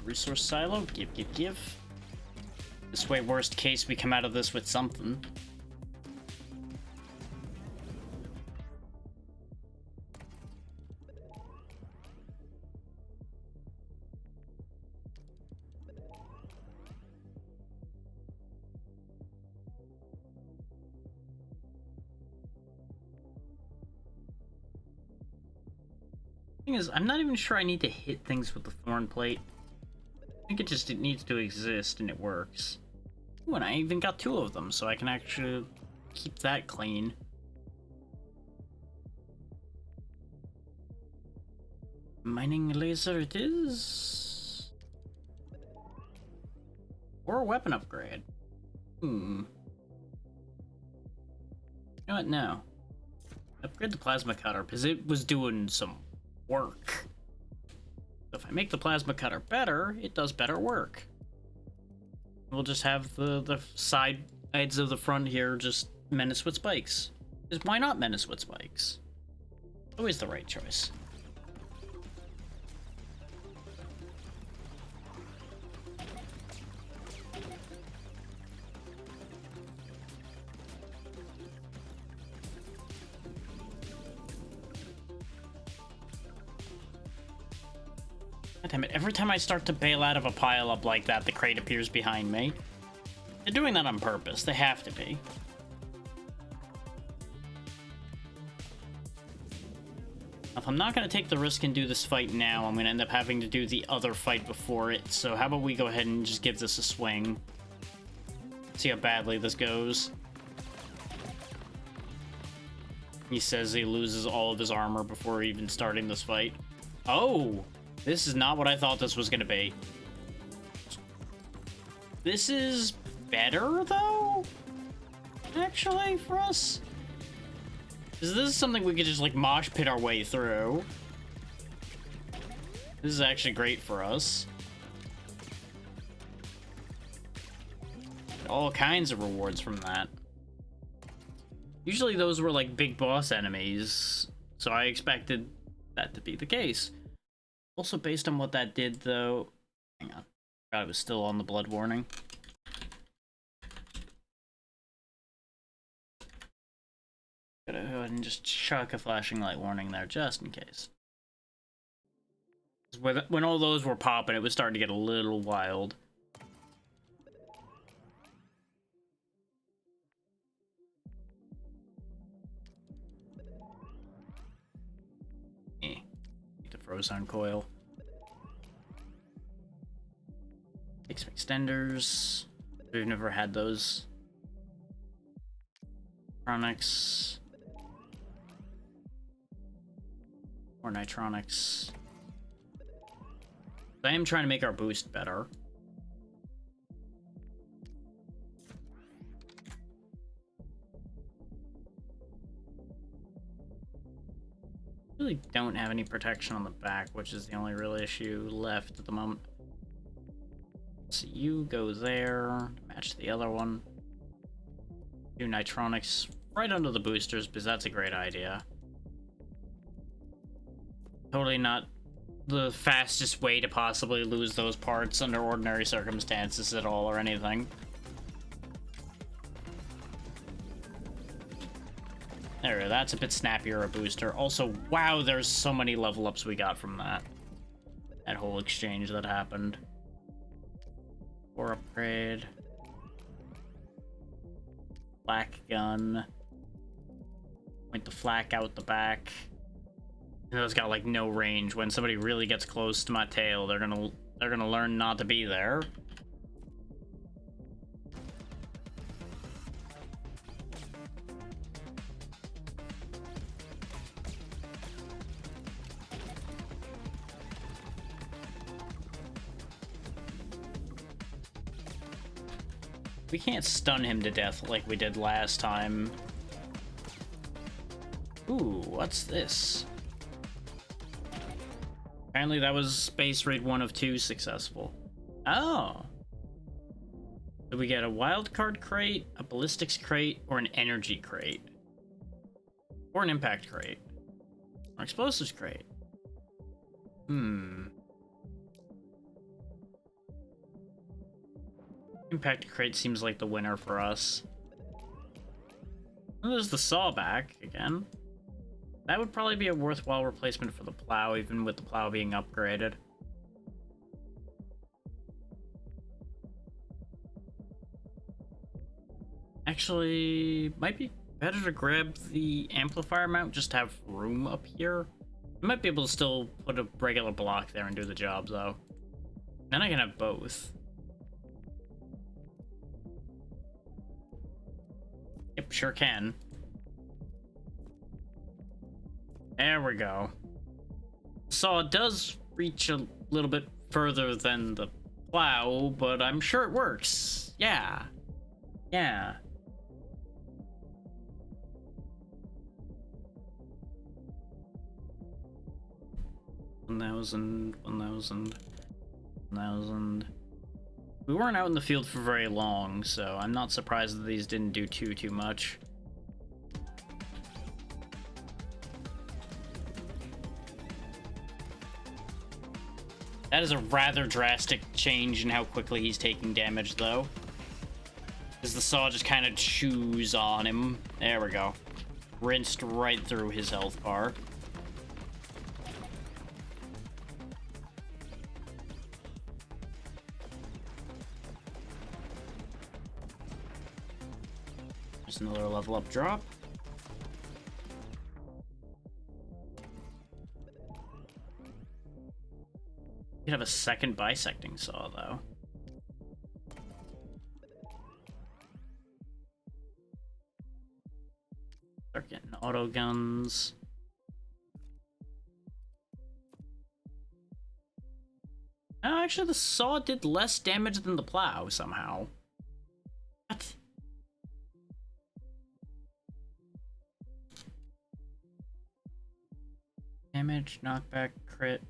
Resource silo, give. This way, worst case, we come out of this with something. Thing is, I'm not even sure I need to hit things with the thorn plate. I think it needs to exist and it works. Ooh, and I even got 2 of them, so I can actually keep that clean. Mining laser it is. Or a weapon upgrade. You know what? No. Upgrade the plasma cutter, because it was doing some work. If I make the plasma cutter better, it does better work. We'll just have the sides of the front here just menace with spikes. Because why not menace with spikes? Always the right choice. Damn it, every time I start to bail out of a pile-up like that, the crate appears behind me. They're doing that on purpose. They have to be. If I'm not going to take the risk and do this fight now, I'm going to end up having to do the other fight before it. So how about we go ahead and just give this a swing. See how badly this goes. He says he loses all of his armor before even starting this fight. Oh, this is not what I thought this was gonna be. This is better, though? Actually, for us? Because this is something we could just, like, mosh pit our way through. This is actually great for us. All kinds of rewards from that. Usually those were, like, big boss enemies, so I expected that to be the case. Also, based on what that did, though... Hang on. I was still on the blood warning. Gotta go ahead and just chuck a flashing light warning there, just in case. When all those were popping, it was starting to get a little wild. Need the Frozone coil. Take some extenders. We've never had those. Nitronics. More Nitronics. I am trying to make our boost better. Really don't have any protection on the back, which is the only real issue left at the moment. So you go there, match the other one. Do Nitronics right under the boosters, because that's a great idea. Totally not the fastest way to possibly lose those parts under ordinary circumstances at all or anything. There, that's a bit snappier a booster. Also, wow, there's so many level ups we got from that. That whole exchange that happened. Or upgrade. Flak gun. Point the flak out the back. Those got like no range. When somebody really gets close to my tail, they're gonna learn not to be there. We can't stun him to death like we did last time. Ooh, what's this? Apparently that was Space Raid 1 of 2 successful. Oh. Did we get a wild card crate, a ballistics crate, or an energy crate? Or an impact crate? Or explosives crate? Impact crate seems like the winner for us. Oh, there's the saw back again. That would probably be a worthwhile replacement for the plow, even with the plow being upgraded. Actually, might be better to grab the amplifier mount, just to have room up here. I might be able to still put a regular block there and do the job, though. Then I can have both. Yep, sure can. There we go. So it does reach a little bit further than the plow, but I'm sure it works. Yeah. Yeah. $1,000. We weren't out in the field for very long, so I'm not surprised that these didn't do too much. That is a rather drastic change in how quickly he's taking damage, though. As the saw just kind of chews on him. There we go. Rinsed right through his health bar. Just another level up drop. You could have a second bisecting saw, though. Start getting Auto guns. Oh, actually, the saw did less damage than the plow somehow. What? Damage, knockback, crit.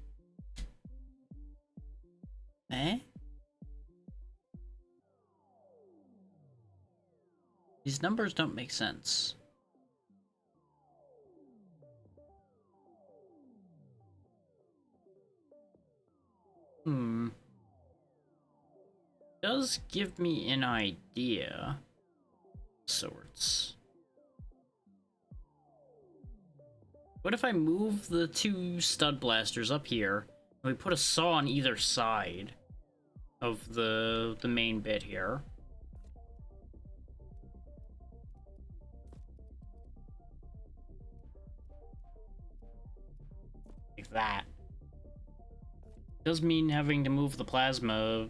Eh? These numbers don't make sense. Does give me an idea. Sorts. What if I move the two stud blasters up here and we put a saw on either side of the main bit here? Like that. Does mean having to move the plasma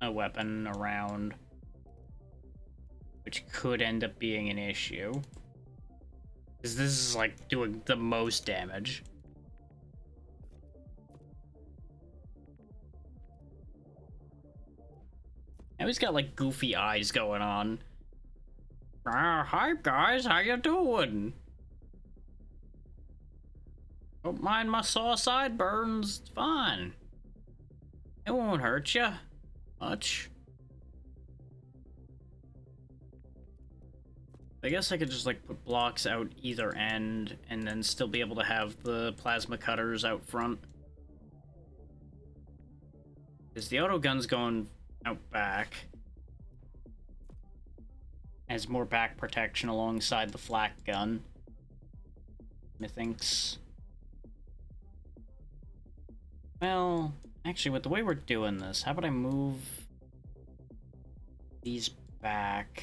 weapon around, which could end up being an issue. Because this is like doing the most damage. Now he's got like goofy eyes going on. Hi guys, how you doing? Don't mind my saw sideburns, it's fine. It won't hurt you much. I guess I could just like put blocks out either end and then still be able to have the plasma cutters out front. Because the auto gun's going out back. Has more back protection alongside the flak gun, methinks. Well, actually, with the way we're doing this, how about I move these back?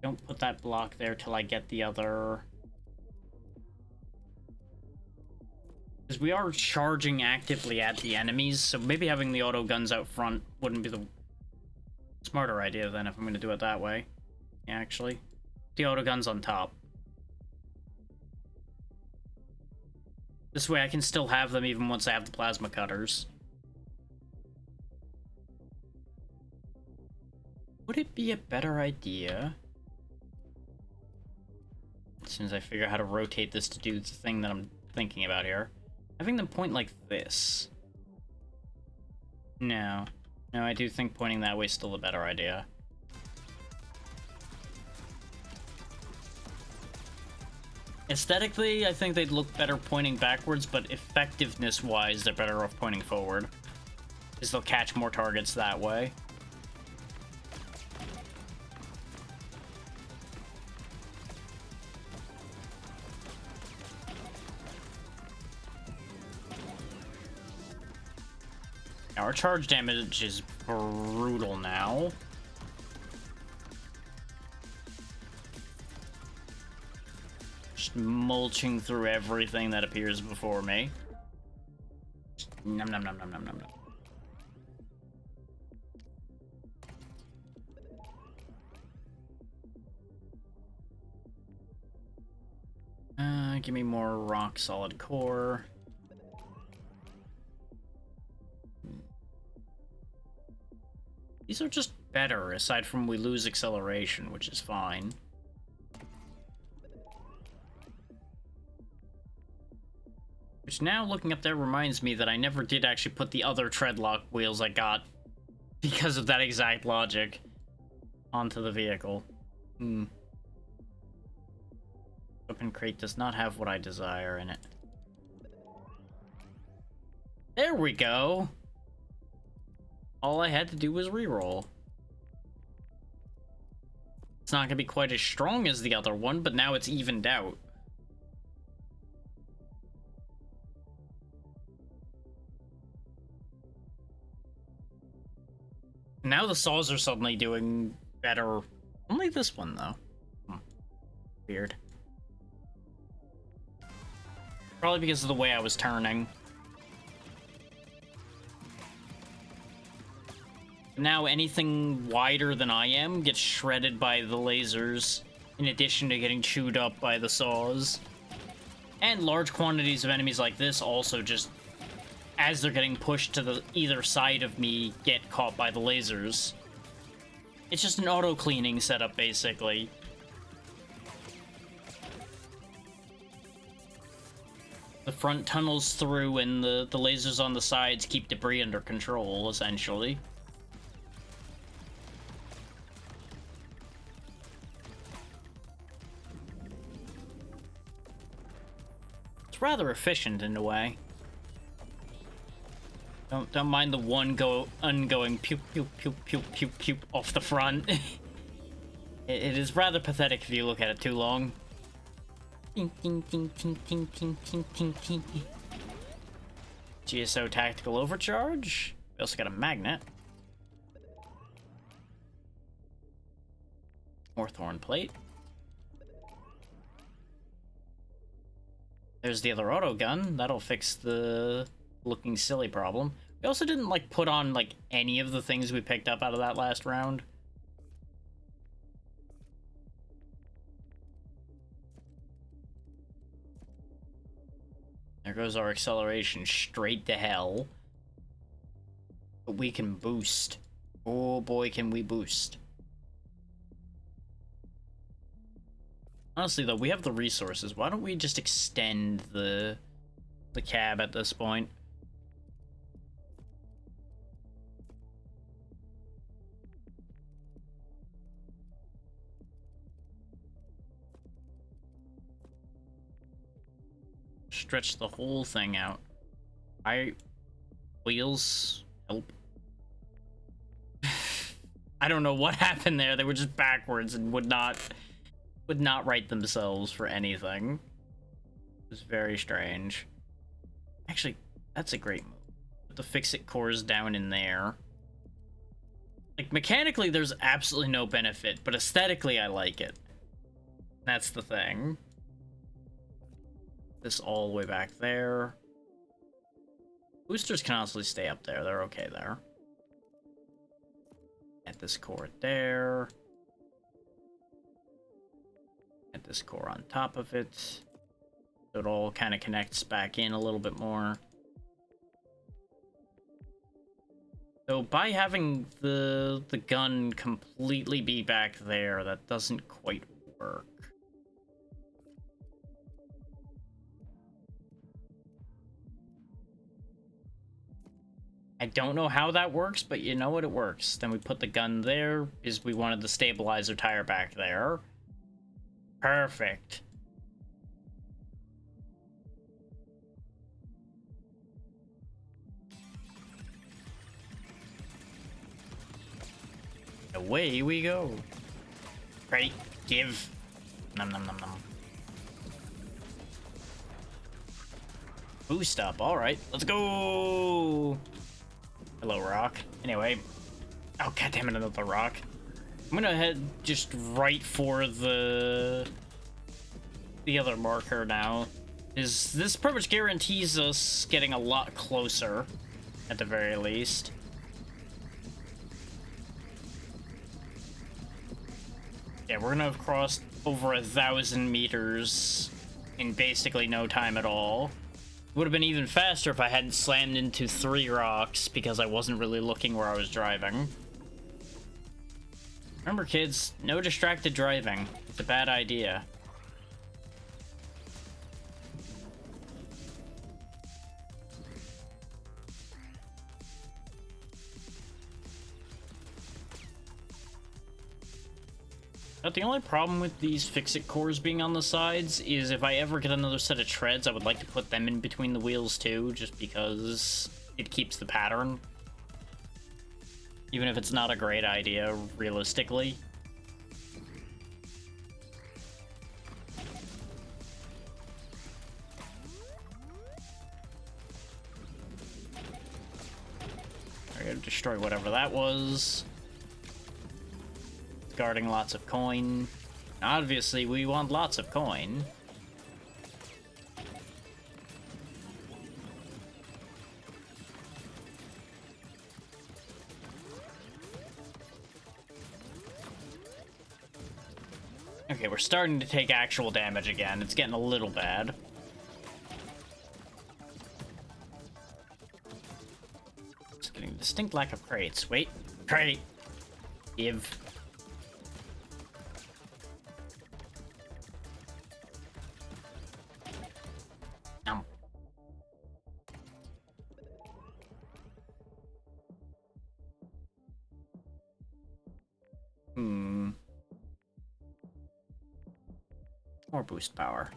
Don't put that block there till I get the other. Because we are charging actively at the enemies, so maybe having the auto guns out front wouldn't be the smarter idea then if I'm going to do it that way. Yeah, actually. The auto guns on top. This way I can still have them even once I have the plasma cutters. Would it be a better idea, as soon as I figure out how to rotate this to do the thing that I'm thinking about here, having them point like this? No. No, I do think pointing that way is still a better idea. Aesthetically, I think they'd look better pointing backwards, but effectiveness-wise, they're better off pointing forward, because they'll catch more targets that way. Our charge damage is brutal now. Just mulching through everything that appears before me. Just nom nom nom nom nom nom nom. Give me more rock solid core. These are just better, aside from we lose acceleration, which is fine. Which now, looking up there, reminds me that I never did actually put the other treadlock wheels I got, because of that exact logic, onto the vehicle. Open crate does not have what I desire in it. There we go! All I had to do was reroll. It's not gonna be quite as strong as the other one, but now it's evened out. Now the saws are suddenly doing better. Only this one, though. Weird. Probably because of the way I was turning. Now anything wider than I am gets shredded by the lasers in addition to getting chewed up by the saws. And large quantities of enemies like this also just, as they're getting pushed to the either side of me, get caught by the lasers. It's just an auto-cleaning setup, basically. The front tunnels through and the lasers on the sides keep debris under control, essentially. It's rather efficient in a way. Don't mind the one ongoing pew pew pew pew pew pew off the front. It is rather pathetic if you look at it too long. Ting ting ting ting ting ting ting ting ting. GSO tactical overcharge. We also got a magnet. More thorn plate. There's the other auto gun. That'll fix the looking silly problem. We also didn't like put on like any of the things we picked up out of that last round. There goes our acceleration straight to hell. But we can boost. Oh boy, can we boost. Honestly though, we have the resources. Why don't we just extend the cab at this point? Stretch the whole thing out. Wheels help. I don't know what happened there. They were just backwards and would not right themselves for anything. It was very strange. Actually, that's a great move. Put the fix-it cores down in there. Like, mechanically, there's absolutely no benefit, but aesthetically, I like it. That's the thing. This all the way back there. Boosters can honestly stay up there. They're okay there. At this core there. At this core on top of it. So it all kind of connects back in a little bit more. So by having the gun completely be back there, that doesn't quite work. I don't know how that works, but you know what, it works. Then we put the gun there because we wanted the stabilizer tire back there. Perfect. Away we go. Ready? Give. Nom nom nom nom. Boost up. All right, let's go. Hello, rock. Anyway. Oh, goddammit, another rock. I'm gonna head just right for the other marker now. This pretty much guarantees us getting a lot closer, at the very least. Yeah, we're gonna have crossed over 1,000 meters in basically no time at all. Would have been even faster if I hadn't slammed into 3 rocks because I wasn't really looking where I was driving. Remember, kids, no distracted driving. It's a bad idea. But the only problem with these fix-it cores being on the sides is if I ever get another set of treads, I would like to put them in between the wheels too, just because it keeps the pattern. Even if it's not a great idea, realistically. I gotta destroy whatever that was. Guarding lots of coin. Obviously, we want lots of coin. Okay, we're starting to take actual damage again. It's getting a little bad. Just getting a distinct lack of crates. Wait, crate. Give. More boost power.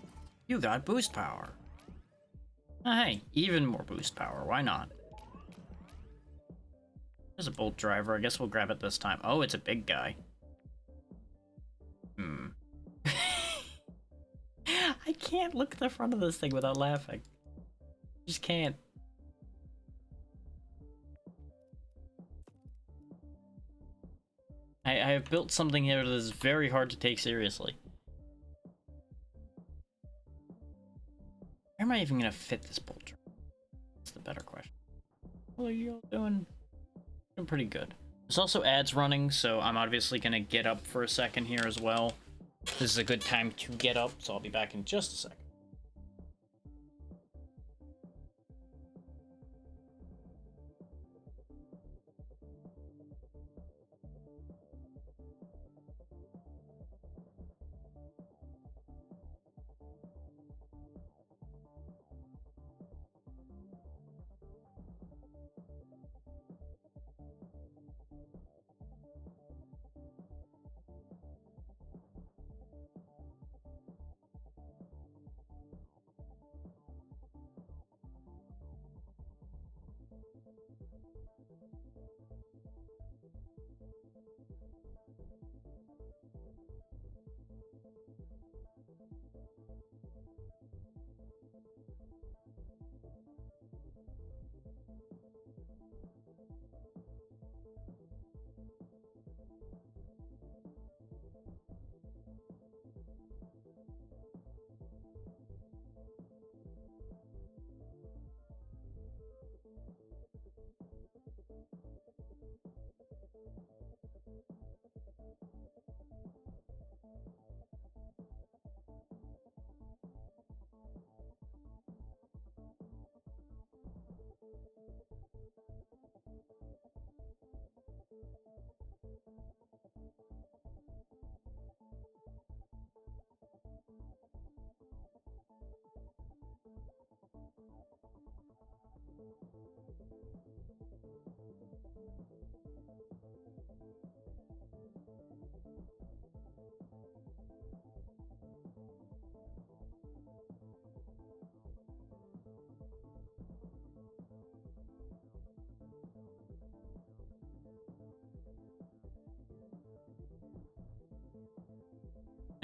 You got boost power. Hey, even more boost power. Why not? There's a bolt driver. I guess we'll grab it this time. Oh, it's a big guy. I can't look at the front of this thing without laughing. Just can't. I have built something here that is very hard to take seriously. Where am I even gonna fit this bolt driver? That's the better question. What are you all doing? Doing pretty good. There's also ads running, so I'm obviously gonna get up for a second here as well. This is a good time to get up, so I'll be back in just a second.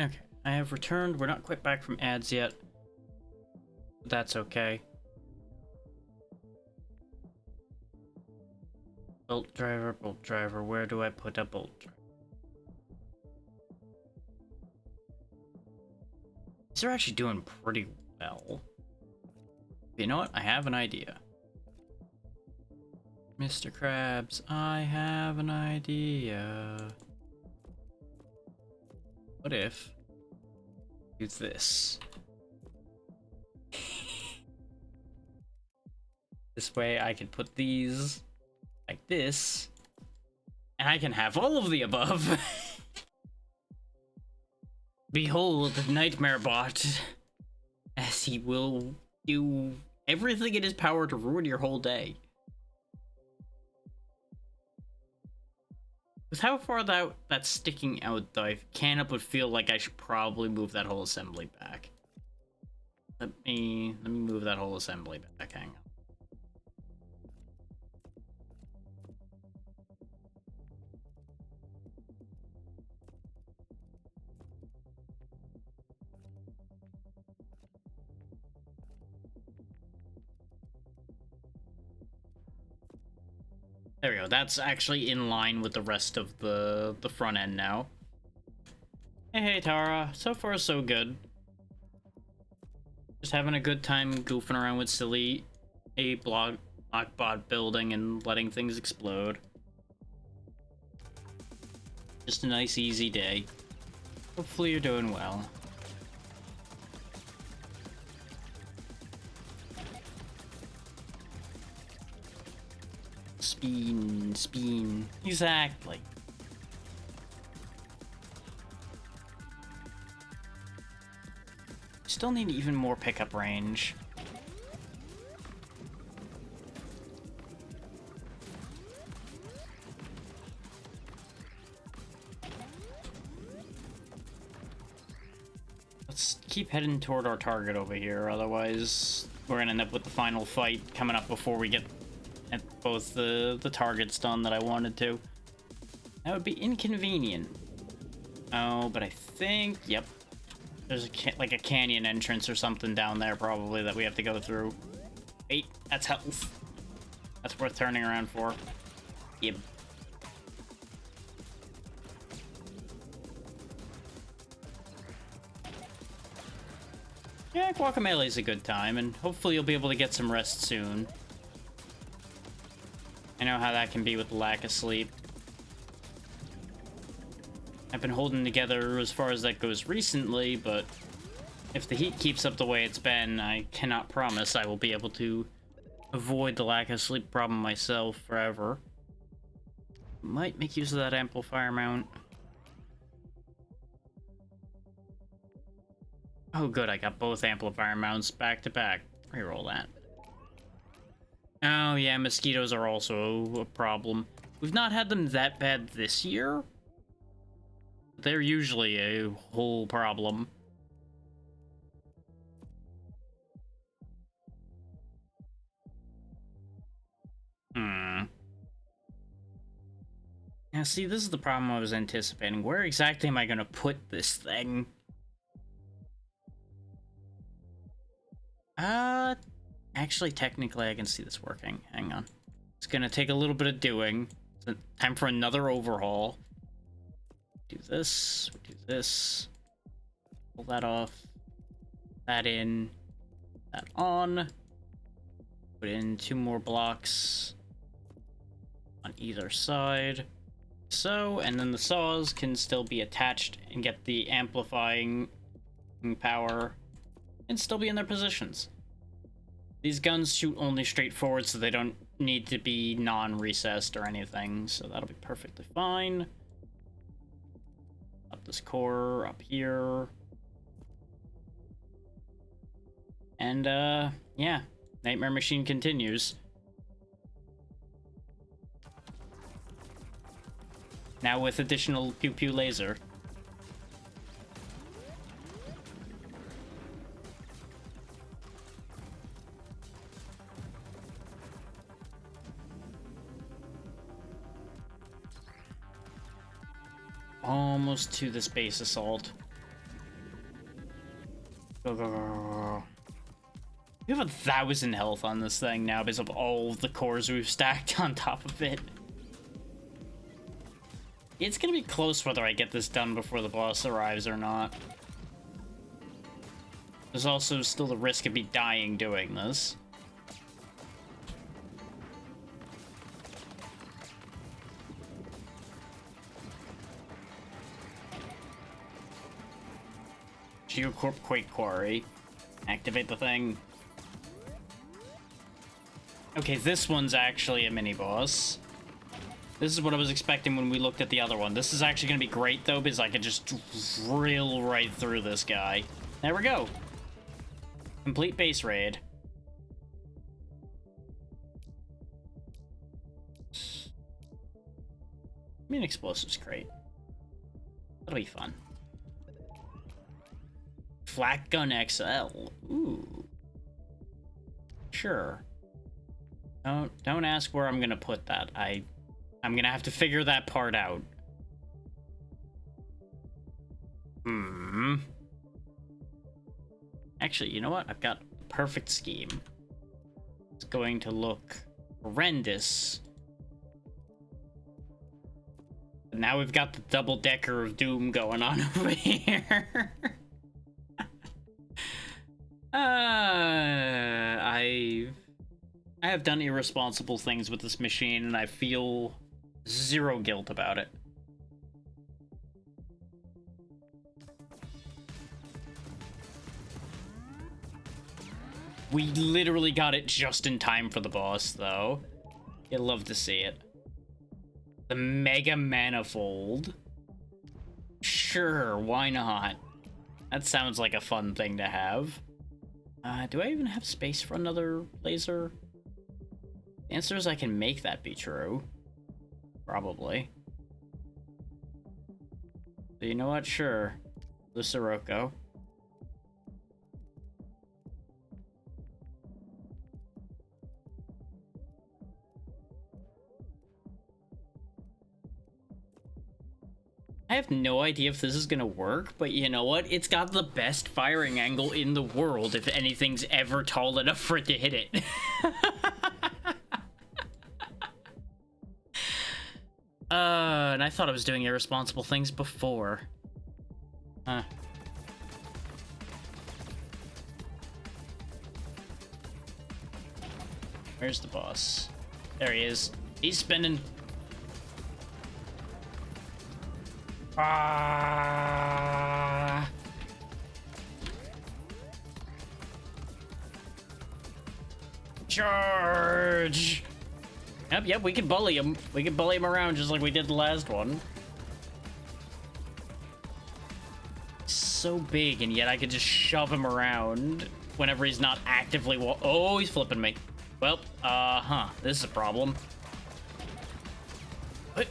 Okay, I have returned. We're not quite back from ads yet. But that's okay. Bolt driver, where do I put a bolt driver? These are actually doing pretty well. You know what? I have an idea. Mr. Krabs, I have an idea. What if do this? This way I can put these like this, and I can have all of the above. Behold, Nightmare Bot, as he will do everything in his power to ruin your whole day. With how far that's sticking out, though, I can't help but feel like I should probably move that whole assembly back. Let me move that whole assembly back. Hang on. There we go. That's actually in line with the rest of the front end now. Hey, Tara. So far, so good. Just having a good time goofing around with silly Battlebot building and letting things explode. Just a nice, easy day. Hopefully you're doing well. Spin. Exactly. Still need even more pickup range. Let's keep heading toward our target over here, otherwise we're gonna end up with the final fight coming up before we get at both the targets done that I wanted to. That would be inconvenient. Oh, but I think, yep. There's like a canyon entrance or something down there probably that we have to go through. Wait, that's health. That's worth turning around for. Yep. Yeah, Guacamelee a good time, and hopefully you'll be able to get some rest soon. I know how that can be with the lack of sleep. I've been holding together as far as that goes recently, but if the heat keeps up the way it's been, I cannot promise I will be able to avoid the lack of sleep problem myself forever. Might make use of that amplifier mount. Oh good, I got both amplifier mounts back to back. Reroll that. Oh yeah, mosquitoes are also a problem. We've not had them that bad this year. They're usually a whole problem. Now see, this is the problem I was anticipating. Where exactly am I gonna put this thing? Actually, technically, I can see this working. Hang on. It's gonna take a little bit of doing. It's time for another overhaul. Do this, do this. Pull that off. That in. That on. Put in 2 more blocks on either side. So, and then the saws can still be attached and get the amplifying power and still be in their positions. These guns shoot only straight forward, so they don't need to be non-recessed or anything, so that'll be perfectly fine. Up this core, up here. And, yeah. Nightmare Machine continues. Now with additional pew-pew laser. Almost to the space assault. Go, go, go, go. We have 1,000 health on this thing now because of all of the cores we've stacked on top of it. It's gonna be close whether I get this done before the boss arrives or not. There's also still the risk of me dying doing this. Geocorp Quake Quarry. Activate the thing. Okay, this one's actually a mini-boss. This is what I was expecting when we looked at the other one. This is actually going to be great, though, because I can just drill right through this guy. There we go. Complete base raid. I mean, explosives crate. That'll be fun. Flak Gun XL. Ooh. Sure. Don't ask where I'm gonna put that. I'm gonna have to figure that part out. Actually, you know what? I've got a perfect scheme. It's going to look horrendous. But now we've got the double-decker of doom going on over here. I have done irresponsible things with this machine, and I feel zero guilt about it. We literally got it just in time for the boss, though. You'd love to see it. The Mega Manifold. Sure, why not? That sounds like a fun thing to have. Do I even have space for another laser? The answer is I can make that be true. Probably. So you know what? Sure. The Sirocco. I have no idea if this is gonna work, but you know what? It's got the best firing angle in the world if anything's ever tall enough for it to hit it. And I thought I was doing irresponsible things before. Huh. Where's the boss? There he is. He's spinning. Ah. Charge. Yep, we can bully him. We can bully him around just like we did the last one. So big, and yet I could just shove him around whenever he's not actively oh, he's flipping me. Well, this is a problem. What?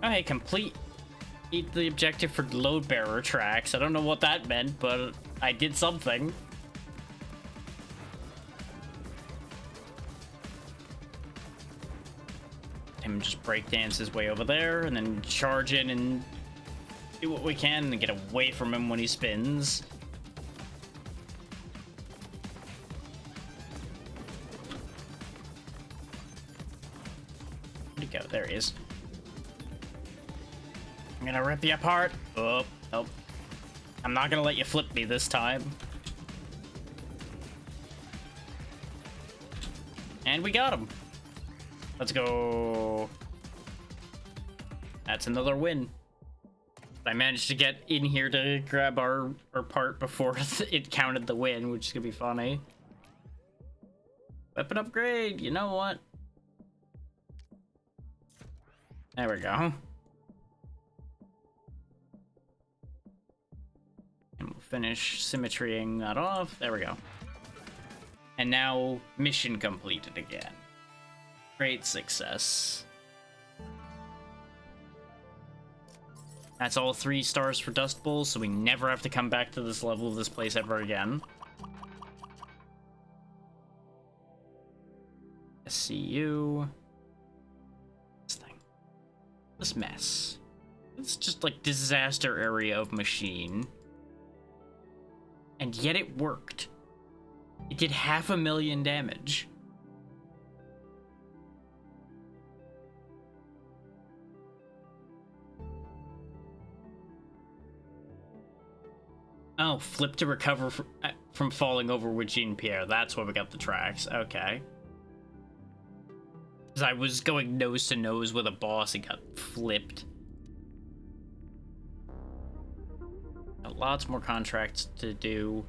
Oh, hey, complete the objective for load bearer tracks. I don't know what that meant, but I did something. Him just breakdance his way over there, and then charge in and do what we can and get away from him when he spins. Where'd he go? There he is. I'm gonna rip you apart. Oh, nope. I'm not gonna let you flip me this time. And we got him. Let's go. That's another win. I managed to get in here to grab our part before it counted the win, which is gonna be funny. Weapon upgrade, you know what? There we go. And we'll finish symmetrying that off. There we go. And now, mission completed again. Great success. That's all 3 stars for Dust Bowl, so we never have to come back to this level of this place ever again. SCU. This thing. This mess. It's just like disaster area of machine. And yet it worked. It did 500,000 damage. Oh, flip to recover from falling over with Jean-Pierre. That's why we got the tracks. Okay. Because I was going nose to nose with a boss and got flipped. Got lots more contracts to do.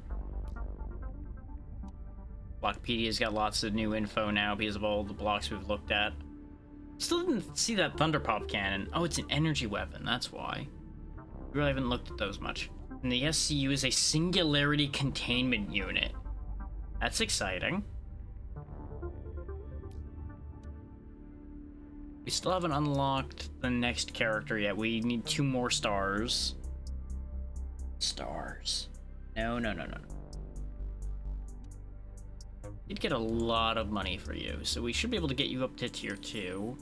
Blockpedia's got lots of new info now because of all the blocks we've looked at. Still didn't see that Thunderpop cannon. Oh, it's an energy weapon. That's why. We really haven't looked at those much. And the SCU is a singularity containment unit. That's exciting. We still haven't unlocked the next character yet. We need 2 more stars. Stars. No. You'd get a lot of money for you, so we should be able to get you up to tier 2.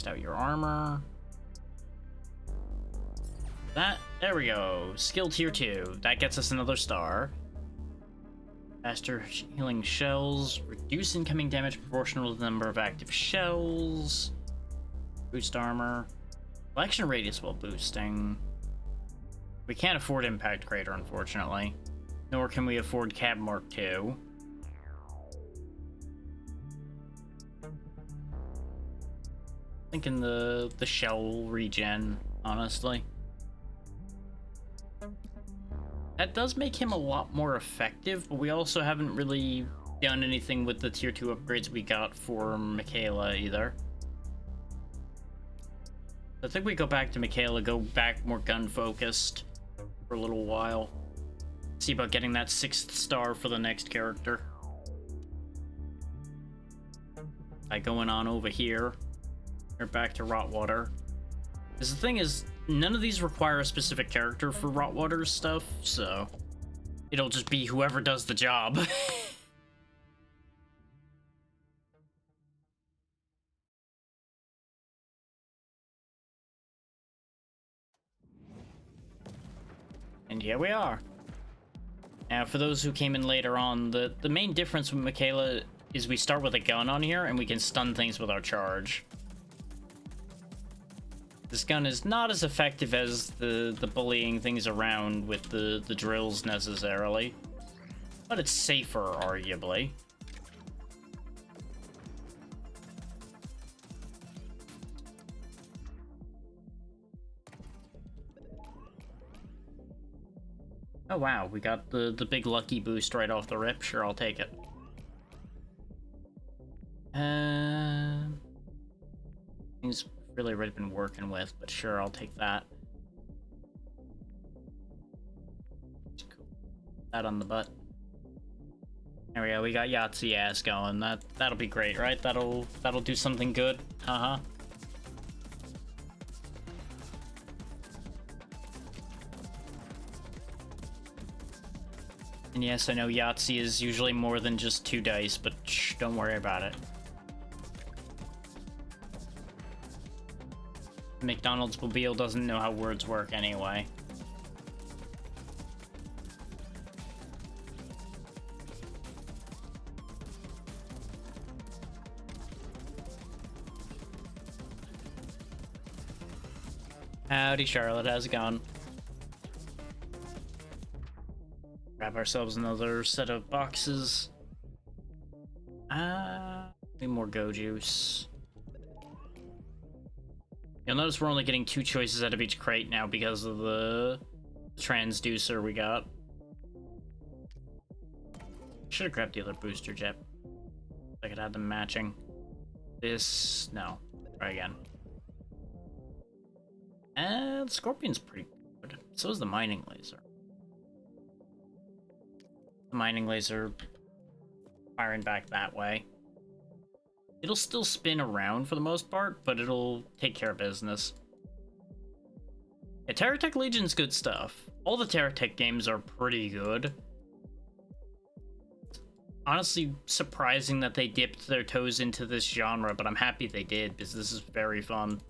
Out your armor. There we go. Skill tier 2. That gets us another star. Faster healing shells. Reduce incoming damage proportional to the number of active shells. Boost armor. Collection radius while boosting. We can't afford Impact Crater, unfortunately. Nor can we afford Cab Mark II. Thinking the shell regen, honestly. That does make him a lot more effective, but we also haven't really done anything with the tier 2 upgrades we got for Michaela either. I think we go back to Michaela, go back more gun focused for a little while. See about getting that 6th star for the next character. By going on over here, we're back to Rotwater. Because the thing is, none of these require a specific character for Rotwater's stuff, so it'll just be whoever does the job. And here we are. Now, for those who came in later on, the main difference with Michaela is we start with a gun on here, and we can stun things with our charge. This gun is not as effective as the bullying things around with the drills necessarily, but it's safer, arguably. Oh wow, we got the big lucky boost right off the rip. Sure, I'll take it. Things really already been working with, but sure, I'll take that. Cool. That on the butt. There we go. We got Yahtzee ass going. That'll be great, right? That'll do something good. Uh-huh. And yes, I know Yahtzee is usually more than just 2 dice, but shh, don't worry about it. McDonald's Mobile doesn't know how words work anyway. Howdy, Charlotte. How's it going? Grab ourselves another set of boxes. Need more Go Juice. You'll notice we're only getting 2 choices out of each crate now because of the transducer we got. Should have grabbed the other booster jet. I could have them matching. This, no. Try again. And Scorpion's pretty good. So is the mining laser. The mining laser firing back that way. It'll still spin around for the most part, but it'll take care of business. Yeah, TerraTech Legion's good stuff. All the TerraTech games are pretty good. Honestly, surprising that they dipped their toes into this genre, but I'm happy they did, because this is very fun.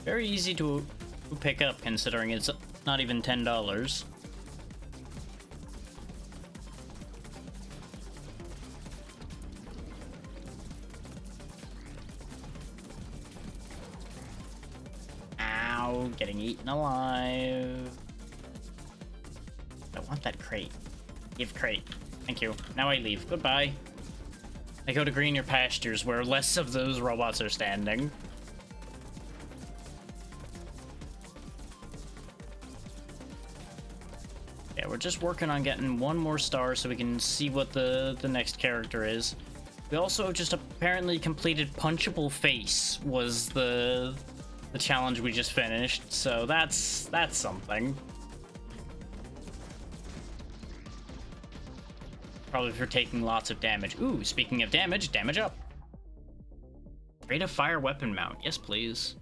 Very easy to pick up, considering it's not even $10. Ow, getting eaten alive. I want that crate. Give crate. Thank you. Now I leave. Goodbye. I go to greener pastures where less of those robots are standing. Yeah, we're just working on getting 1 more star so we can see what the next character is. We also just apparently completed Punchable Face was the challenge we just finished, so that's something. Probably for taking lots of damage. Ooh, speaking of damage, damage up. Rate of fire weapon mount. Yes, please.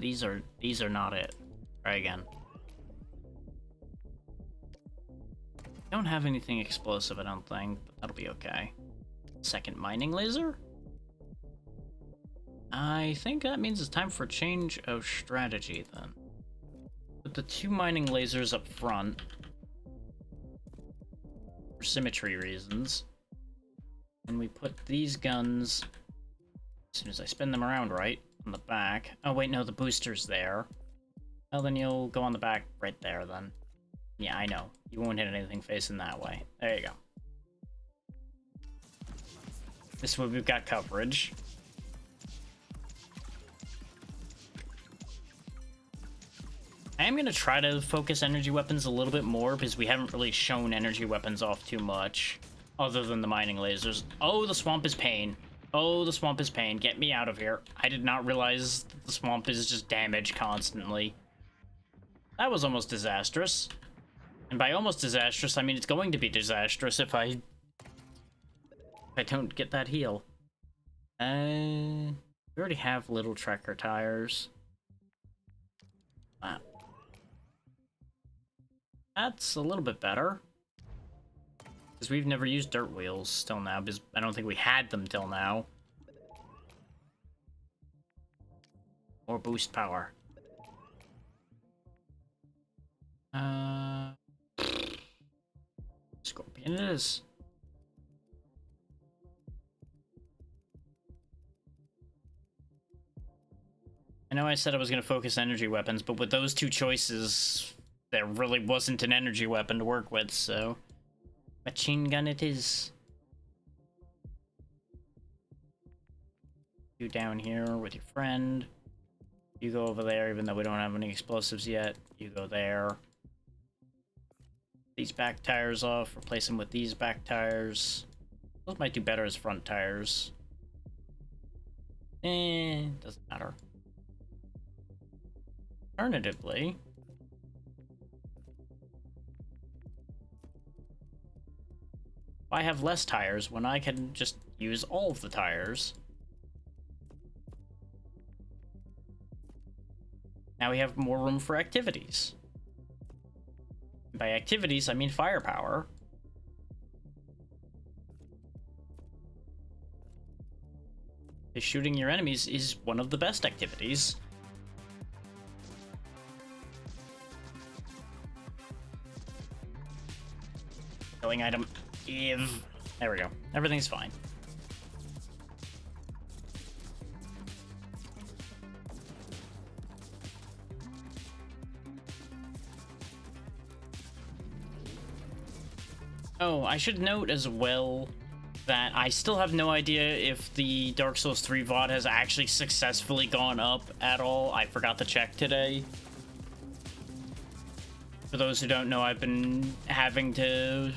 These are not it. Try again. Don't have anything explosive, I don't think, but that'll be okay. Second mining laser? I think that means it's time for a change of strategy then. Put the 2 mining lasers up front for symmetry reasons. And we put these guns, as soon as I spin them around right, on the back. Oh wait, no, the booster's there. Well, then you'll go on the back right there then. Yeah, I know. You won't hit anything facing that way. There you go. This way we've got coverage. I am going to try to focus energy weapons a little bit more because we haven't really shown energy weapons off too much other than the mining lasers. Oh, the swamp is pain. Oh, the swamp is pain. Get me out of here. I did not realize that the swamp is just damage constantly. That was almost disastrous. And by almost disastrous, I mean it's going to be disastrous if I don't get that heal. We already have little trekker tires. Wow. That's a little bit better. Because we've never used dirt wheels till now, because I don't think we had them till now. More boost power. Scorpion it is. I know I said I was going to focus energy weapons, but with those two choices, there really wasn't an energy weapon to work with, so... Machine gun it is. You down here with your friend. You go over there, even though we don't have any explosives yet. You go there. These back tires off, replace them with these back tires. Those might do better as front tires. Doesn't matter. Alternatively, I have less tires when I can just use all of the tires. Now we have more room for activities. And by activities, I mean firepower. Because shooting your enemies is one of the best activities. Killing item. There we go. Everything's fine. Oh, I should note as well that I still have no idea if the Dark Souls 3 VOD has actually successfully gone up at all. I forgot to check today. For those who don't know, I've been having to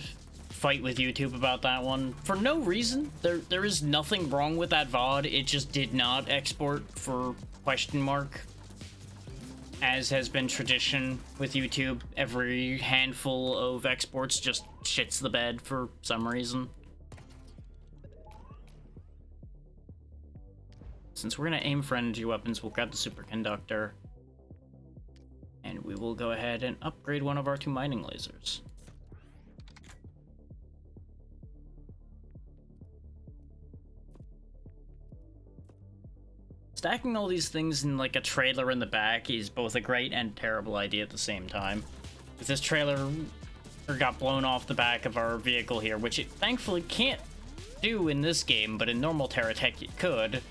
fight with YouTube about that one for no reason. There is nothing wrong with that VOD. It just did not export for question mark. As has been tradition with YouTube, every handful of exports just shits the bed for some reason. Since we're gonna aim for energy weapons, we'll grab the superconductor. And we will go ahead and upgrade one of our 2 mining lasers. Stacking all these things in like a trailer in the back is both a great and terrible idea at the same time. If this trailer got blown off the back of our vehicle here, which it thankfully can't do in this game, but in normal TerraTech it could, it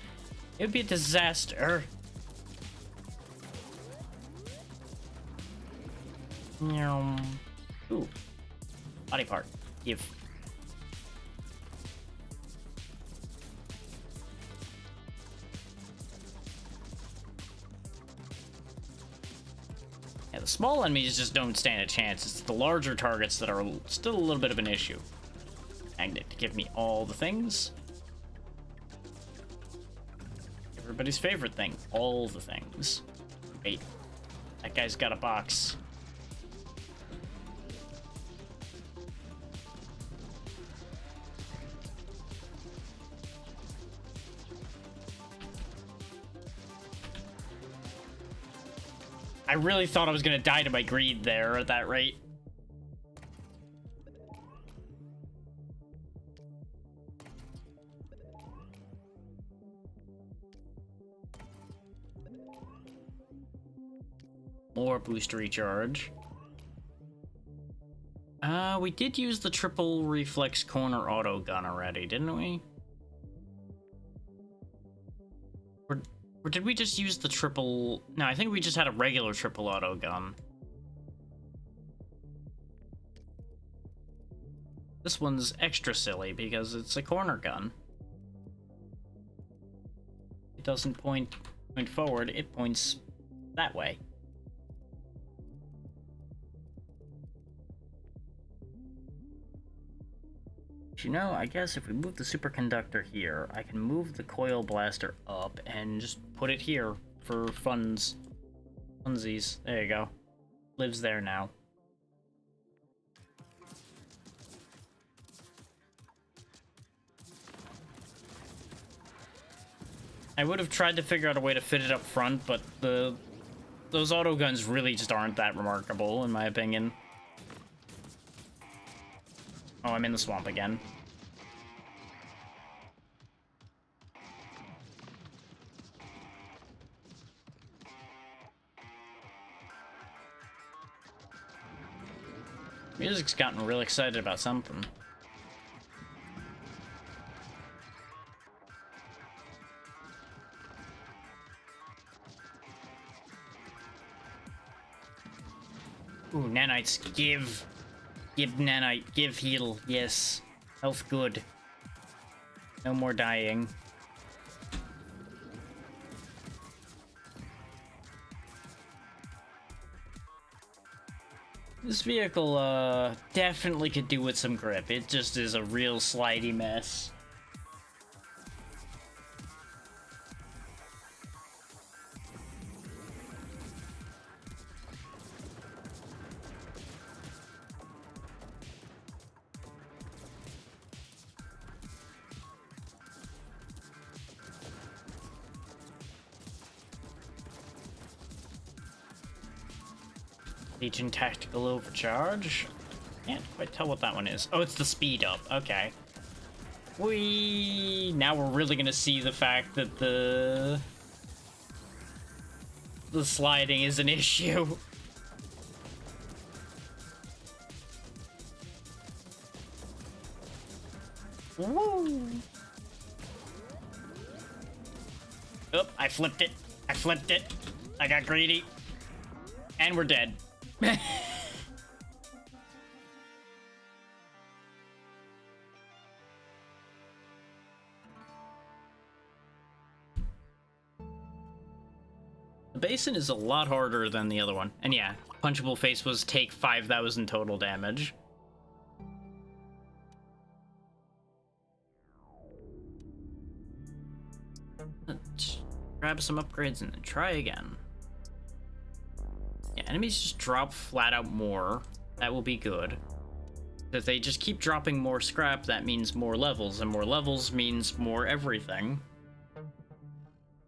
would be a disaster. Ooh. Body part. Give. Yeah, the small enemies just don't stand a chance. It's the larger targets that are still a little bit of an issue. Magnet to give me all the things. Everybody's favorite thing. All the things. Wait. That guy's got a box. I really thought I was gonna die to my greed there at that rate. More boost recharge. We did use the triple reflex corner auto gun already, didn't we? Or did we just use the triple... No, I think we just had a regular triple auto gun. This one's extra silly because it's a corner gun. It doesn't point forward, it points that way. You know, I guess if we move the superconductor here, I can move the coil blaster up and just put it here for funsies. There you go. Lives there now. I would have tried to figure out a way to fit it up front, but those autoguns really just aren't that remarkable, in my opinion. Oh, I'm in the swamp again. Music's gotten real excited about something. Ooh, nanites, give. Give nanite, give heal, yes. Health good. No more dying. This vehicle, definitely could do with some grip. It just is a real slidey mess. Legion Tactical Overcharge. Can't quite tell what that one is. Oh, it's the speed up. Okay. Now we're really gonna see the fact that the sliding is an issue. Woo! Oh, I flipped it. I flipped it. I got greedy. And we're dead. The basin is a lot harder than the other one. And yeah, punchable face was take 5,000 total damage. Let's grab some upgrades and then try again. Yeah, enemies just drop flat out more. That will be good. If they just keep dropping more scrap, that means more levels, and more levels means more everything.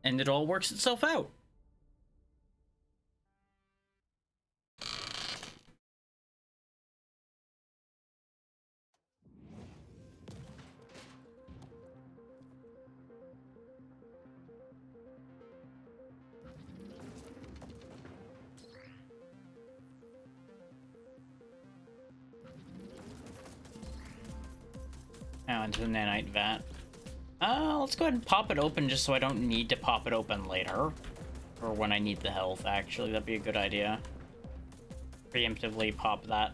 And it all works itself out. Now into the nanite vat. Let's go ahead and pop it open just so I don't need to pop it open later. Or when I need the health, actually. That'd be a good idea. Preemptively pop that.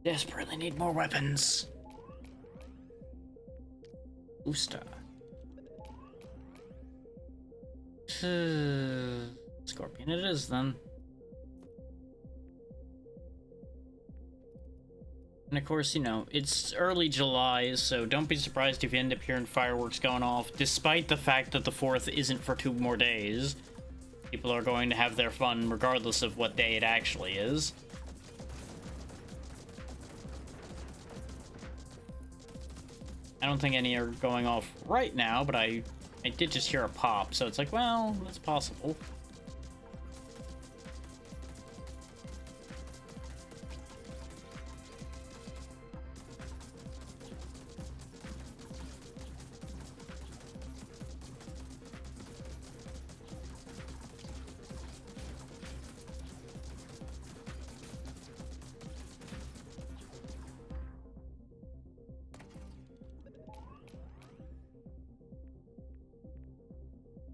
Desperately need more weapons. Booster. Scorpion it is then. And of course, you know, it's early July, so don't be surprised if you end up hearing fireworks going off, despite the fact that the 4th isn't for 2 more days. People are going to have their fun regardless of what day it actually is. I don't think any are going off right now, but I did just hear a pop, so it's like, well, that's possible.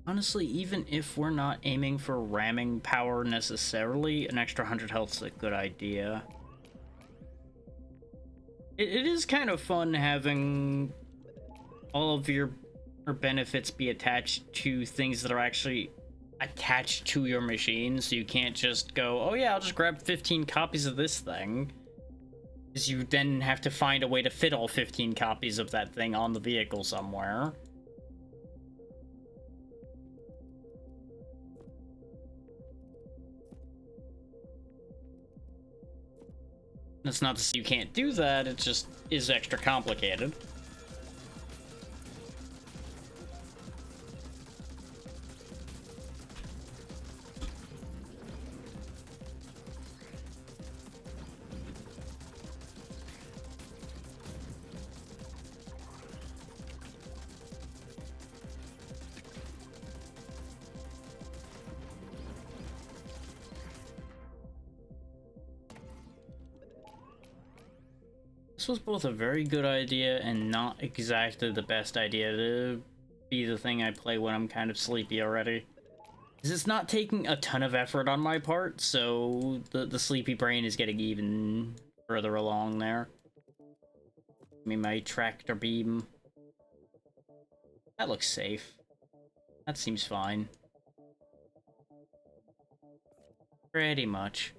Honestly, even if we're not aiming for ramming power necessarily, an extra 100 health's a good idea. It is kind of fun having all of your benefits be attached to things that are actually attached to your machine, so you can't just go, oh yeah, I'll just grab 15 copies of this thing. Because you then have to find a way to fit all 15 copies of that thing on the vehicle somewhere. That's not to say you can't do that, it just is extra complicated. This was both a very good idea and not exactly the best idea to be the thing I play when I'm kind of sleepy already. Because it's not taking a ton of effort on my part, so the sleepy brain is getting even further along there. Give me my tractor beam. That looks safe. That seems fine. Pretty much.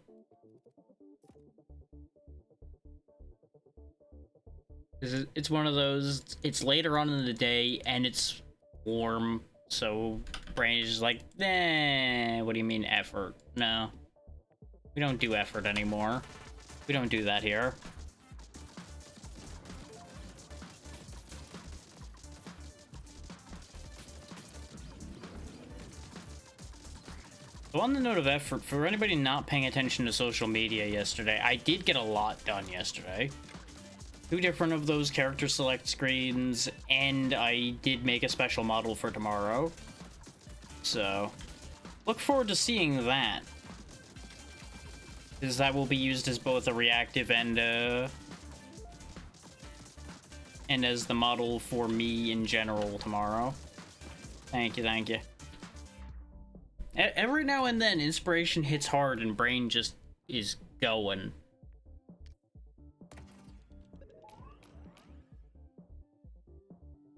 It's one of those, it's later on in the day and it's warm, so brain is just like, eh, what do you mean effort? No. We don't do effort anymore. We don't do that here. So on the note of effort, for anybody not paying attention to social media yesterday, I did get a lot done yesterday. 2 different of those character select screens, and I did make a special model for tomorrow. So, look forward to seeing that. Because that will be used as both a reactive and as the model for me in general tomorrow. Thank you, thank you. Every now and then, inspiration hits hard and brain just is going.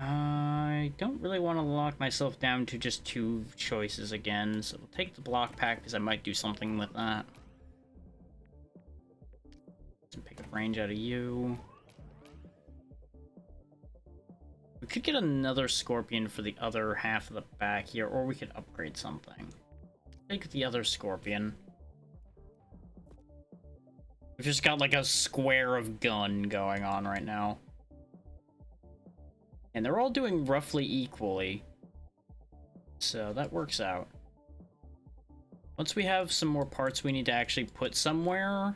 I don't really want to lock myself down to just 2 choices again, so we'll take the block pack because I might do something with that. Some pick up range out of you. We could get another Scorpion for the other half of the back here, or we could upgrade something. Take the other Scorpion. We've just got like a square of gun going on right now. And they're all doing roughly equally. So that works out. Once we have some more parts we need to actually put somewhere,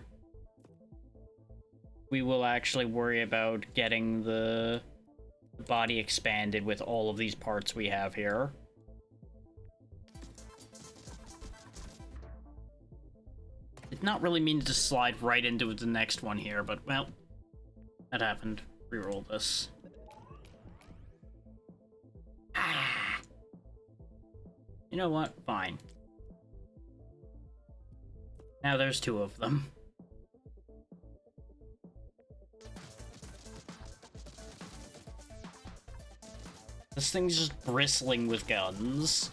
we will actually worry about getting the body expanded with all of these parts we have here. Did not really mean to just slide right into the next one here, but well, that happened. Reroll this. You know what? Fine. Now there's 2 of them. This thing's just bristling with guns.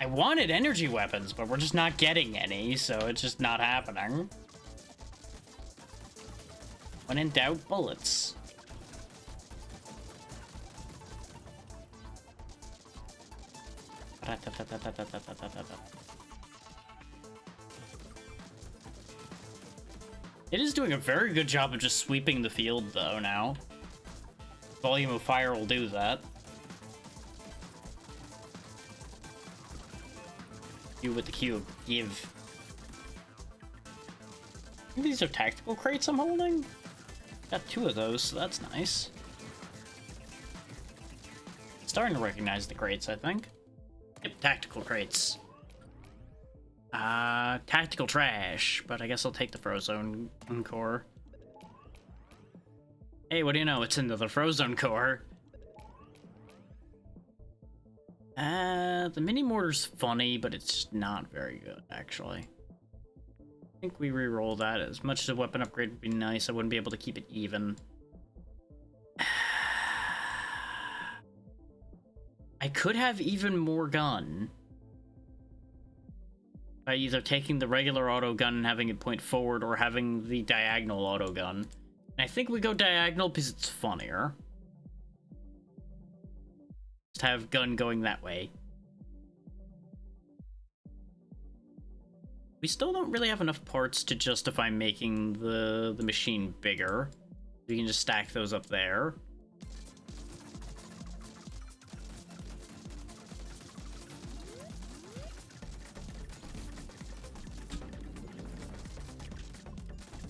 I wanted energy weapons, but we're just not getting any, so it's just not happening. When in doubt, bullets. It is doing a very good job of just sweeping the field, though, now. Volume of fire will do that. You with the cube. Give. I think these are tactical crates I'm holding? Got 2 of those, so that's nice. Starting to recognize the crates, I think. Yep, tactical crates. Tactical trash, but I guess I'll take the Frozone core. Hey, what do you know? It's into the Frozone core. The mini mortar's funny, but it's not very good, actually. I think we re-roll that. As much as a weapon upgrade would be nice, I wouldn't be able to keep it even. I could have even more gun by either taking the regular auto gun and having it point forward or having the diagonal auto gun. And I think we go diagonal because it's funnier. Just have gun going that way. We still don't really have enough parts to justify making the machine bigger. We can just stack those up there.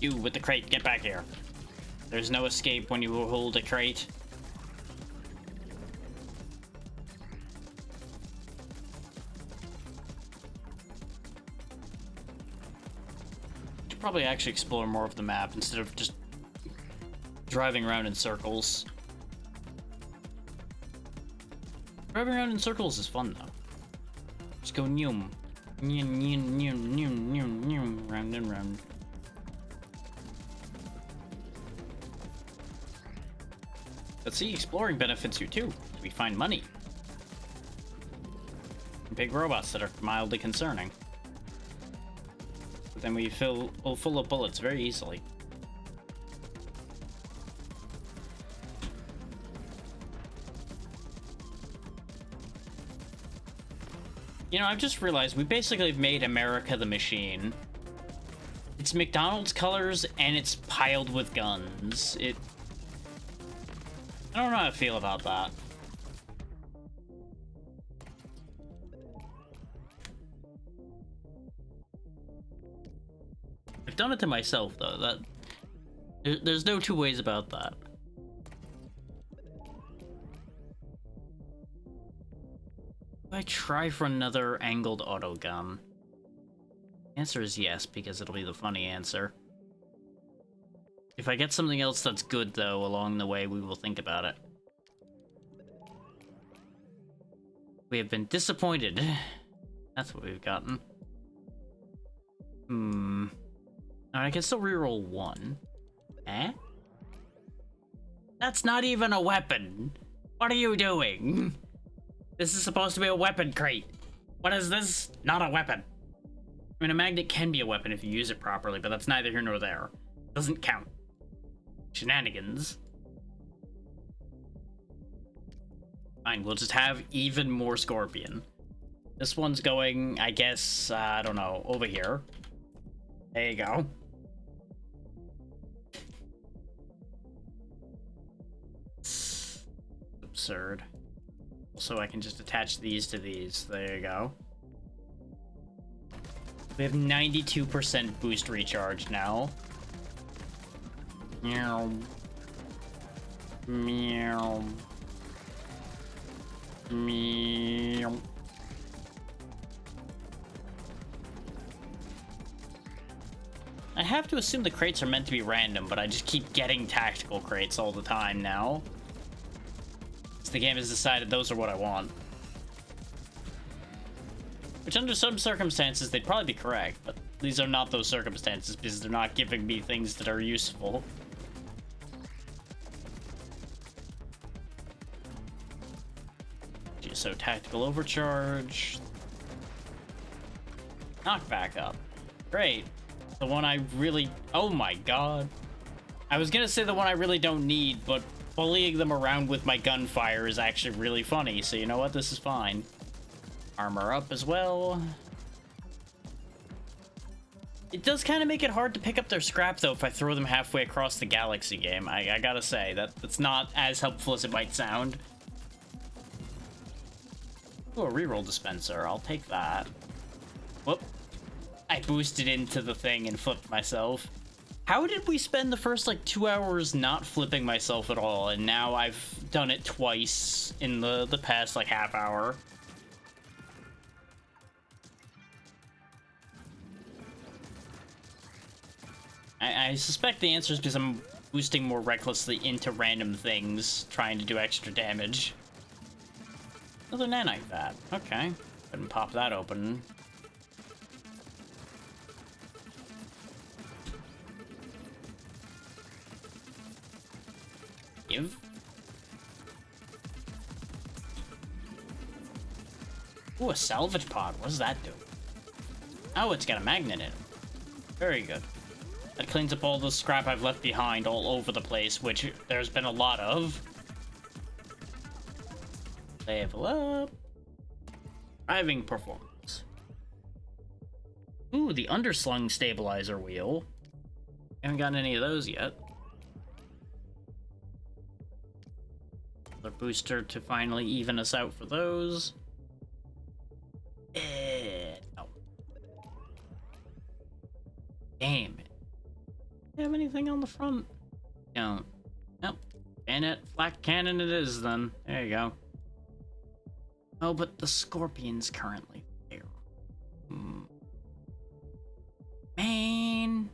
You with the crate, get back here. There's no escape when you hold a crate. Should probably actually explore more of the map instead of just driving around in circles. Driving around in circles is fun though. Just go nyum. Nyum, nyum, nyum, nyum, nyum, nyum, round and round. But see, exploring benefits you too. We find money. Big robots that are mildly concerning. But then we fill full of bullets very easily. You know, I've just realized we basically have made America the machine. It's McDonald's colors and it's piled with guns. I don't know how to feel about that. I've done it to myself, though. There's no two ways about that. I try for another angled auto gun. Answer is yes, because it'll be the funny answer. If I get something else that's good, though, along the way, we will think about it. We have been disappointed. That's what we've gotten. I can still reroll one. Eh? That's not even a weapon! What are you doing? This is supposed to be a weapon crate. What is this? Not a weapon. I mean, a magnet can be a weapon if you use it properly, but that's neither here nor there. Doesn't count. Shenanigans. Fine, we'll just have even more Scorpion. This one's going, I guess, I don't know, over here. There you go. It's absurd. Also, I can just attach these to these. There you go. We have 92% boost recharge now. Meow. Meow. Meow. I have to assume the crates are meant to be random, but I just keep getting tactical crates all the time now. So the game has decided those are what I want. Which under some circumstances, they'd probably be correct, but these are not those circumstances because they're not giving me things that are useful. So tactical overcharge. Knock back up. Great. The one I really... Oh my god. I was gonna say the one I really don't need, but bullying them around with my gunfire is actually really funny, so you know what? This is fine. Armor up as well. It does kind of make it hard to pick up their scrap, though, if I throw them halfway across the galaxy game. I gotta say, that's not as helpful as it might sound. Oh, a reroll dispenser. I'll take that. Whoop. I boosted into the thing and flipped myself. How did we spend the first, like, 2 hours not flipping myself at all, and now I've done it twice in the past, like, half hour? I suspect the answer is because I'm boosting more recklessly into random things, trying to do extra damage. Another nanite vat. Okay. Go ahead and pop that open. Give. Ooh, a salvage pod. What does that do? Oh, it's got a magnet in it. Very good. That cleans up all the scrap I've left behind all over the place, which there's been a lot of. Level up. Driving performance. Ooh, the underslung stabilizer wheel. Haven't gotten any of those yet. Another booster to finally even us out for those. No. Damn it. Do you have anything on the front? Don't. Nope. Bayonet, flak cannon it is then. There you go. Oh, but the Scorpion's currently there. Man.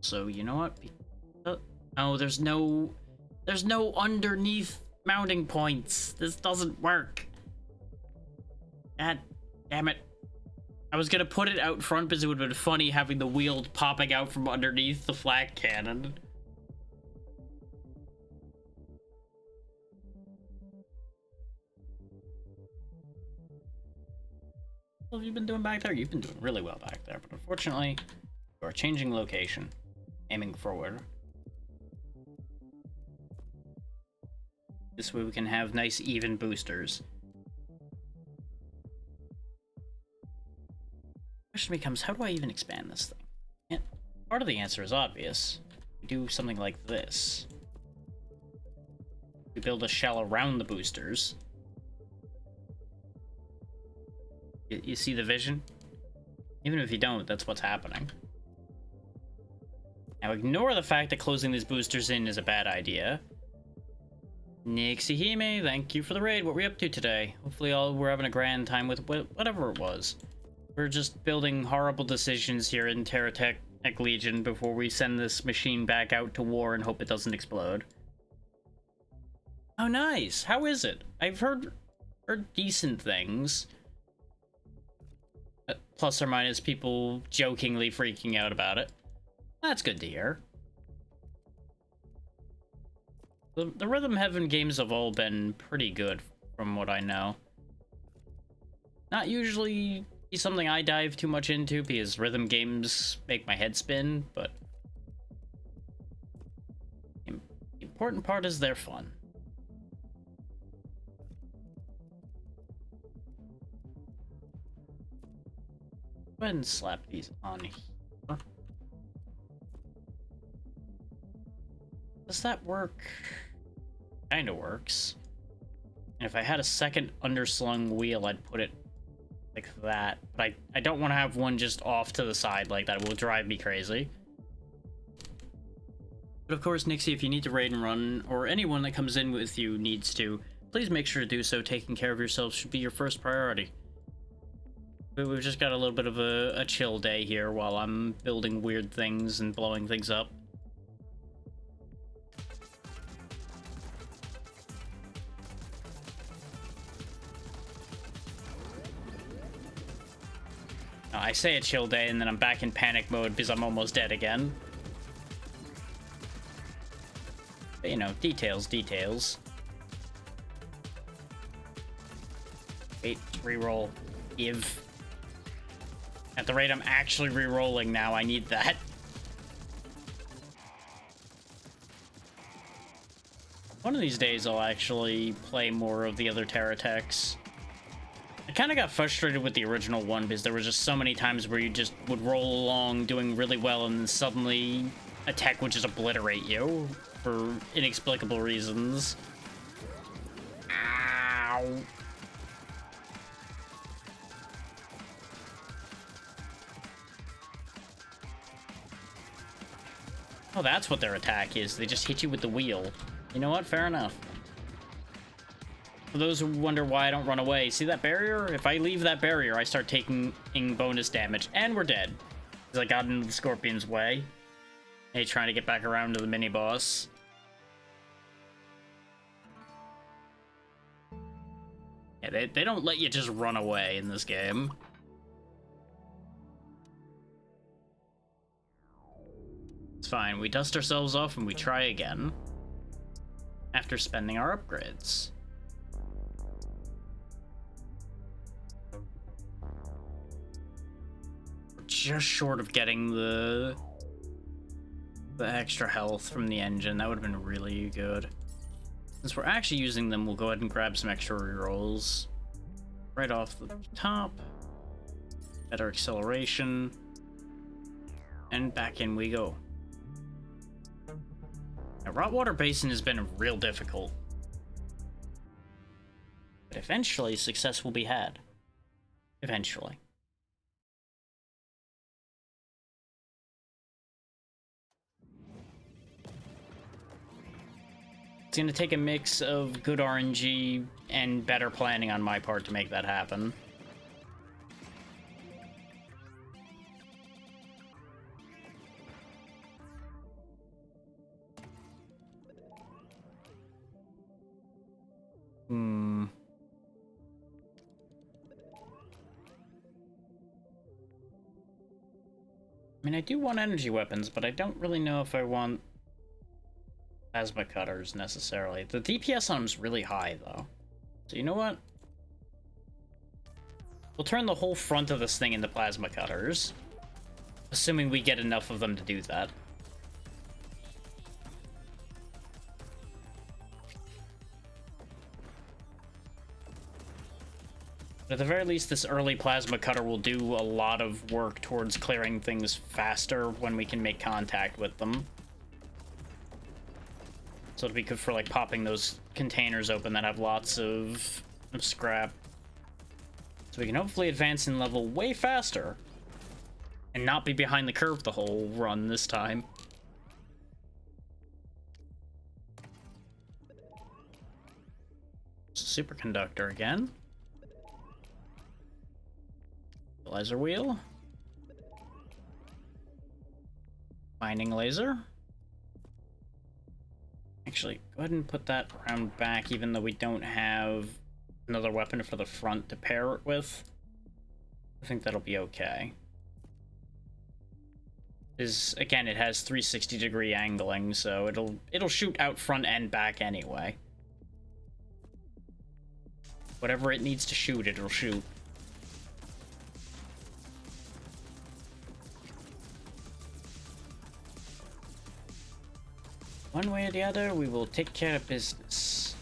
So, you know what? Oh, there's no underneath mounting points. This doesn't work. God damn it. I was gonna put it out front because it would have been funny having the wheel popping out from underneath the flak cannon. What have you been doing back there? You've been doing really well back there, but unfortunately, you are changing location, aiming forward. This way we can have nice even boosters. Question becomes, how do I even expand this thing? And part of the answer is obvious. We do something like this. We build a shell around the boosters. You see the vision? Even if you don't, that's what's happening. Now ignore the fact that closing these boosters in is a bad idea. Nixihime, thank you for the raid. What were we up to today? Hopefully we're having a grand time with whatever it was. We're just building horrible decisions here in TerraTech Legion before we send this machine back out to war and hope it doesn't explode. Oh, nice. How is it? I've heard decent things. Plus or minus people jokingly freaking out about it. That's good to hear. The Rhythm Heaven games have all been pretty good, from what I know. Not usually something I dive too much into, because rhythm games make my head spin, but the important part is they're fun. Go ahead and slap these on here. Does that work? Kinda works. And if I had a second underslung wheel, I'd put it like that. But I don't want to have one just off to the side like that. It will drive me crazy. But of course, Nixie, if you need to raid and run, or anyone that comes in with you needs to, please make sure to do so. Taking care of yourself should be your first priority. We've just got a little bit of a chill day here while I'm building weird things and blowing things up. I say a chill day and then I'm back in panic mode because I'm almost dead again. But, you know, details. Wait, reroll. Give. At the rate I'm actually rerolling now, I need that. One of these days I'll actually play more of the other TerraTechs. I kind of got frustrated with the original one because there were just so many times where you just would roll along doing really well and then suddenly a tech would just obliterate you for inexplicable reasons. Ow. Oh, that's what their attack is. They just hit you with the wheel. You know what? Fair enough. For those who wonder why I don't run away, see that barrier? If I leave that barrier, I start taking bonus damage. And we're dead. Because I got into the Scorpion's way. Hey, trying to get back around to the mini-boss. Yeah, they don't let you just run away in this game. It's fine. We dust ourselves off and we try again. After spending our upgrades. We're just short of getting the extra health from the engine. That would have been really good. Since we're actually using them, we'll go ahead and grab some extra rerolls. Right off the top. Better acceleration. And back in we go. Now, Rotwater Basin has been real difficult. But eventually, success will be had. Eventually. It's going to take a mix of good RNG and better planning on my part to make that happen. I mean, I do want energy weapons, but I don't really know if I want plasma cutters necessarily. The DPS on them is really high, though. So you know what? We'll turn the whole front of this thing into plasma cutters, assuming we get enough of them to do that. But at the very least, this early plasma cutter will do a lot of work towards clearing things faster when we can make contact with them. So it'll be good for, like, popping those containers open that have lots of scrap. So we can hopefully advance in level way faster. And not be behind the curve the whole run this time. Superconductor again. Laser wheel. Mining laser. Actually, go ahead and put that round back, even though we don't have another weapon for the front to pair it with. I think that'll be okay. Again, it has 360-degree angling, so it'll shoot out front and back anyway. Whatever it needs to shoot, it'll shoot. One way or the other, we will take care of business.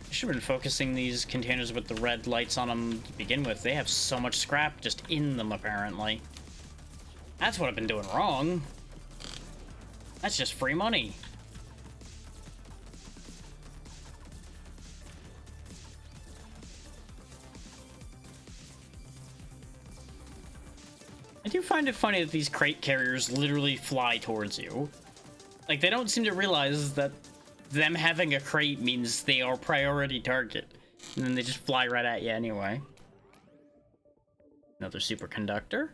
I should have been focusing these containers with the red lights on them to begin with. They have so much scrap just in them, apparently. That's what I've been doing wrong. That's just free money. I do find it funny that these crate carriers literally fly towards you. Like, they don't seem to realize that them having a crate means they are priority target. And then they just fly right at you anyway. Another superconductor.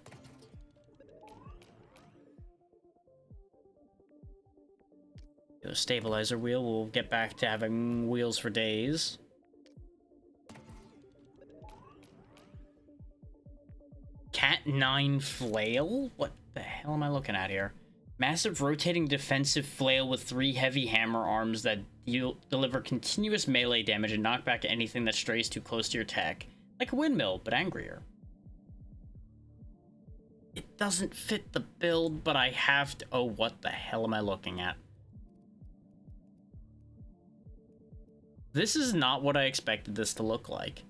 The stabilizer wheel, we'll get back to having wheels for days. Cat 9 flail? What the hell am I looking at here? Massive rotating defensive flail with 3 heavy hammer arms that deliver continuous melee damage and knock back anything that strays too close to your tech. Like a windmill, but angrier. It doesn't fit the build, but I have to... Oh, what the hell am I looking at? This is not what I expected this to look like.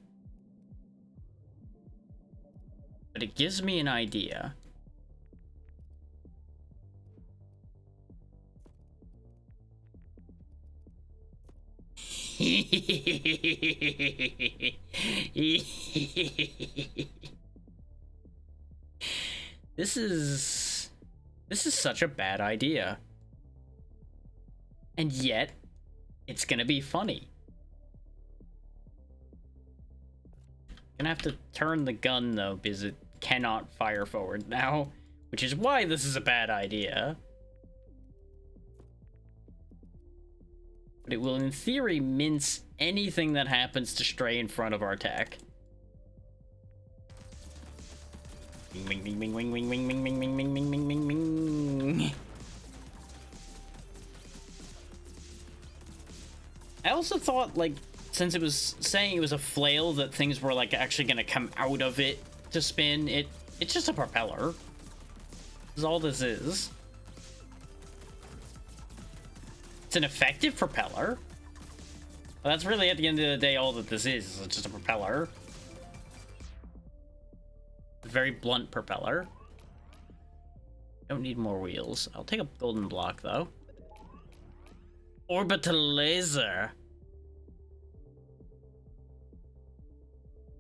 But it gives me an idea. This is such a bad idea. And yet, it's gonna be funny. Gonna have to turn the gun though, because it cannot fire forward now, which is why this is a bad idea. But it will, in theory, mince anything that happens to stray in front of our tech. Wing, wing, wing, wing, wing, wing, wing, wing, wing, wing, wing, wing, wing, wing. I also thought, like, since it was saying it was a flail, that things were, like, actually gonna come out of it to spin. It's just a propeller. This is all this is. It's an effective propeller. Well, that's really, at the end of the day, all that this is. It's just a propeller. A very blunt propeller. Don't need more wheels. I'll take a golden block, though. Orbital laser.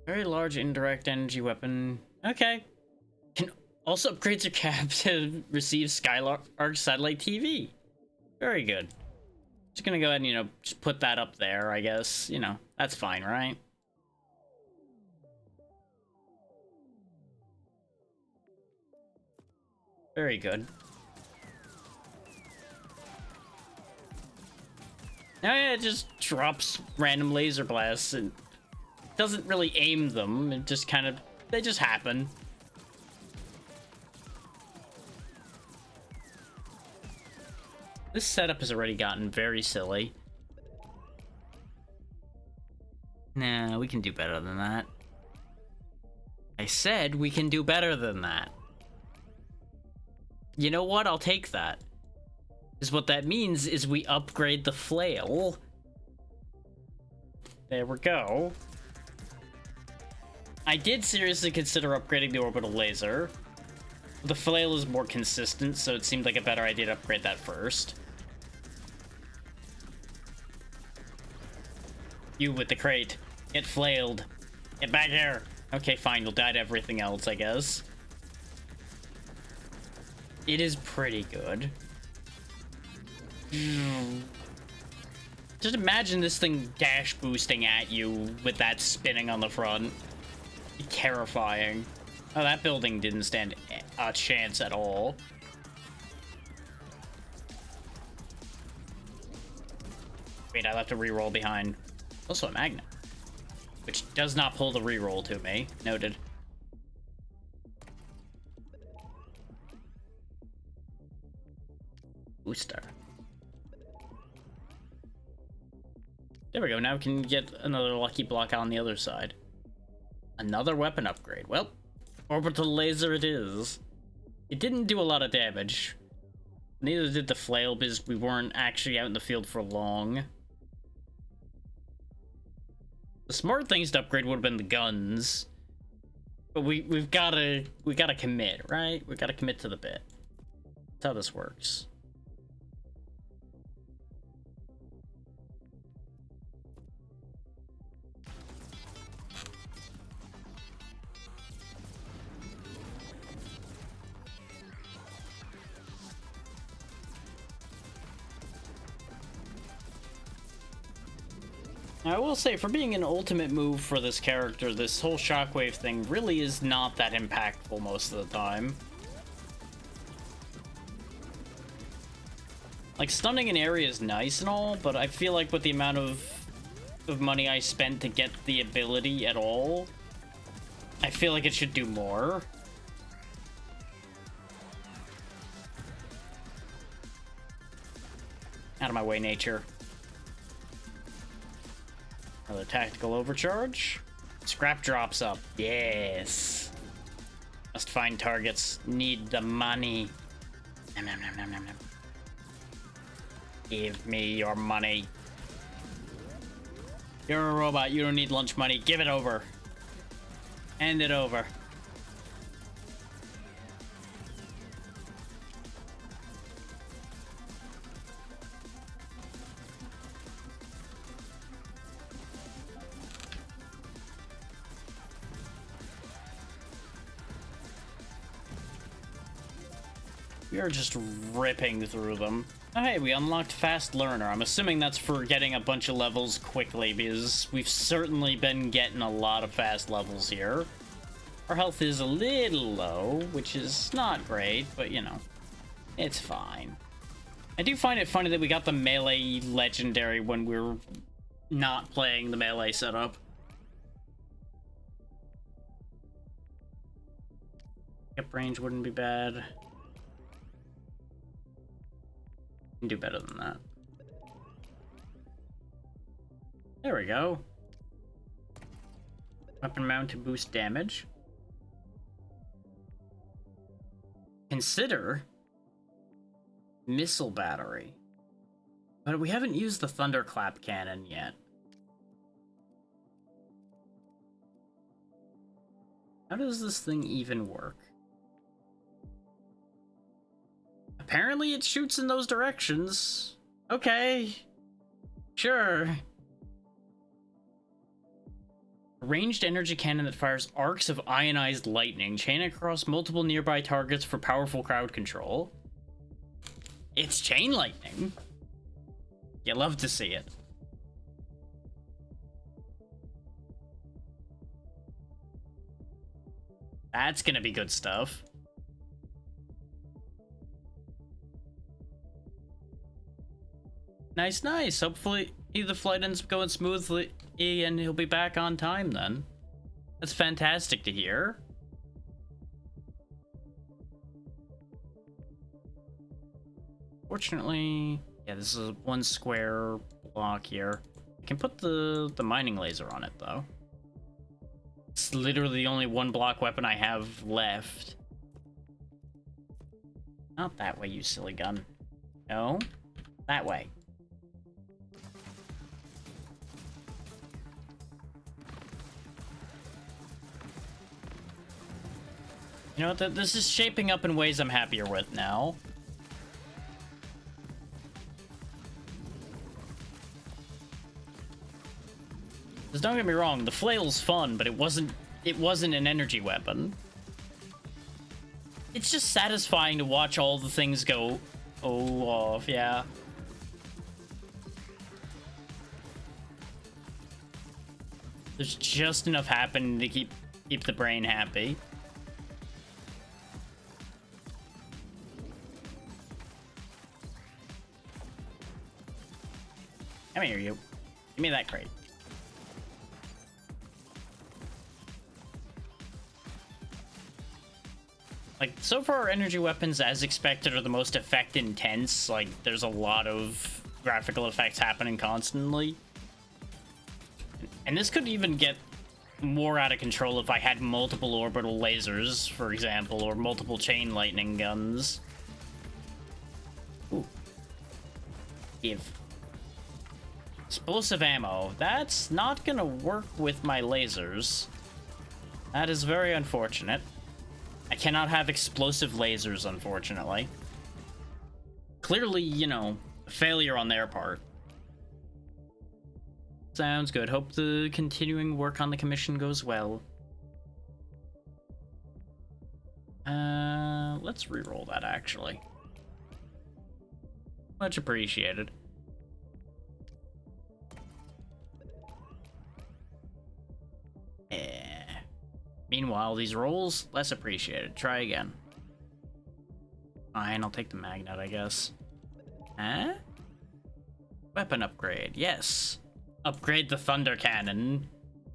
Very large indirect energy weapon. Okay. Can also upgrade your cap to receive Skylark satellite TV. Very good. Just gonna go ahead and, you know, just put that up there, I guess. You know, that's fine, right? Very good. Now it just drops random laser blasts and doesn't really aim them. It just kind of, they just happen. This setup has already gotten very silly. Nah, we can do better than that. I said we can do better than that. You know what? I'll take that. Is what that means is we upgrade the flail. There we go. I did seriously consider upgrading the orbital laser. The flail is more consistent, so it seemed like a better idea to upgrade that first. You with the crate. Get flailed. Get back here. Okay, fine. You'll die to everything else, I guess. It is pretty good. Just imagine this thing dash boosting at you with that spinning on the front. Terrifying. Oh, that building didn't stand a chance at all. Wait, I left a reroll behind. Also a magnet, which does not pull the reroll to me. Noted. Booster. There we go. Now we can get another lucky block on the other side. Another weapon upgrade. Well, orbital laser it is. It didn't do a lot of damage. Neither did the flail because we weren't actually out in the field for long. The smart things to upgrade would have been the guns. But we've gotta commit, right? We gotta commit to the bit. That's how this works. I will say, for being an ultimate move for this character, this whole shockwave thing really is not that impactful most of the time. Like, stunning an area is nice and all, but I feel like with the amount of money I spent to get the ability at all, I feel like it should do more. Out of my way, nature. Another tactical overcharge. Scrap drops up. Yes. Must find targets. Need the money. Nom, nom, nom, nom, nom, nom. Give me your money. You're a robot. You don't need lunch money. Give it over. Hand it over. We are just ripping through them. Oh, hey, we unlocked Fast Learner. I'm assuming that's for getting a bunch of levels quickly, because we've certainly been getting a lot of fast levels here. Our health is a little low, which is not great, but, you know, it's fine. I do find it funny that we got the melee legendary when we're not playing the melee setup. Pickup range wouldn't be bad. Can do better than that. There we go. Weapon mount to boost damage. Consider missile battery. But we haven't used the thunderclap cannon yet. How does this thing even work? Apparently it shoots in those directions. Okay. Sure. A ranged energy cannon that fires arcs of ionized lightning, chain across multiple nearby targets for powerful crowd control. It's chain lightning. You love to see it. That's gonna be good stuff. Nice, nice. Hopefully the flight ends up going smoothly and he'll be back on time then. That's fantastic to hear. Fortunately, yeah, this is one square block here. I can put the mining laser on it though. It's literally the only one block weapon I have left. Not that way, you silly gun. No, that way. You know what? This is shaping up in ways I'm happier with now. Because don't get me wrong, the flail's fun, but it wasn't an energy weapon. It's just satisfying to watch all the things go off, yeah. There's just enough happening to keep the brain happy. Come here, you. Give me that crate. Like, so far, energy weapons, as expected, are the most effect intense. Like, there's a lot of graphical effects happening constantly. And this could even get more out of control if I had multiple orbital lasers, for example, or multiple chain lightning guns. Ooh. Give. Explosive ammo. That's not gonna work with my lasers. That is very unfortunate. I cannot have explosive lasers, unfortunately. Clearly, you know, a failure on their part. Sounds good. Hope the continuing work on the commission goes well. Let's re-roll that, actually. Much appreciated. Meanwhile, these rolls, less appreciated. Try again. Fine, I'll take the magnet, I guess. Huh? Weapon upgrade, yes. Upgrade the thunder cannon.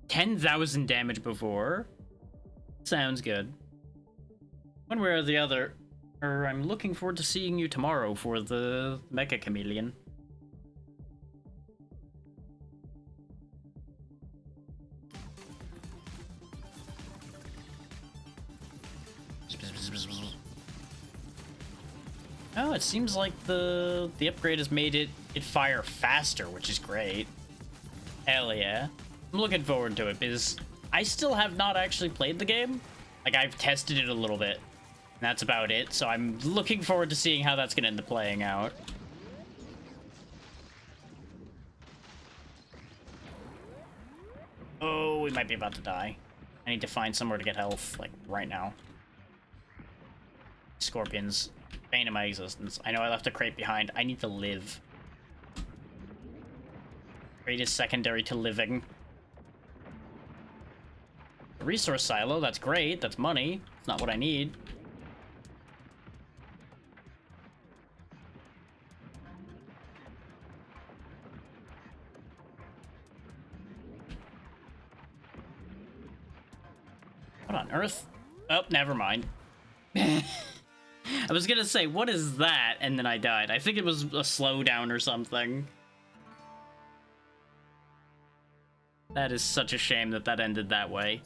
10,000 damage before. Sounds good. One way or the other, I'm looking forward to seeing you tomorrow for the Mecha Chameleon. Oh, it seems like the upgrade has made it fire faster, which is great. Hell yeah. I'm looking forward to it because I still have not actually played the game. Like, I've tested it a little bit, and that's about it. So I'm looking forward to seeing how that's going to end up playing out. Oh, we might be about to die. I need to find somewhere to get health, like, right now. Scorpions. Bane of my existence. I know I left a crate behind. I need to live. Crate is secondary to living. A resource silo, that's great. That's money. It's not what I need. What on earth? Oh, never mind. I was gonna say, what is that? And then I died. I think it was a slowdown or something. That is such a shame that that ended that way.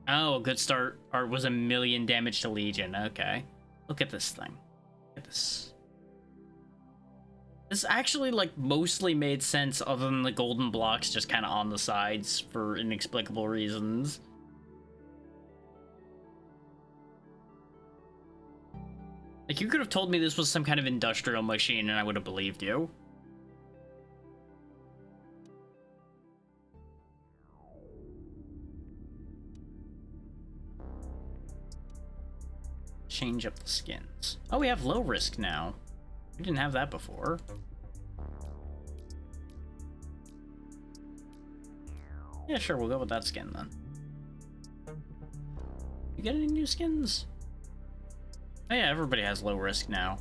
Oh, a good start art was 1,000,000 damage to Legion. Okay. Look at this thing. Look at this. This actually, like, mostly made sense other than the golden blocks just kind of on the sides for inexplicable reasons. Like, you could have told me this was some kind of industrial machine and I would have believed you. Change up the skins. Oh, we have low risk now. We didn't have that before. Yeah, sure, we'll go with that skin then. You get any new skins? Oh yeah, everybody has low risk now.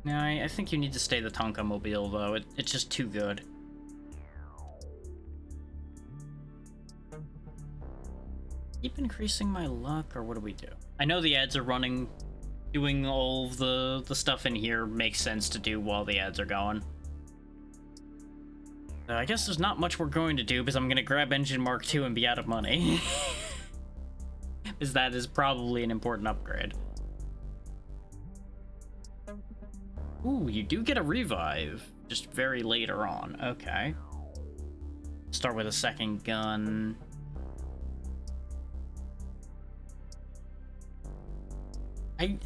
No, I think you need to stay the Tonka Mobile though. It's just too good. Keep increasing my luck, or what do we do? I know the ads are running. Doing all of the stuff in here makes sense to do while the ads are going. I guess there's not much we're going to do because I'm going to grab Engine Mark II and be out of money. Because that is probably an important upgrade. Ooh, you do get a revive. Just very later on. Okay. Start with a second gun.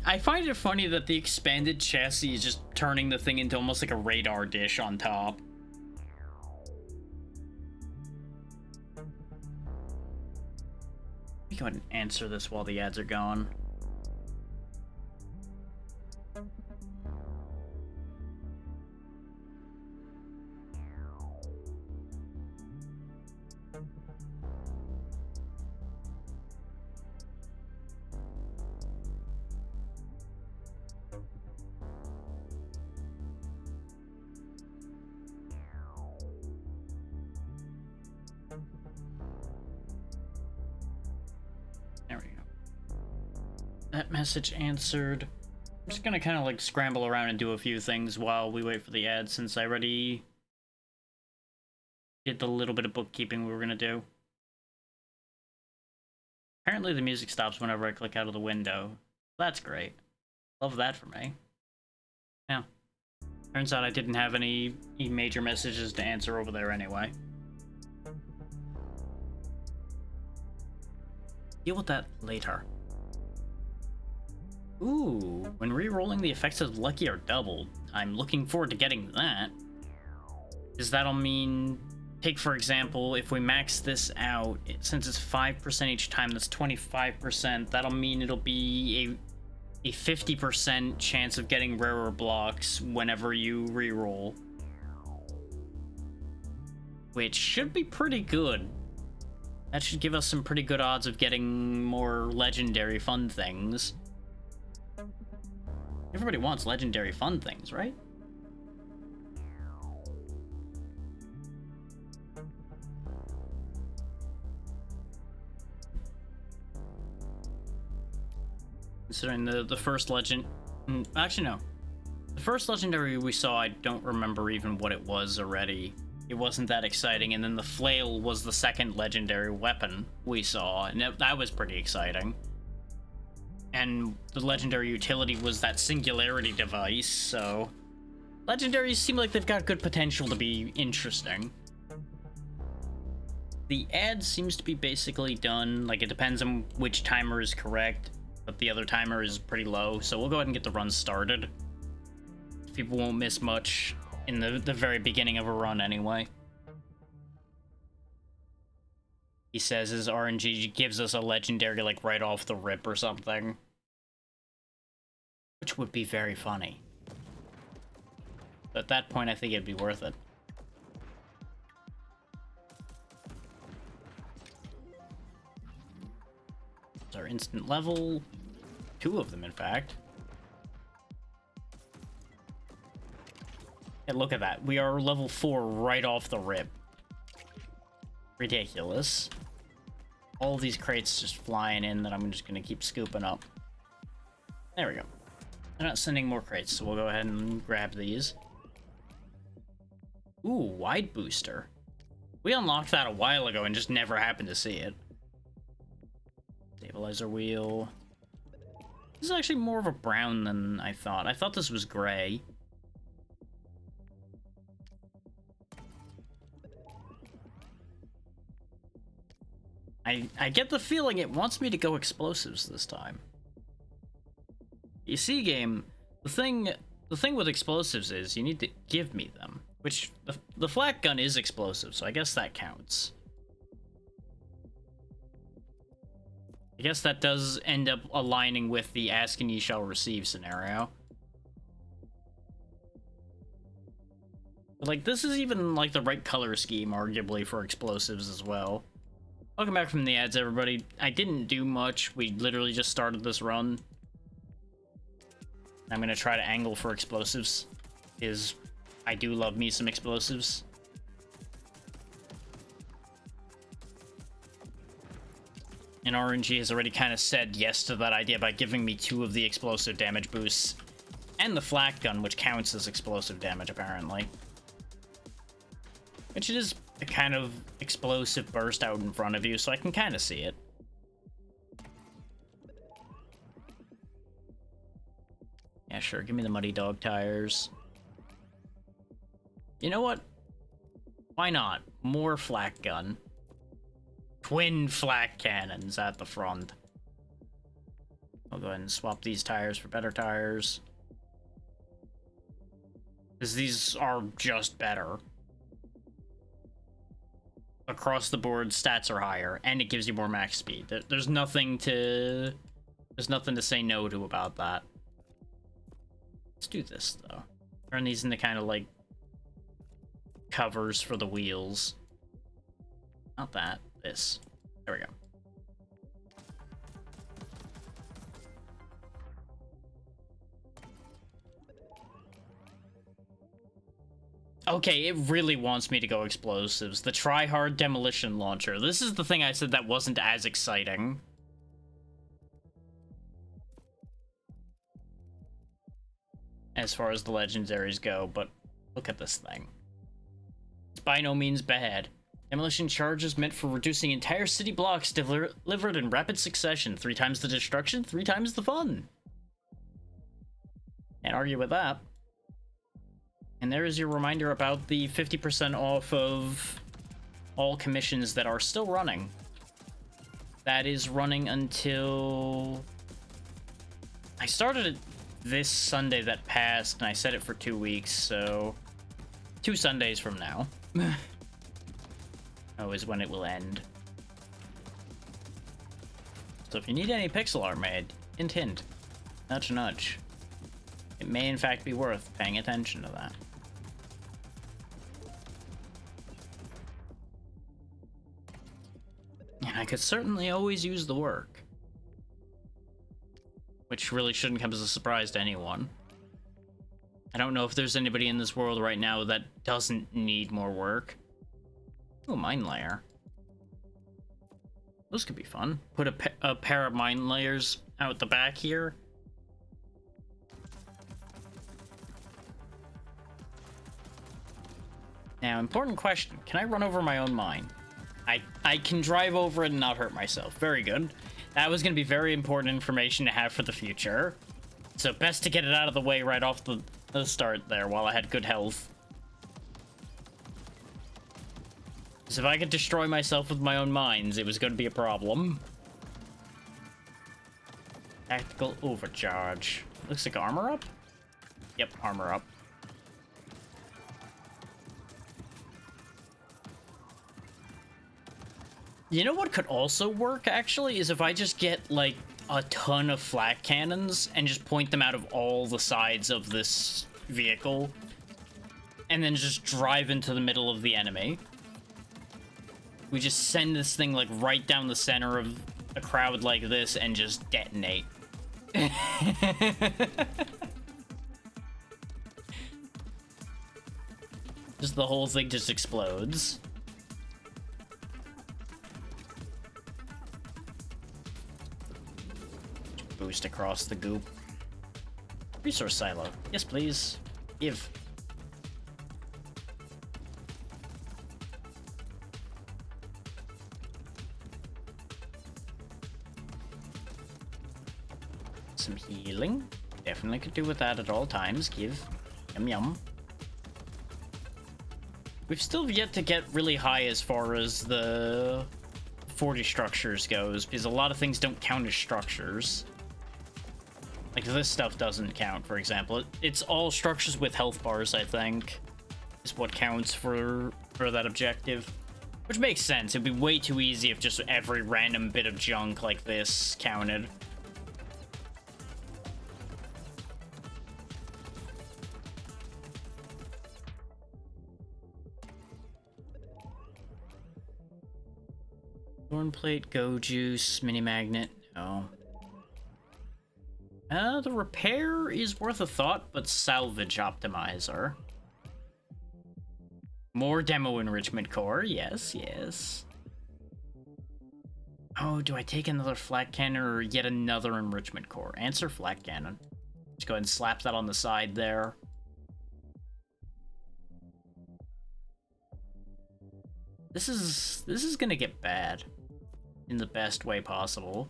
I find it funny that the expanded chassis is just turning the thing into almost like a radar dish on top. Let me go ahead and answer this while the ads are going. There we go. That message answered. I'm just gonna kind of like scramble around and do a few things while we wait for the ads, since I already did the little bit of bookkeeping we were gonna do. Apparently the music stops whenever I click out of the window. That's great. Love that for me. Yeah. Turns out I didn't have any major messages to answer over there anyway. Deal with that later. Ooh, when re-rolling, the effects of Lucky are doubled. I'm looking forward to getting that. Does that'll mean, take for example, if we max this out, since it's 5% each time, that's 25%, that'll mean it'll be a 50% chance of getting rarer blocks whenever you re-roll. Which should be pretty good. That should give us some pretty good odds of getting more legendary fun things. Everybody wants legendary fun things, right? Considering the first legend... Actually, no. The first legendary we saw, I don't remember even what it was already. It wasn't that exciting, and then the flail was the second legendary weapon we saw, and that was pretty exciting. And the legendary utility was that singularity device, so... Legendaries seem like they've got good potential to be interesting. The ad seems to be basically done, like it depends on which timer is correct, but the other timer is pretty low, so we'll go ahead and get the run started. People won't miss much in the very beginning of a run anyway. He says his RNG gives us a legendary like right off the rip or something. Which would be very funny. But at that point I think it'd be worth it. It's our instant level. 2 of them in fact. And look at that. We are level 4 right off the rip. Ridiculous. all these crates just flying in that I'm just gonna keep scooping up. There we go. They're not sending more crates, so we'll go ahead and grab these. Ooh, wide booster. We unlocked that a while ago and just never happened to see it. Stabilizer wheel. This is actually more of a brown than I thought. I thought this was gray. I get the feeling it wants me to go explosives this time. You see, game, the thing with explosives is you need to give me them, which the flak gun is explosive, so I guess that counts. I guess that does end up aligning with the ask and ye shall receive scenario. But, like, this is even, like, the right color scheme, arguably, for explosives as well. Welcome back from the ads, everybody. I didn't do much. We literally just started this run. I'm gonna try to angle for explosives, because I do love me some explosives. And RNG has already kind of said yes to that idea by giving me 2 of the explosive damage boosts. And the flak gun, which counts as explosive damage, apparently. Which is a kind of explosive burst out in front of you, so I can kind of see it. Yeah, sure, give me the Muddy Dog tires. You know what? Why not? More flak gun. Twin flak cannons at the front. I'll go ahead and swap these tires for better tires. Because these are just better. Across the board, stats are higher, and it gives you more max speed. There's nothing to say no to about that. Let's do this, though. Turn these into kind of like covers for the wheels. Not that. This. There we go. Okay, it really wants me to go explosives. The try-hard demolition launcher. This is the thing I said that wasn't as exciting. As far as the legendaries go, but look at this thing. It's by no means bad. Demolition charge is meant for reducing entire city blocks delivered in rapid succession. 3 times the destruction, 3 times the fun. Can't argue with that. And there is your reminder about the 50% off of all commissions that are still running. That is running until... I started it this Sunday that passed, and I set it for 2 weeks, so... 2 Sundays from now. Oh, is when it will end. So if you need any pixel art made, hint hint, nudge nudge, it may in fact be worth paying attention to that. And I could certainly always use the work. Which really shouldn't come as a surprise to anyone. I don't know if there's anybody in this world right now that doesn't need more work. Ooh, mine layer. Those could be fun. Put a pair of mine layers out the back here. Now, important question. Can I run over my own mine? I can drive over it and not hurt myself. Very good. That was going to be very important information to have for the future. So best to get it out of the way right off the start there while I had good health. Because if I could destroy myself with my own mines, it was going to be a problem. Tactical overcharge. Looks like armor up? Yep, armor up. You know what could also work, actually, is if I just get, like, a ton of flak cannons and just point them out of all the sides of this vehicle. And then just drive into the middle of the enemy. We just send this thing, like, right down the center of a crowd like this and just detonate. Just the whole thing just explodes. boost across the goop. Resource silo. Yes, please. Give. Some healing. Definitely could do with that at all times. Give. Yum yum. We've still yet to get really high as far as the 40 structures goes, because a lot of things don't count as structures. Like this stuff doesn't count, for example. It's all structures with health bars, I think, is what counts for that objective. Which makes sense. It'd be way too easy if just every random bit of junk like this counted. Thorn plate, go juice, mini magnet. No. The repair is worth a thought, but salvage optimizer. More demo enrichment core. Yes, yes. Oh, do I take another flak cannon or yet another enrichment core? Answer flak cannon. Just go ahead and slap that on the side there. This is gonna get bad in the best way possible.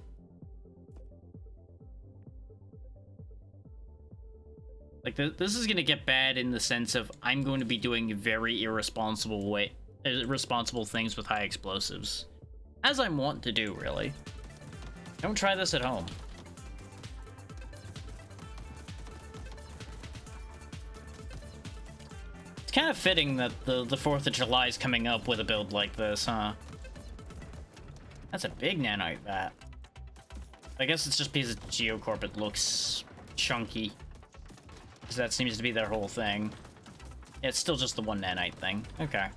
Like, this is gonna get bad in the sense of I'm going to be doing very irresponsible things with high explosives. As I'm wont to do, really. Don't try this at home. It's kind of fitting that the 4th of July is coming up with a build like this, huh? That's a big nanite vat. I guess it's just because it's Geocorp, it looks chunky. Because that seems to be their whole thing. Yeah, it's still just the 1 nanite thing. Okay.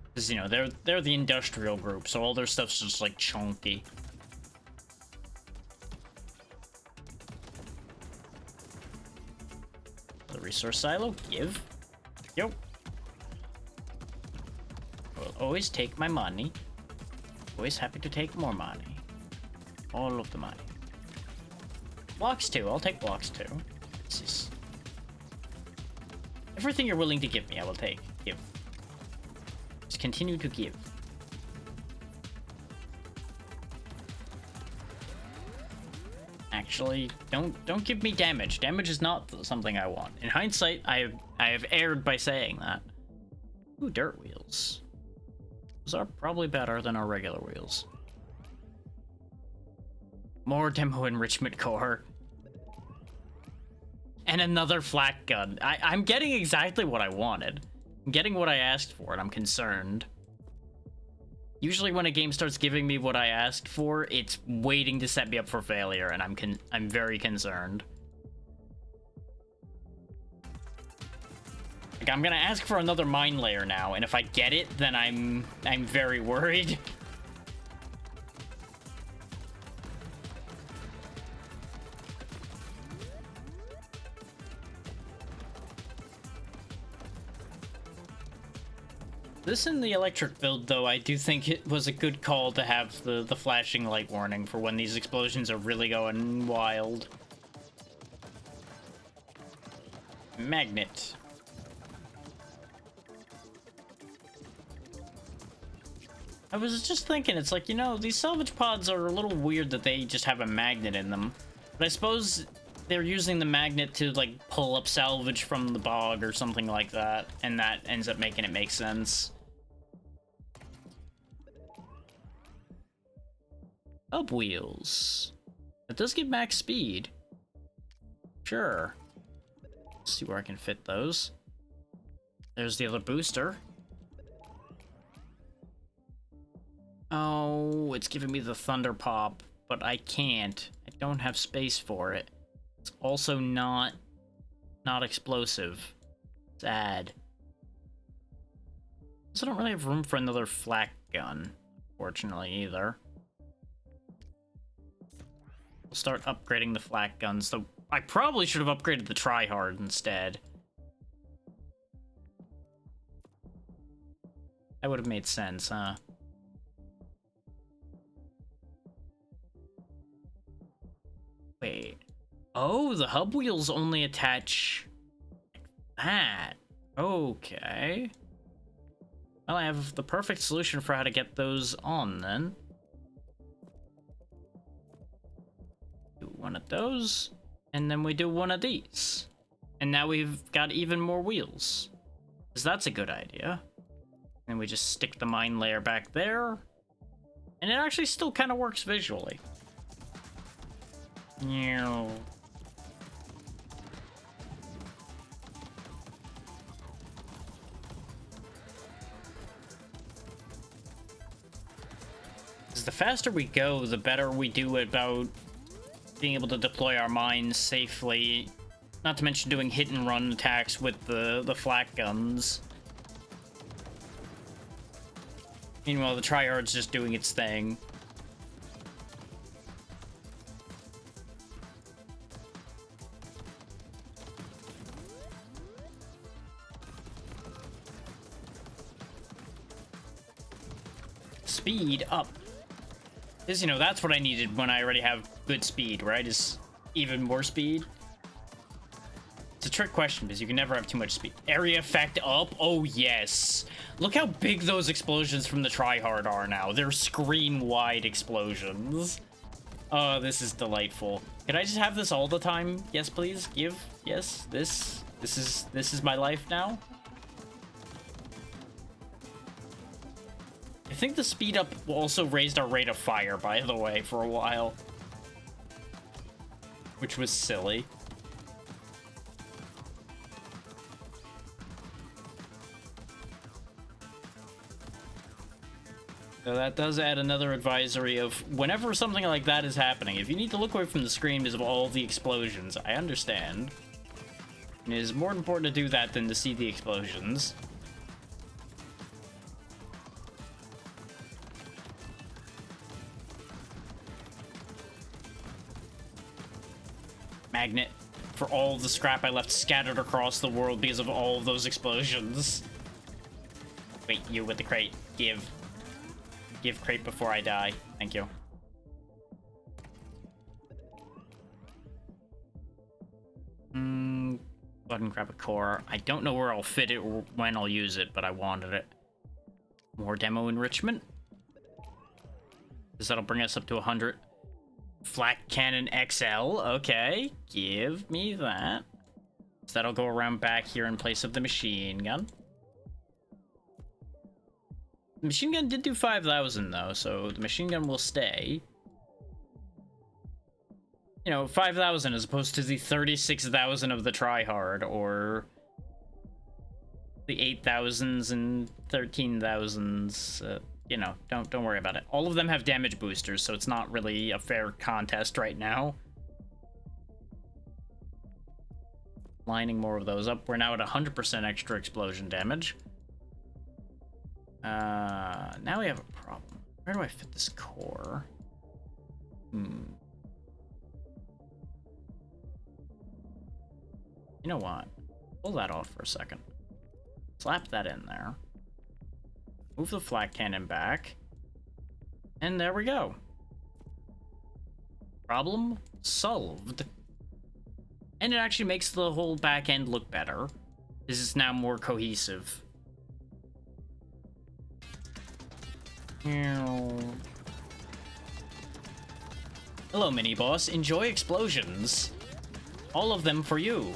Because, you know, they're the industrial group, so all their stuff's just, like, chunky. The resource silo, give. Yo. Will always take my money. Always happy to take more money. All of the money. Blocks 2, I'll take blocks 2. This is... Everything you're willing to give me, I will take. Give. Just continue to give. Actually, don't give me damage. Damage is not something I want. In hindsight, I have erred by saying that. Ooh, dirt wheels. Those are probably better than our regular wheels. More demo enrichment core. And another flak gun. I'm getting exactly what I wanted. I'm getting what I asked for, and I'm concerned. Usually when a game starts giving me what I asked for, it's waiting to set me up for failure, and I'm very concerned. Like, I'm gonna ask for another mine layer now, and if I get it, then I'm very worried. This in the electric build, though, I do think it was a good call to have the flashing light warning for when these explosions are really going wild. Magnet. I was just thinking, it's like, you know, these salvage pods are a little weird that they just have a magnet in them. But I suppose they're using the magnet to, like, pull up salvage from the bog or something like that, and that ends up making it make sense. Up wheels. It does give max speed. Sure. Let's see where I can fit those. There's the other booster. Oh, it's giving me the thunder pop, but I can't. I don't have space for it. It's also not explosive. Sad. Also don't really have room for another flak gun, fortunately, either. We'll start upgrading the flak guns, though I probably should have upgraded the tryhard instead. That would have made sense, huh? Oh, the hub wheels only attach that. Okay. Well, I have the perfect solution for how to get those on, then. Do one of those, and then we do one of these. And now we've got even more wheels. Because that's a good idea. And we just stick the mine layer back there. And it actually still kind of works visually. Yeah. The faster we go, the better we do about being able to deploy our mines safely. Not to mention doing hit and run attacks with the flak guns. Meanwhile, the tryhard's just doing its thing. Speed up. Because, you know, that's what I needed when I already have good speed, right? Is even more speed. It's a trick question because you can never have too much speed. Area effect up? Oh, yes. Look how big those explosions from the tryhard are now. They're screen-wide explosions. Oh, this is delightful. Can I just have this all the time? Yes, please. Give. Yes. This is my life now. I think the speed up also raised our rate of fire, by the way, for a while. Which was silly. So that does add another advisory of whenever something like that is happening, if you need to look away from the screen because of all the explosions, I understand. And it is more important to do that than to see the explosions. Magnet for all the scrap I left scattered across the world because of all of those explosions. Wait, you with the crate. Give crate before I die. Thank you. Go ahead and grab a core. I don't know where I'll fit it or when I'll use it, but I wanted it. More demo enrichment. Because that'll bring us up to 100. Flak Cannon XL. Okay. Give me that. So that'll go around back here in place of the machine gun. The machine gun did do 5,000 though, so the machine gun will stay. You know, 5,000 as opposed to the 36,000 of the tryhard, or the 8,000s and 13,000s. You know, don't worry about it. All of them have damage boosters, so it's not really a fair contest right now. Lining more of those up. We're now at 100% extra explosion damage. Now we have a problem. Where do I fit this core? You know what? Pull that off for a second. Slap that in there. Move the flak cannon back. And there we go. Problem solved. And it actually makes the whole back end look better. This is now more cohesive. Hello, mini-boss. Enjoy explosions. All of them for you.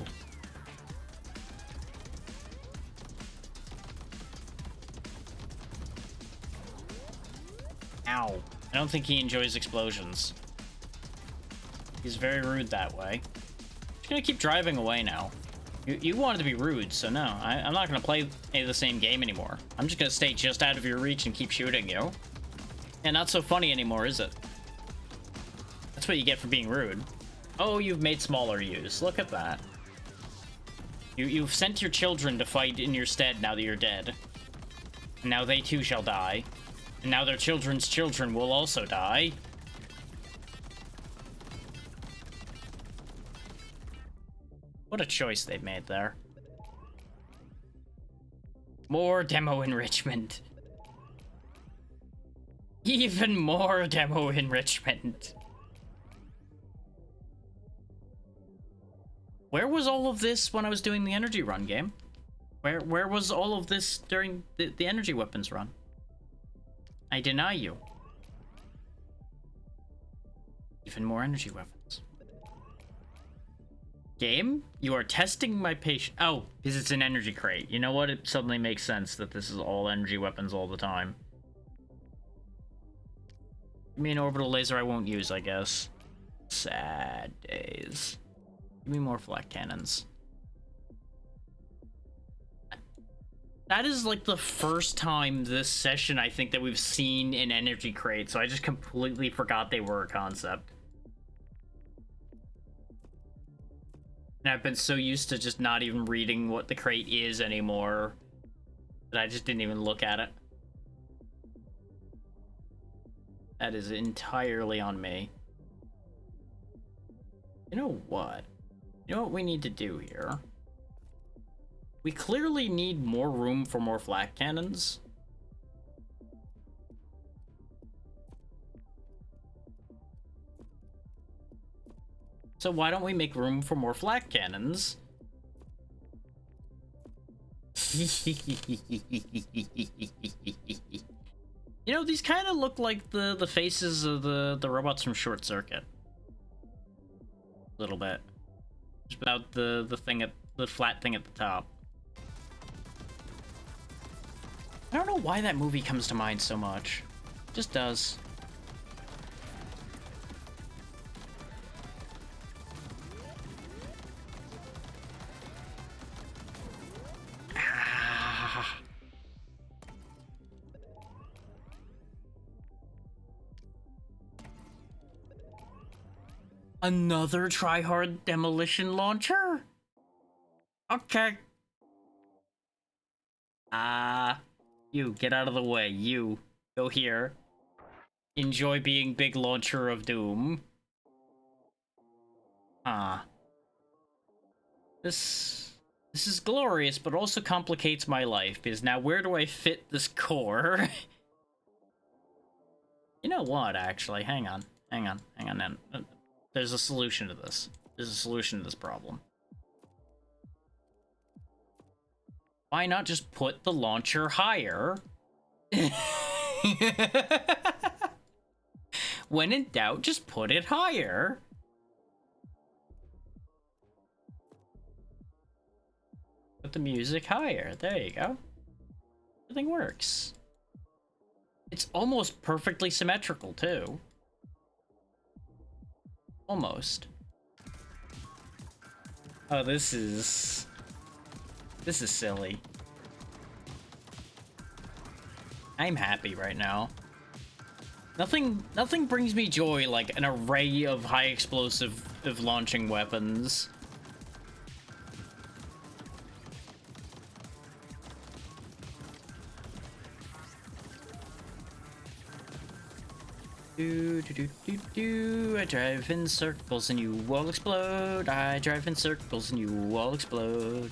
Ow. I don't think he enjoys explosions. He's very rude that way. Just gonna keep driving away now. You wanted to be rude, so no. I'm not gonna play the same game anymore. I'm just gonna stay just out of your reach and keep shooting you. And not so funny anymore, is it? That's what you get for being rude. Oh, you've made smaller use. Look at that. You've sent your children to fight in your stead now that you're dead. And now they too shall die. And now their children's children will also die. What a choice they've made there. More demo enrichment. Even more demo enrichment. Where was all of this when I was doing the energy run game? Where was all of this during the energy weapons run? I deny you. Even more energy weapons. Game? You are testing my patience. Oh, because it's an energy crate. You know what? It suddenly makes sense that this is all energy weapons all the time. Give me an orbital laser I won't use, I guess. Sad days. Give me more flak cannons. That is like the first time this session I think that we've seen an energy crate, so I just completely forgot they were a concept. And I've been so used to just not even reading what the crate is anymore that I just didn't even look at it. That is entirely on me. You know what? You know what we need to do here? We clearly need more room for more flak cannons. So why don't we make room for more flak cannons? You know, these kind of look like the faces of the robots from Short Circuit. A little bit. Just without the thing at the flat thing at the top. I don't know why that movie comes to mind so much. It just does. Another try-hard demolition launcher? Okay. You, get out of the way. You, go here. Enjoy being big launcher of doom. This is glorious, but also complicates my life, because now where do I fit this core? You know what, actually? Hang on. There's a solution to this. There's a solution to this problem. Why not just put the launcher higher? When in doubt, just put it higher. Put the music higher. There you go. Everything works. It's almost perfectly symmetrical, too. Almost. Oh, this is silly. I'm happy right now. Nothing brings me joy like an array of high explosive launching weapons. I drive in circles and you all explode. I drive in circles and you all explode.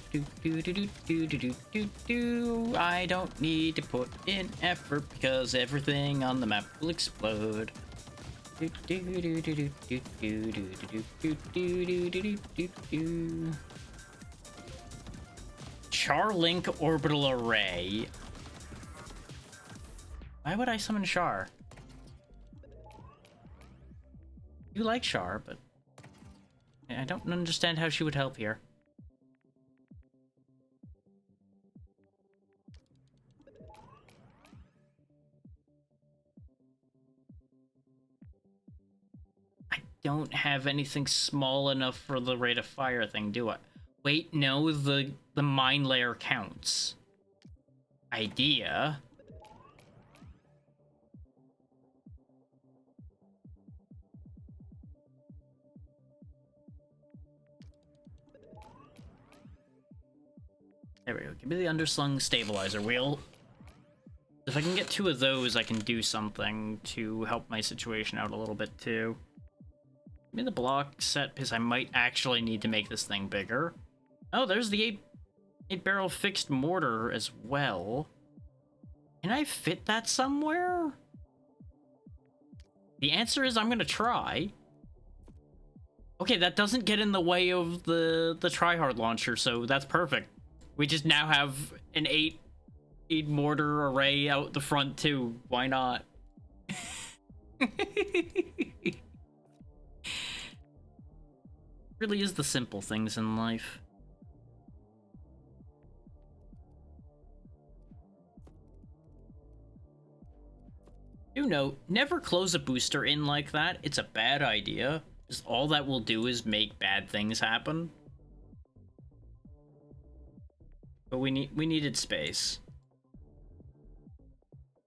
I don't need to put in effort because everything on the map will explode. Char-Link orbital array. Why would I summon Char? You like Char, but I don't understand how she would help here. I don't have anything small enough for the rate of fire thing, do I? Wait, no, the mine layer counts. Idea. There we go. Give me the underslung stabilizer wheel. If I can get 2 of those, I can do something to help my situation out a little bit, too. Give me the block set, because I might actually need to make this thing bigger. Oh, there's the 8-barrel fixed mortar as well. Can I fit that somewhere? The answer is I'm going to try. Okay, that doesn't get in the way of the tryhard launcher, so that's perfect. We just now have an 8 mortar array out the front too. Why not? Really is the simple things in life. Do note, never close a booster in like that. It's a bad idea. Just all that will do is make bad things happen. But we needed space.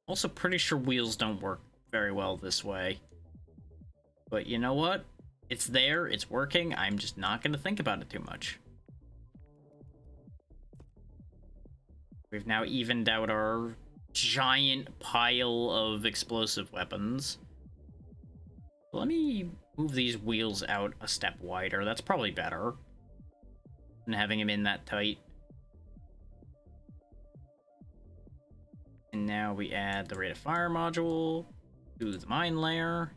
Also pretty sure wheels don't work very well this way. But you know what? It's there, it's working, I'm just not gonna think about it too much. We've now evened out our giant pile of explosive weapons. Let me move these wheels out a step wider. That's probably better than having them in that tight. And now we add the rate of fire module to the mine layer.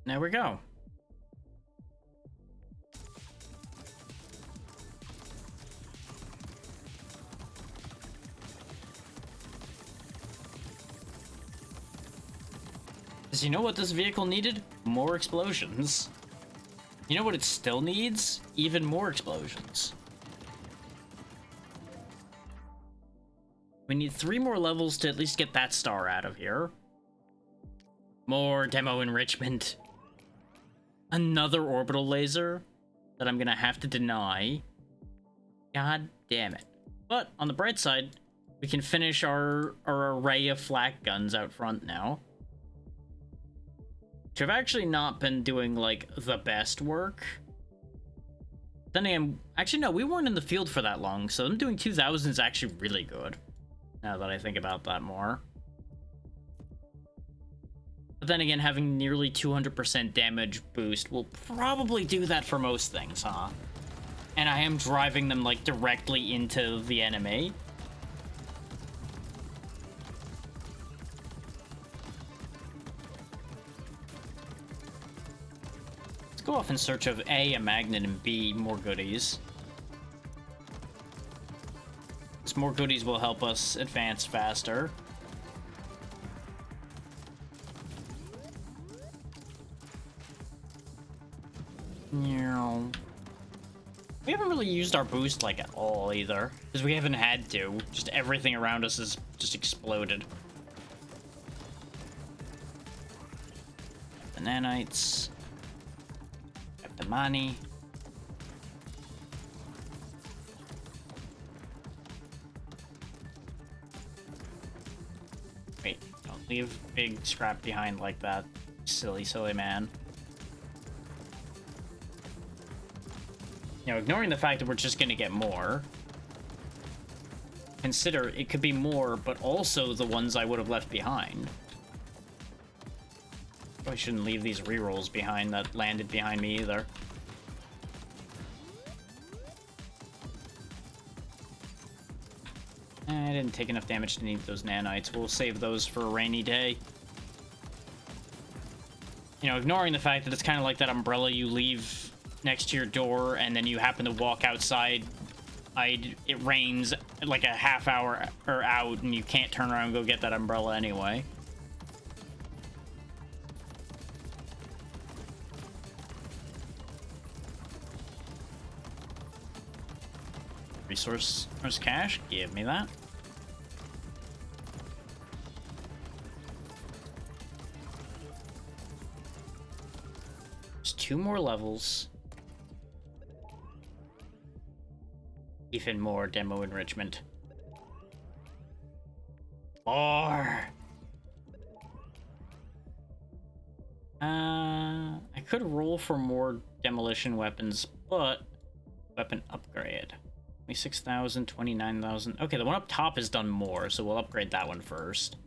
There we go. Because you know what this vehicle needed? More explosions. You know what it still needs? Even more explosions. We need 3 more levels to at least get that star out of here. More demo enrichment. Another orbital laser that I'm gonna have to deny. God damn it. But on the bright side, we can finish our array of flak guns out front now. Which have actually not been doing, like, the best work. Then again, actually no, we weren't in the field for that long, so them doing 2,000 is actually really good. Now that I think about that more. But then again, having nearly 200% damage boost will probably do that for most things, huh? And I am driving them, like, directly into the enemy. Let's go off in search of A, a magnet, and B, more goodies. This more goodies will help us advance faster. We haven't really used our boost, like, at all, either. Because we haven't had to. Just everything around us has just exploded. The nanites. Got the money. Wait, don't leave big scrap behind like that. Silly, silly man. You know, ignoring the fact that we're just gonna get more. Consider it could be more, but also the ones I would have left behind. Probably shouldn't leave these rerolls behind that landed behind me either. I didn't take enough damage to need those nanites. We'll save those for a rainy day. You know, ignoring the fact that it's kind of like that umbrella you leave next to your door, and then you happen to walk outside. It rains like a half hour or out, and you can't turn around and go get that umbrella anyway. Resource cash, give me that. There's 2 more levels. Even more demo enrichment. More! I could roll for more demolition weapons, but weapon upgrade. 26,000, 29,000. Okay, the one up top has done more, so we'll upgrade that one first.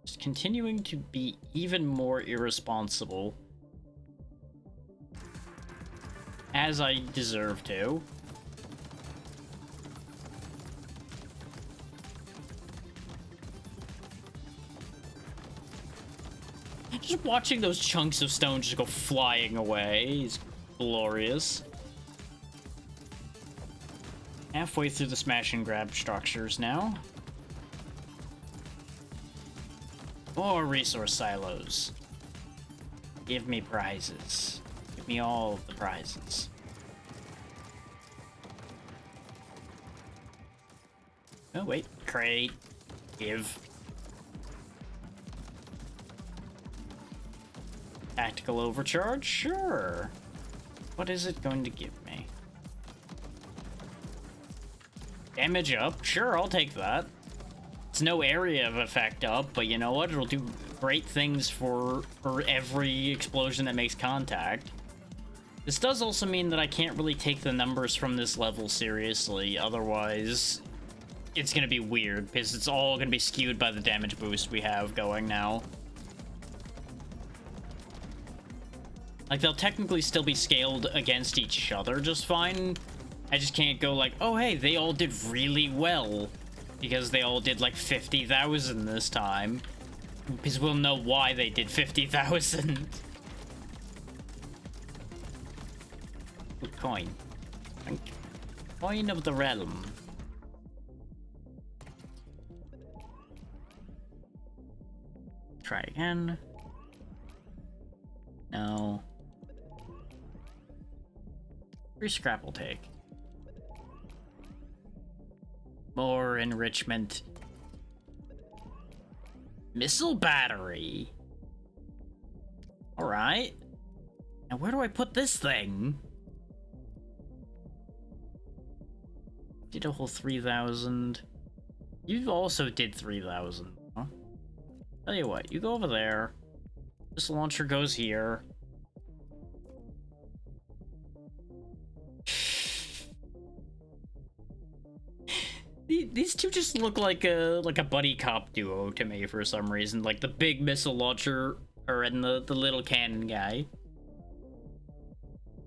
Just continuing to be even more irresponsible. As I deserve to. Just watching those chunks of stone just go flying away is glorious. Halfway through the smash and grab structures now. More resource silos. Give me prizes. Give me all of the prizes. Oh, wait. Crate. Give. Tactical overcharge? Sure. What is it going to give me? Damage up? Sure, I'll take that. It's no area of effect up, but you know what? It'll do great things for every explosion that makes contact. This does also mean that I can't really take the numbers from this level seriously, otherwise it's gonna be weird, because it's all gonna be skewed by the damage boost we have going now. Like, they'll technically still be scaled against each other just fine. I just can't go like, oh hey, they all did really well, because they all did like 50,000 this time. Because we'll know why they did 50,000. Good coin. Coin of the realm. Try again. No. Free scrap will take. More enrichment. Missile battery. Alright. Now where do I put this thing? Did a whole 3,000. You also did 3,000. Huh? Tell you what, you go over there. This launcher goes here. These two just look like a buddy cop duo to me for some reason. Like the big missile launcher and the little cannon guy.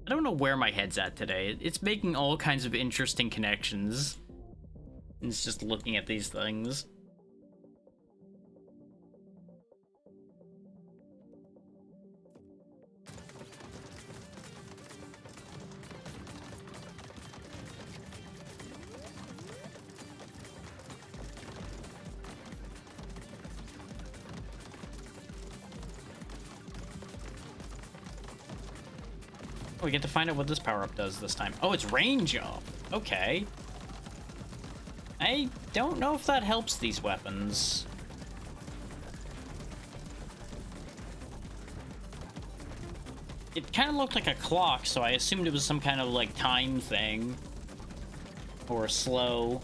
I don't know where my head's at today. It's making all kinds of interesting connections. It's just looking at these things. We get to find out what this power-up does this time. Oh, it's range up. Okay. I don't know if that helps these weapons. It kind of looked like a clock, so I assumed it was some kind of, like, time thing. Or slow.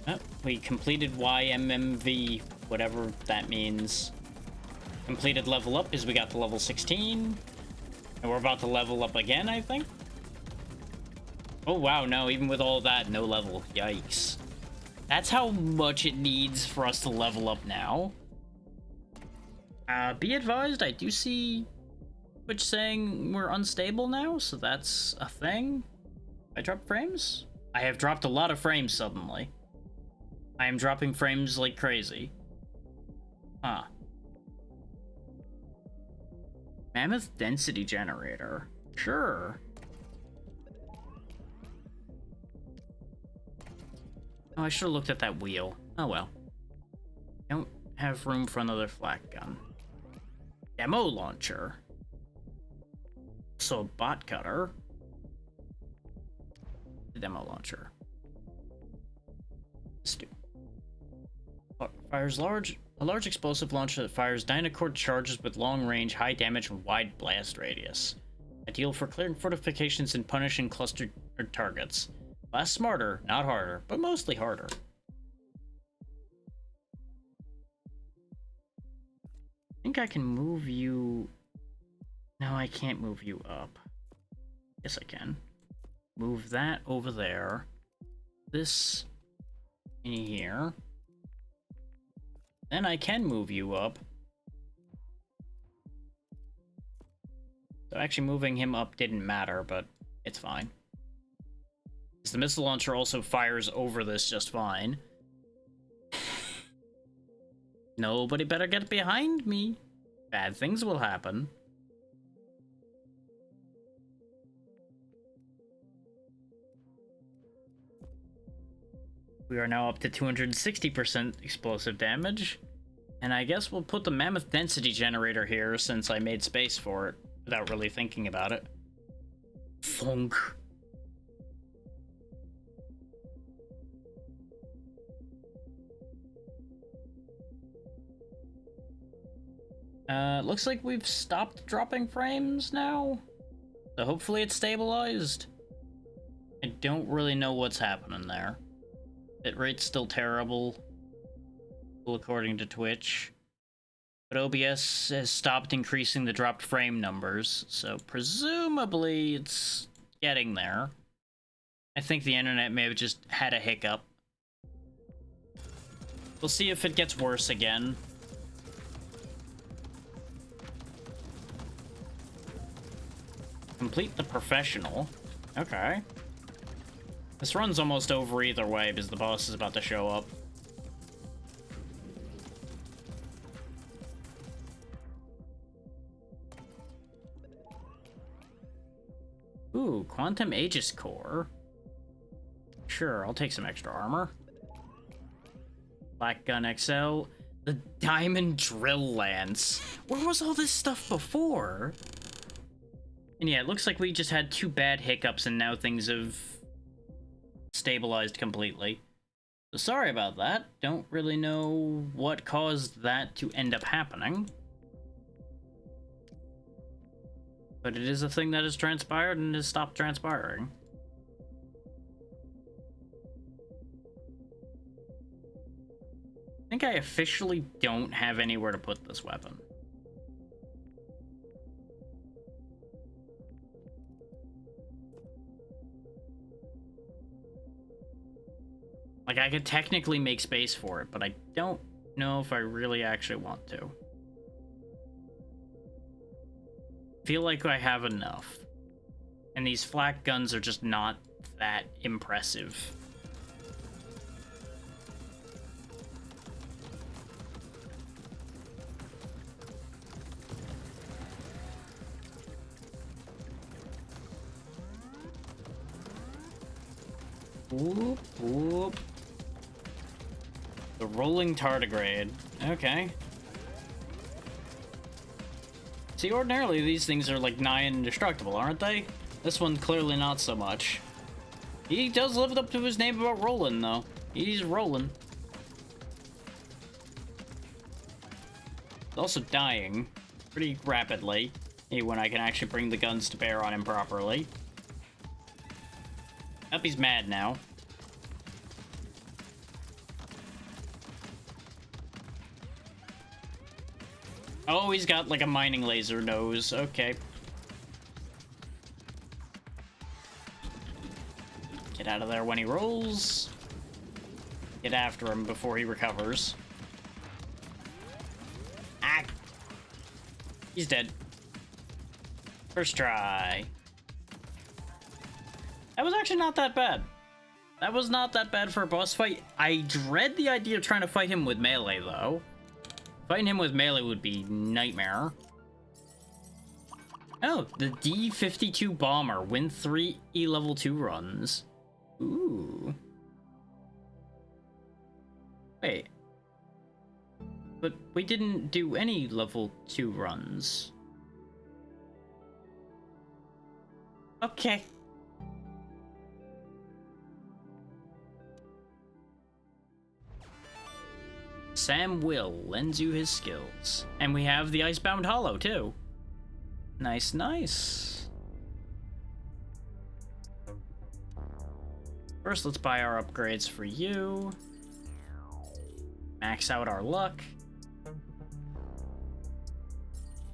Oh, we completed YMMV, whatever that means. Completed level up is we got to level 16. And we're about to level up again, I think? Oh, wow, no, even with all that, no level. Yikes. That's how much it needs for us to level up now. Be advised, I do see Twitch saying we're unstable now, so that's a thing. I dropped frames? I have dropped a lot of frames suddenly. I am dropping frames like crazy. Huh. Mammoth density generator. Sure. Oh, I should have looked at that wheel. Oh well. Don't have room for another flak gun. Demo launcher. So bot cutter. The demo launcher. Let's do. Fires a large explosive launcher that fires dynacord charges with long range, high damage, and wide blast radius. Ideal for clearing fortifications and punishing clustered targets. Blast smarter, not harder, but mostly harder. I think I can move you... No, I can't move you up. Yes, I can. Move that over there. This in here. Then I can move you up. So actually moving him up didn't matter, but it's fine. Because the missile launcher also fires over this just fine. Nobody better get behind me. bad things will happen. We are now up to 260% explosive damage. And I guess we'll put the mammoth density generator here since I made space for it without really thinking about it. Thunk. Looks like we've stopped dropping frames now. So hopefully it's stabilized. I don't really know what's happening there. Bitrate's still terrible, according to Twitch. But OBS has stopped increasing the dropped frame numbers, so presumably it's getting there. I think the internet may have just had a hiccup. We'll see if it gets worse again. Complete the professional. Okay. This run's almost over either way because the boss is about to show up. Ooh, Quantum Aegis Core. Sure, I'll take some extra armor. Black Gun XL. The Diamond Drill Lance. Where was all this stuff before? And yeah, it looks like we just had 2 bad hiccups and now things have stabilized completely. So sorry about that. Don't really know what caused that to end up happening. But it is a thing that has transpired and has stopped transpiring. I think I officially don't have anywhere to put this weapon. Like, I could technically make space for it, but I don't know if I really actually want to. Feel like I have enough. And these flak guns are just not that impressive. Whoop, whoop. The rolling tardigrade. Okay. See, ordinarily these things are like nigh indestructible, aren't they? This one clearly not so much. He does live up to his name about rolling, though. He's rolling. He's also dying pretty rapidly when I can actually bring the guns to bear on him properly. Yep, he's mad now. Oh, he's got like a mining laser nose. Okay. Get out of there when he rolls. Get after him before he recovers. Ah! He's dead. First try. That was actually not that bad. That was not that bad for a boss fight. I dread the idea of trying to fight him with melee, though. Fighting him with melee would be nightmare. Oh, the D-52 Bomber. Win 3 E-level 2 runs. Ooh. Wait. But we didn't do any level 2 runs. Okay. Sam Will lends you his skills. And we have the Icebound Hollow, too. Nice, nice. First, let's buy our upgrades for you. Max out our luck.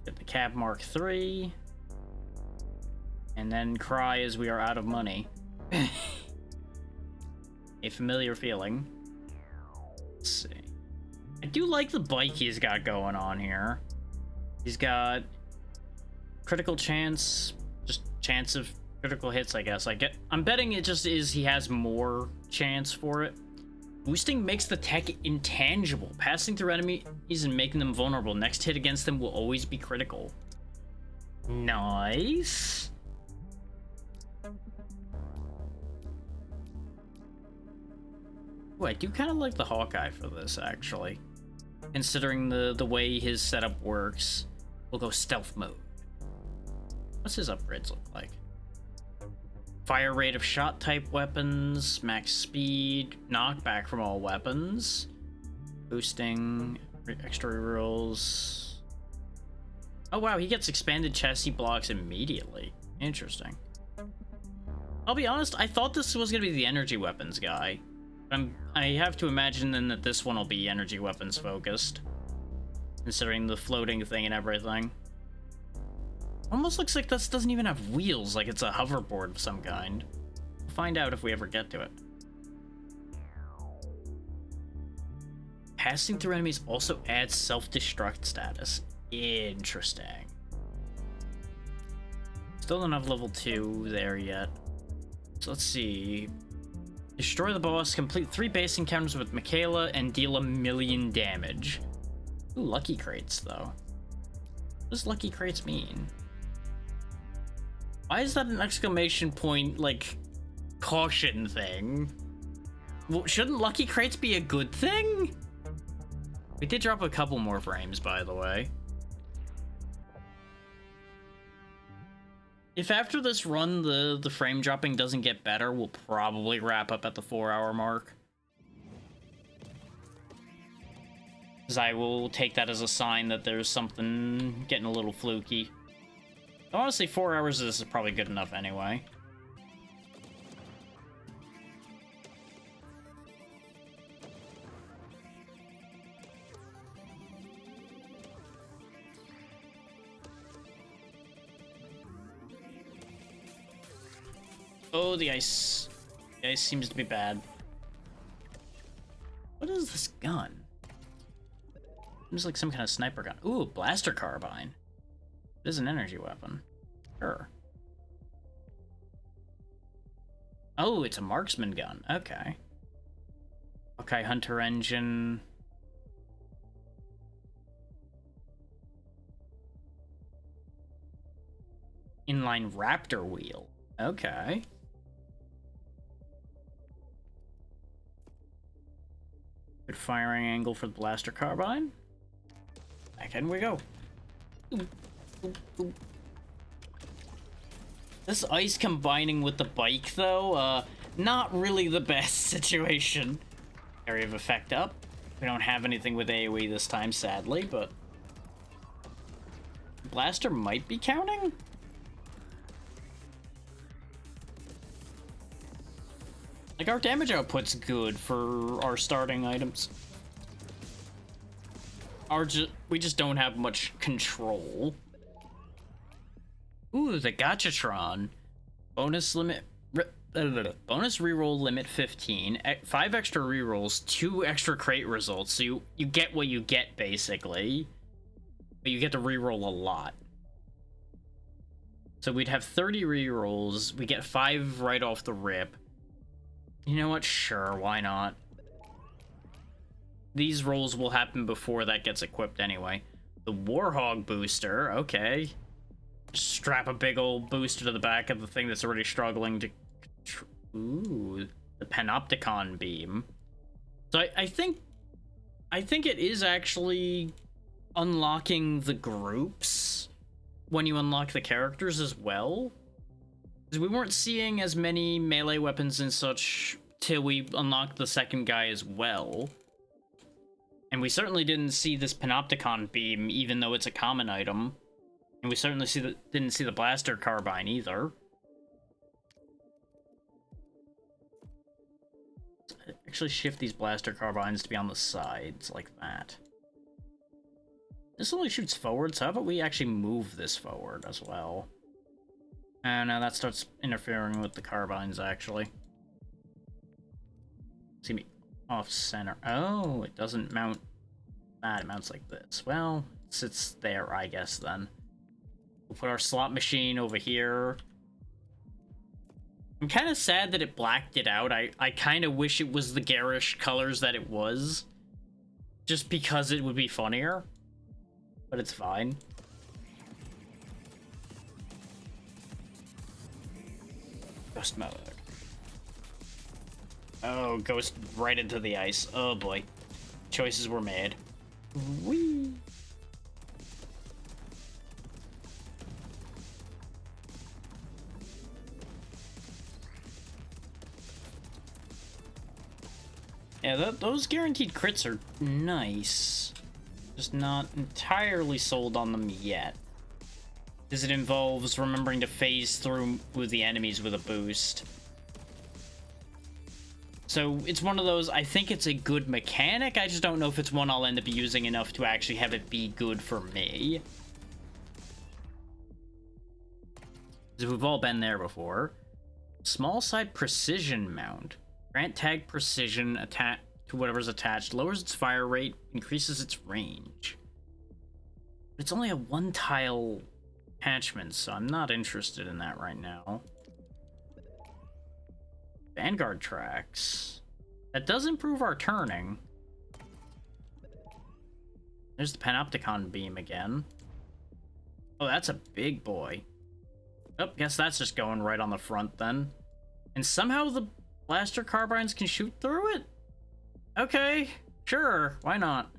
Get the Cab Mark III. And then cry as we are out of money. A familiar feeling. Let's see. I do like the bike he's got going on here. He's got critical chance, just chance of critical hits, I guess. I'm betting it just is he has more chance for it. Boosting makes the tech intangible. Passing through enemies and making them vulnerable. Next hit against them will always be critical. Nice. Ooh, I do kind of like the Hawkeye for this, actually. Considering the way his setup works. We'll go stealth mode. What's his upgrades look like? Fire rate of shot type weapons, max speed, knockback from all weapons, boosting, extra rerolls. Oh wow, he gets expanded chassis blocks immediately. Interesting. I'll be honest, I thought this was gonna be the energy weapons guy. I have to imagine then that this one will be energy weapons focused, considering the floating thing and everything. Almost looks like this doesn't even have wheels, like it's a hoverboard of some kind. We'll find out if we ever get to it. Passing through enemies also adds self-destruct status. Interesting. Still don't have level 2 there yet. So let's see. Destroy the boss, complete 3 base encounters with Michaela, and deal 1,000,000 damage. Ooh, lucky crates, though. What does lucky crates mean? Why is that an exclamation point, like, caution thing? Well, shouldn't lucky crates be a good thing? We did drop a couple more frames, by the way. If after this run the frame dropping doesn't get better, we'll probably wrap up at the 4-hour mark. Because I will take that as a sign that there's something getting a little fluky. Honestly, 4 hours of this is probably good enough anyway. Oh, the ice. The ice seems to be bad. What is this gun? Seems like some kind of sniper gun. Ooh, blaster carbine. It is an energy weapon. Sure. Oh, it's a marksman gun. Okay. Okay, hunter engine. Inline raptor wheel. Okay. Good firing angle for the blaster carbine. Back in we go. Ooh, ooh, ooh. This ice combining with the bike, though, not really the best situation. Area of effect up. We don't have anything with AoE this time, sadly, but... Blaster might be counting? Like, our damage output's good for our starting items. We just don't have much control. Ooh, the Gachatron. Bonus limit... bonus reroll limit 15. 5 extra rerolls, 2 extra crate results. So you get what you get, basically. But you get to reroll a lot. So we'd have 30 rerolls. We get 5 right off the rip. You know what? Sure, why not? These rolls will happen before that gets equipped anyway. The Warhog booster, okay. Strap a big old booster to the back of the thing that's already struggling to... Ooh, the Panopticon beam. So I think it is actually unlocking the groups when you unlock the characters as well. Because we weren't seeing as many melee weapons and such till we unlocked the second guy as well. And we certainly didn't see this Panopticon beam, even though it's a common item. And we certainly didn't see the blaster carbine either. Let's actually shift these blaster carbines to be on the sides, like that. This only shoots forward, so how about we actually move this forward as well? And now that starts interfering with the carbines, actually. See me off center. Oh, it doesn't mount that. It mounts like this. Well, it sits there, I guess, then. We'll put our slot machine over here. I'm kind of sad that it blacked it out. I kind of wish it was the garish colors that it was. Just because it would be funnier. But it's fine. Ghost mode. Oh, ghost right into the ice. Oh boy. Choices were made. Whee! Yeah, those guaranteed crits are nice. Just not entirely sold on them yet. Because it involves remembering to phase through with the enemies with a boost. So it's one of those, I think it's a good mechanic, I just don't know if it's one I'll end up using enough to actually have it be good for me. Because we've all been there before. Small side precision mount. Grant tag precision attack to whatever's attached, lowers its fire rate, increases its range. But it's only a one tile attachment, so I'm not interested in that right now. Vanguard tracks. That does improve our turning. There's the Panopticon beam again. Oh, that's a big boy. Oh, guess that's just going right on the front then. And somehow the blaster carbines can shoot through it? Okay, sure, why not?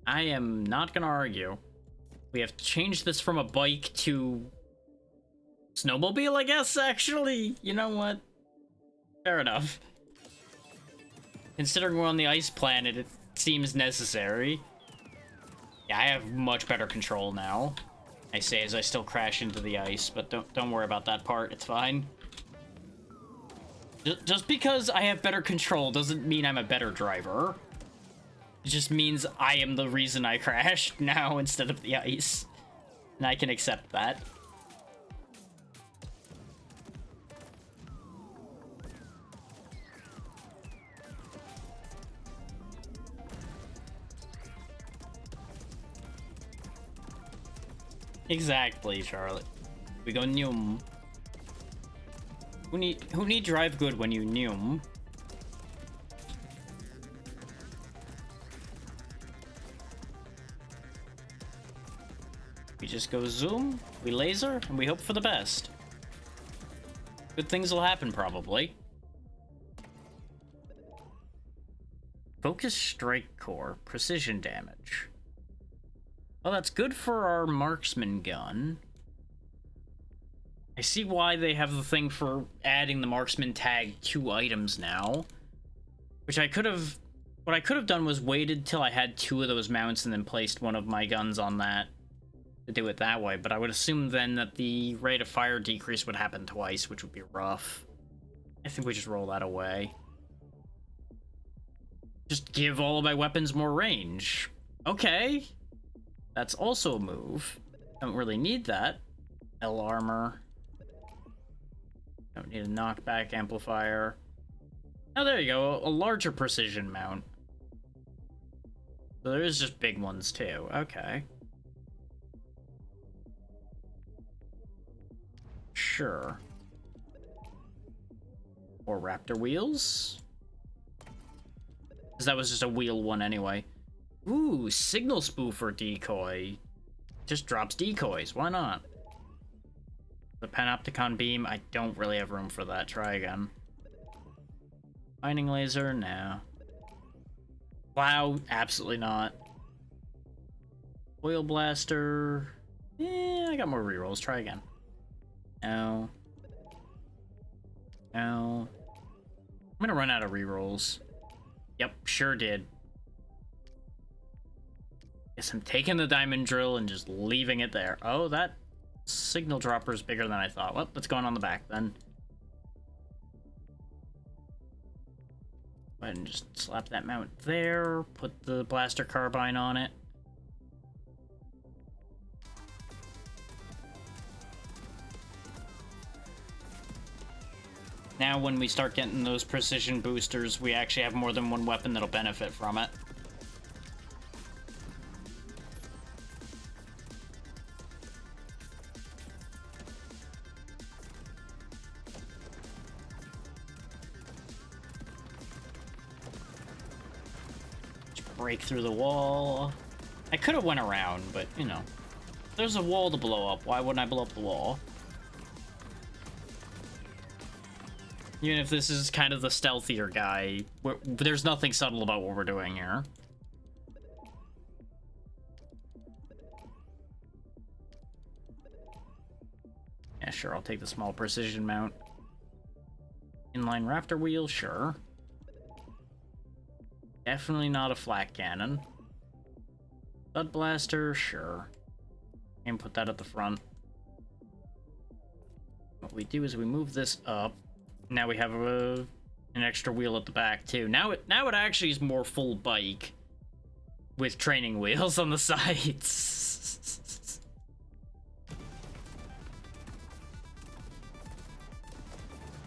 I am not gonna argue. We have changed this from a bike to snowmobile, I guess, actually. You know what? Fair enough. Considering we're on the ice planet, it seems necessary. Yeah, I have much better control now. I say as I still crash into the ice, but don't worry about that part, it's fine. Just because I have better control doesn't mean I'm a better driver. It just means I am the reason I crashed now instead of the ice. And I can accept that. Exactly, Charlotte. We go Noom. Who need drive good when you Noom? We just go zoom, we laser, and we hope for the best. Good things will happen, probably. Focus strike core, precision damage. Well, that's good for our marksman gun. I see why they have the thing for adding the marksman tag to items now. Which I could have... What I could have done was waited till I had 2 of those mounts and then placed one of my guns on that to do it that way. But I would assume then that the rate of fire decrease would happen twice, which would be rough. I think we just roll that away. Just give all of my weapons more range. Okay. That's also a move. Don't really need that. L armor. Don't need a knockback amplifier. Oh, there you go. A larger precision mount. So there is just big ones too. Okay. Sure. Or raptor wheels? Because that was just a wheel one anyway. Ooh, signal spoofer decoy. Just drops decoys. Why not? The Panopticon beam, I don't really have room for that. Try again. Mining laser? No. Wow, absolutely not. Oil blaster? I got more rerolls. Try again. No. No. I'm gonna run out of rerolls. Yep, sure did. Guess I'm taking the diamond drill and just leaving it there. Oh, that signal dropper is bigger than I thought. Well, let's go on the back then. Go ahead and just slap that mount there. Put the blaster carbine on it. Now when we start getting those precision boosters, we actually have more than one weapon that'll benefit from it. break through the wall. I could have went around, but, you know. There's a wall to blow up. Why wouldn't I blow up the wall? Even if this is kind of the stealthier guy, there's nothing subtle about what we're doing here. Yeah, sure, I'll take the small precision mount. Inline raptor wheel, sure. Definitely not a flak cannon. Thud blaster, sure. And put that at the front. What we do is we move this up. Now we have an extra wheel at the back too. Now it actually is more full bike with training wheels on the sides.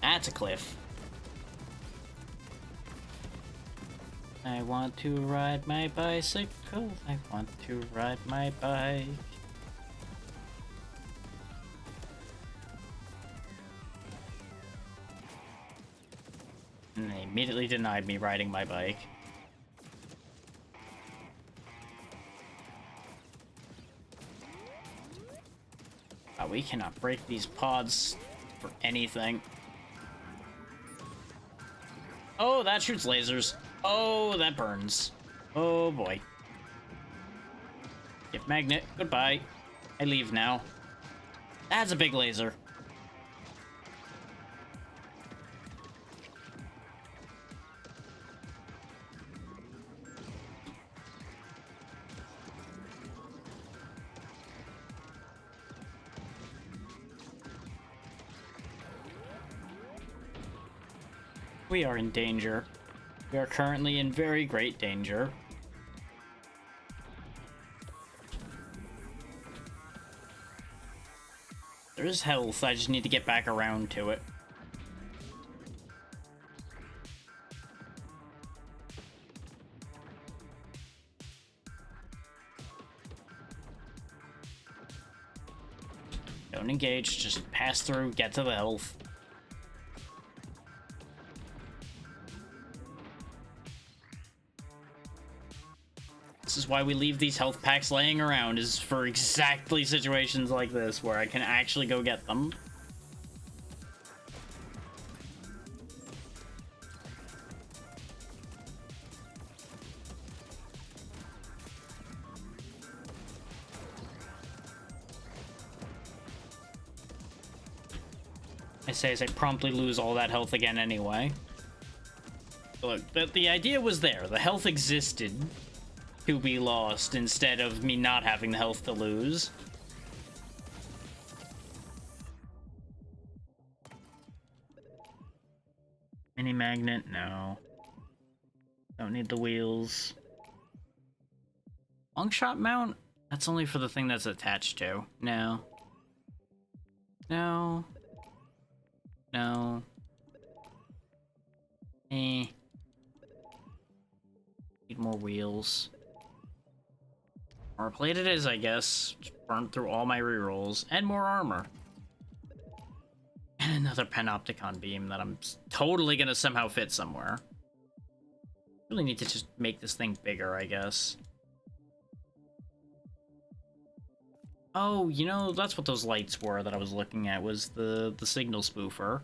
That's a cliff. I want to ride my bicycle. I want to ride my bike. And they immediately denied me riding my bike. We cannot break these pods for anything. Oh, that shoots lasers. Oh, that burns. Oh boy. Gift magnet, goodbye. I leave now. That's a big laser. We are in danger. We are currently in very great danger. There is health, I just need to get back around to it. Don't engage, just pass through, get to the health. This is why we leave these health packs laying around, is for exactly situations like this, where I can actually go get them. I say as I promptly lose all that health again anyway. Look, the idea was there. The health existed to be lost instead of me not having the health to lose. Mini magnet? No. Don't need the wheels. Long shot mount? That's only for the thing that's attached to. No. No. No. Eh. Need more wheels. Armor plate it is, I guess. Just burned through all my rerolls. And more armor. And another panopticon beam that I'm totally gonna somehow fit somewhere. Really need to just make this thing bigger, I guess. Oh, you know, that's what those lights were that I was looking at, was the signal spoofer.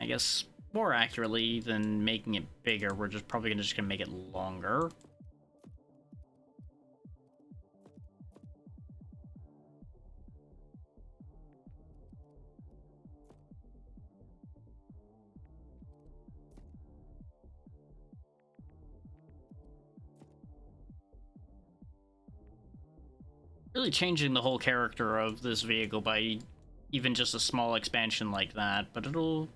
I guess more accurately than making it bigger, we're just probably gonna make it longer. Really changing the whole character of this vehicle by even just a small expansion like that, but it'll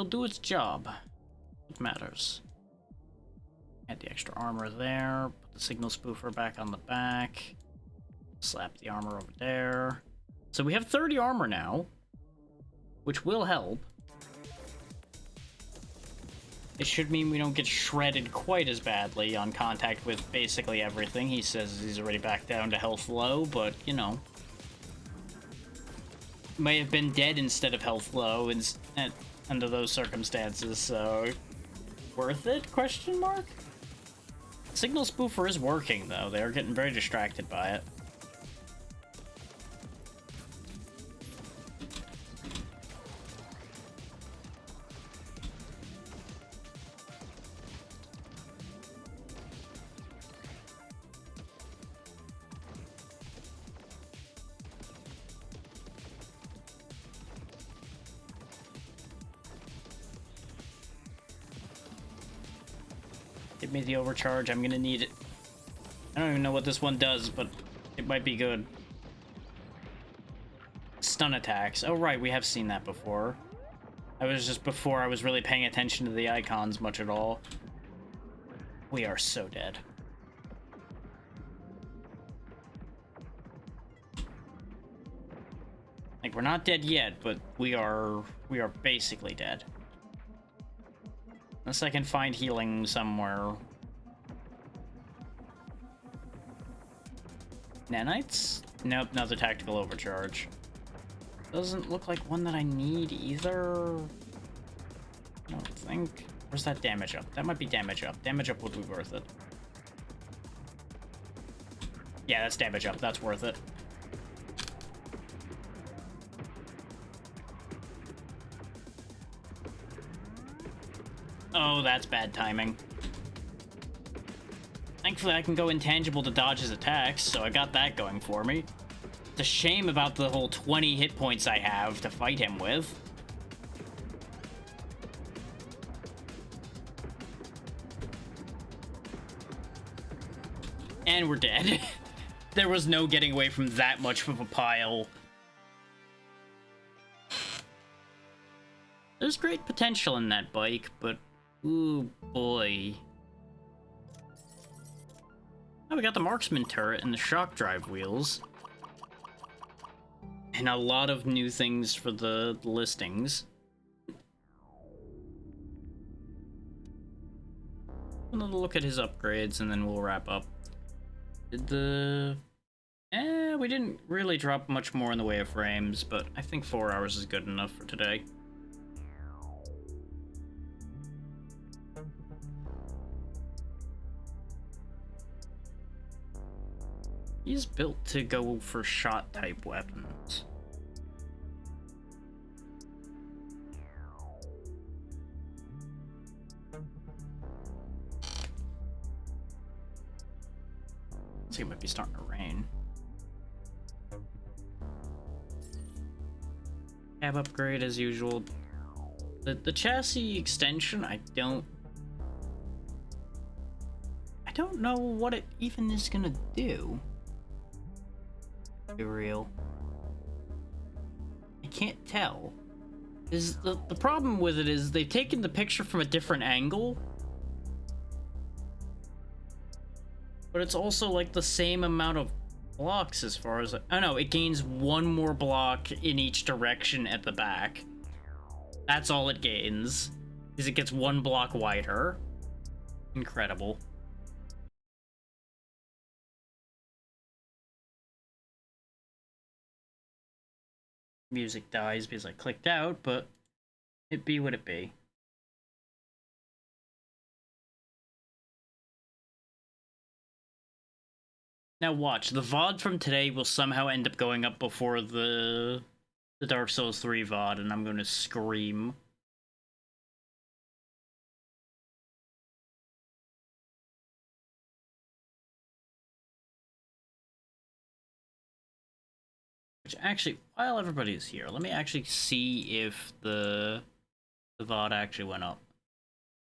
do its job. It matters. Add the extra armor there, put the signal spoofer back on the back, slap the armor over there. So we have 30 armor now, which will help. It should mean we don't get shredded quite as badly on contact with basically everything. He says he's already back down to health low, but, you know. May have been dead instead of health low under those circumstances, so Worth it? Question mark? Signal spoofer is working, though. They're getting very distracted by it. Give me the overcharge. I'm gonna need it. I don't even know what this one does, but it might be good. Stun attacks. Oh, right. We have seen that before. That was just before I was really paying attention to the icons much at all. We are so dead. Like, we're not dead yet, but we are basically dead. Unless I can find healing somewhere. Nanites? Nope, another tactical overcharge. Doesn't look like one that I need either. I don't think. Where's that damage up? That might be damage up. Damage up would be worth it. Yeah, that's damage up. That's worth it. Oh, that's bad timing. Thankfully, I can go intangible to dodge his attacks, so I got that going for me. It's a shame about the whole 20 hit points I have to fight him with. And we're dead. There was no getting away from that much of a pile. There's great potential in that bike, but ooh boy. Oh, we got the marksman turret and the shock drive wheels. And a lot of new things for the listings. Another look at his upgrades and then we'll wrap up. We didn't really drop much more in the way of frames, but I think 4 hours is good enough for today. He's built to go for shot-type weapons. I think it might be starting to rain. Cab upgrade as usual. The chassis extension, I don't know what it even is gonna do. Be real. I can't tell. The problem with it is they've taken the picture from a different angle. But it's also like the same amount of blocks as far as... Oh no, it gains 1 more block in each direction at the back. That's all it gains. Is it gets 1 block wider. Incredible. Music dies because I clicked out, but it be what it be. Now watch, the VOD from today will somehow end up going up before the Dark Souls 3 VOD, and I'm going to scream. Which actually, while everybody's here, let me actually see if the VOD actually went up.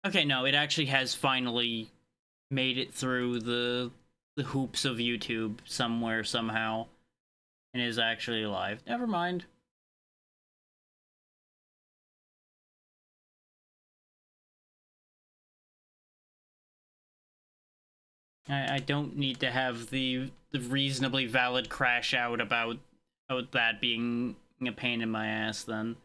Okay, no, it actually has finally made it through the hoops of YouTube somewhere, somehow, and is actually live. Never mind. I don't need to have the reasonably valid crash out about that being a pain in my ass then.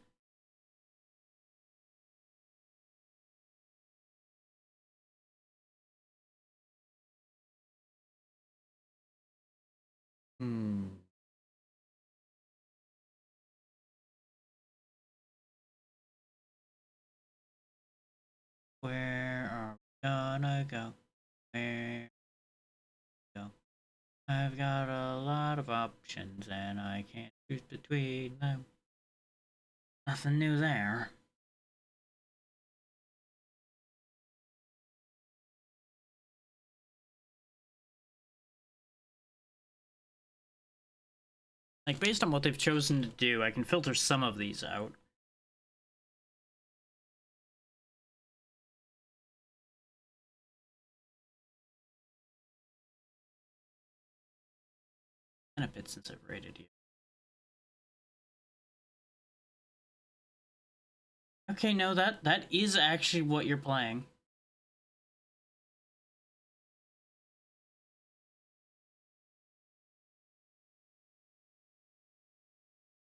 Where wanna go? Where go? I've got a lot of options and I can't choose between them. Nothing new there. Like, based on what they've chosen to do, I can filter some of these out. And a bit since I've rated you. Okay, no, that is actually what you're playing.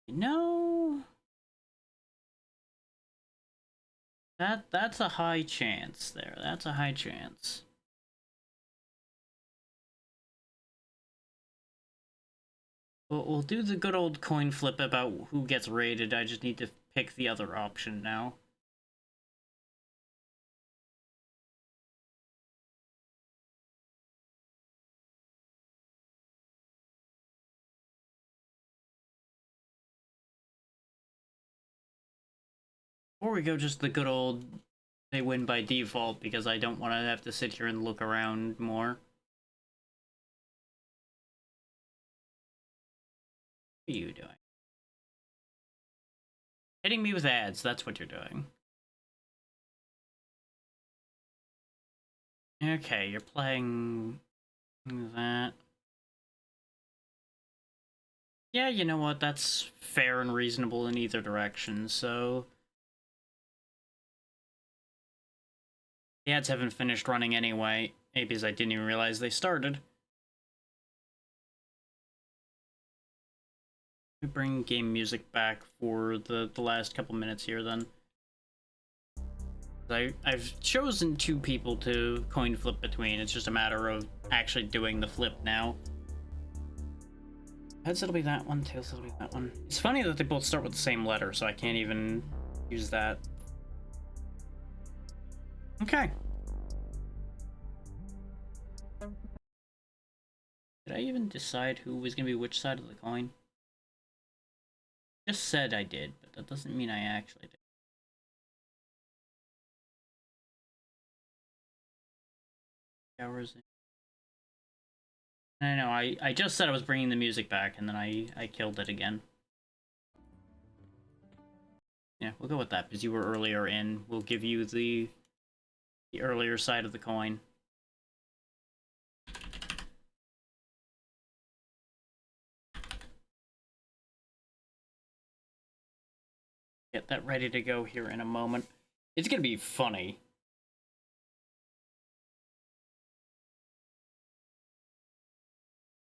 No. That's a high chance there. That's a high chance. We'll do the good old coin flip about who gets rated. I just need to pick the other option now. Or we go just the good old, they win by default, because I don't want to have to sit here and look around more. What are you doing? Hitting me with ads, that's what you're doing. Okay, you're playing that. Yeah, you know what, that's fair and reasonable in either direction, so... The ads haven't finished running anyway, maybe because I didn't even realize they started. We bring game music back for the last couple minutes here, then. I've chosen two people to coin flip between, it's just a matter of actually doing the flip now. Heads it'll be that one, tails it'll be that one. It's funny that they both start with the same letter, so I can't even use that. Okay. Did I even decide who was gonna be which side of the coin? Just said I did, but that doesn't mean I actually did. Hours. I know, I just said I was bringing the music back, and then I killed it again. Yeah, we'll go with that, because you were earlier in. We'll give you the earlier side of the coin. Get that ready to go here in a moment. It's gonna be funny.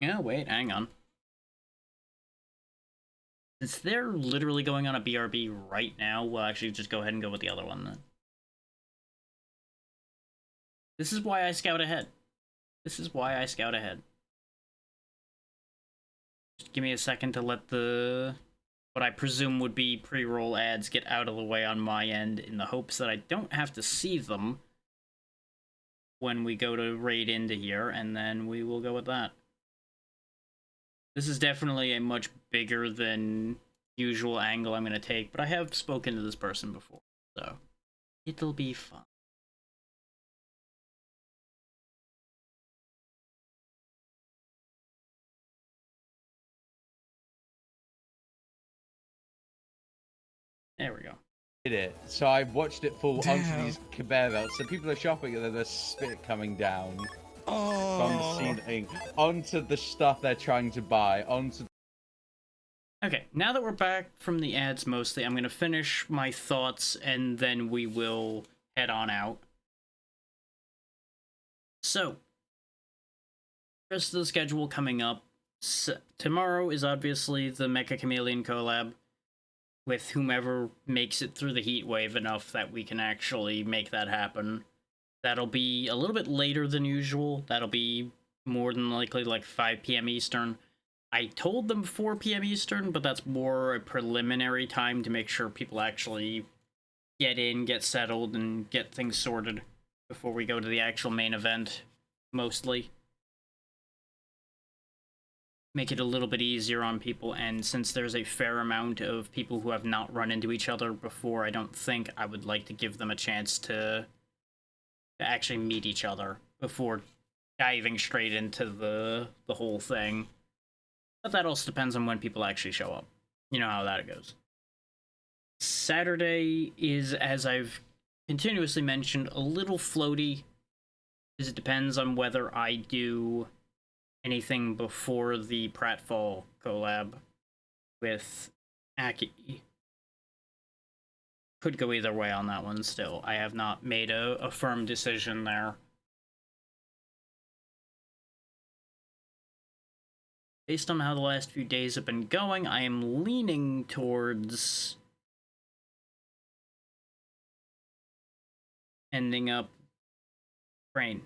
Yeah, wait, hang on. Since they're literally going on a BRB right now, we'll actually just go ahead and go with the other one then. This is why I scout ahead. This is why I scout ahead. Just give me a second to let the... what I presume would be pre-roll ads get out of the way on my end, in the hopes that I don't have to see them when we go to raid into here, and then we will go with that. This is definitely a much bigger than usual angle I'm going to take, but I have spoken to this person before, so it'll be fun. There we go. It. So I watched it fall onto these conveyor belts. So people are shopping and then there's spit coming down from the ceiling onto the stuff they're trying to buy. Okay, now that we're back from the ads mostly, I'm going to finish my thoughts and then we will head on out. So, rest of the schedule coming up. Tomorrow is obviously the Mecha Chameleon collab with whomever makes it through the heat wave enough that we can actually make that happen. That'll be a little bit later than usual. That'll be more than likely like 5 p.m. Eastern. I told them 4 p.m. Eastern, but that's more a preliminary time to make sure people actually get in, get settled, and get things sorted. before we go to the actual main event, mostly. Make it a little bit easier on people, and since there's a fair amount of people who have not run into each other before, I don't think I would like to give them a chance to actually meet each other before diving straight into the whole thing. But that also depends on when people actually show up. You know how that goes. Saturday is, as I've continuously mentioned, a little floaty, because it depends on whether I do anything before the Pratfall collab with Aki. Could go either way on that one still. I have not made a firm decision there. Based on how the last few days have been going, I am leaning towards ending up Brain.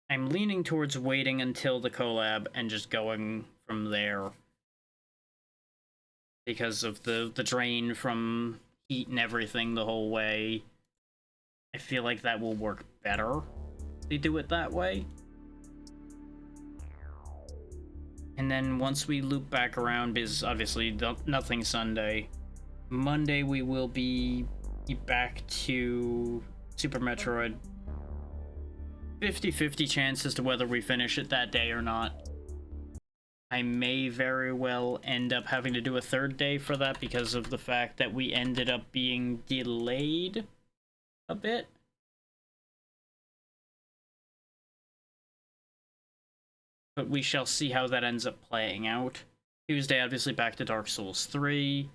I'm leaning towards waiting until the collab and just going from there. Because of the drain from heat and everything the whole way. I feel like that will work better if they do it that way. And then once we loop back around, because obviously nothing Sunday, Monday we will be back to Super Metroid. 50-50 chance as to whether we finish it that day or not. I may very well end up having to do a third day for that because of the fact that we ended up being delayed a bit. But we shall see how that ends up playing out. Tuesday, obviously, back to Dark Souls 3.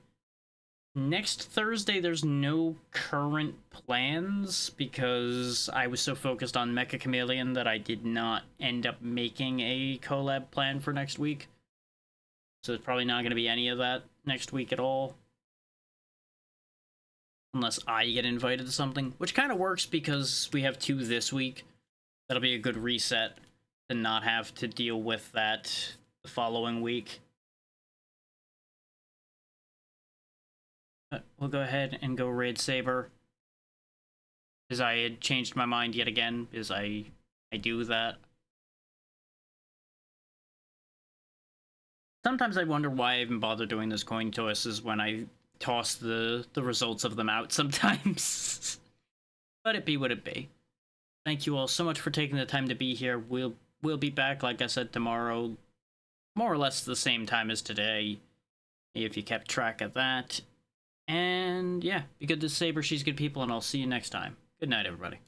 Next Thursday, there's no current plans because I was so focused on Mecha Chameleon that I did not end up making a collab plan for next week. So there's probably not going to be any of that next week at all. Unless I get invited to something, which kind of works because we have 2 this week. That'll be a good reset to not have to deal with that the following week. But we'll go ahead and go raid Saber. Because I had changed my mind yet again, because I do that. Sometimes I wonder why I even bother doing this coin tosses when I toss the results of them out sometimes. But it be what it be. Thank you all so much for taking the time to be here. We'll be back, like I said, tomorrow. More or less the same time as today, if you kept track of that. And yeah, be good to Saber, she's good people, and I'll see you next time. Good night, everybody.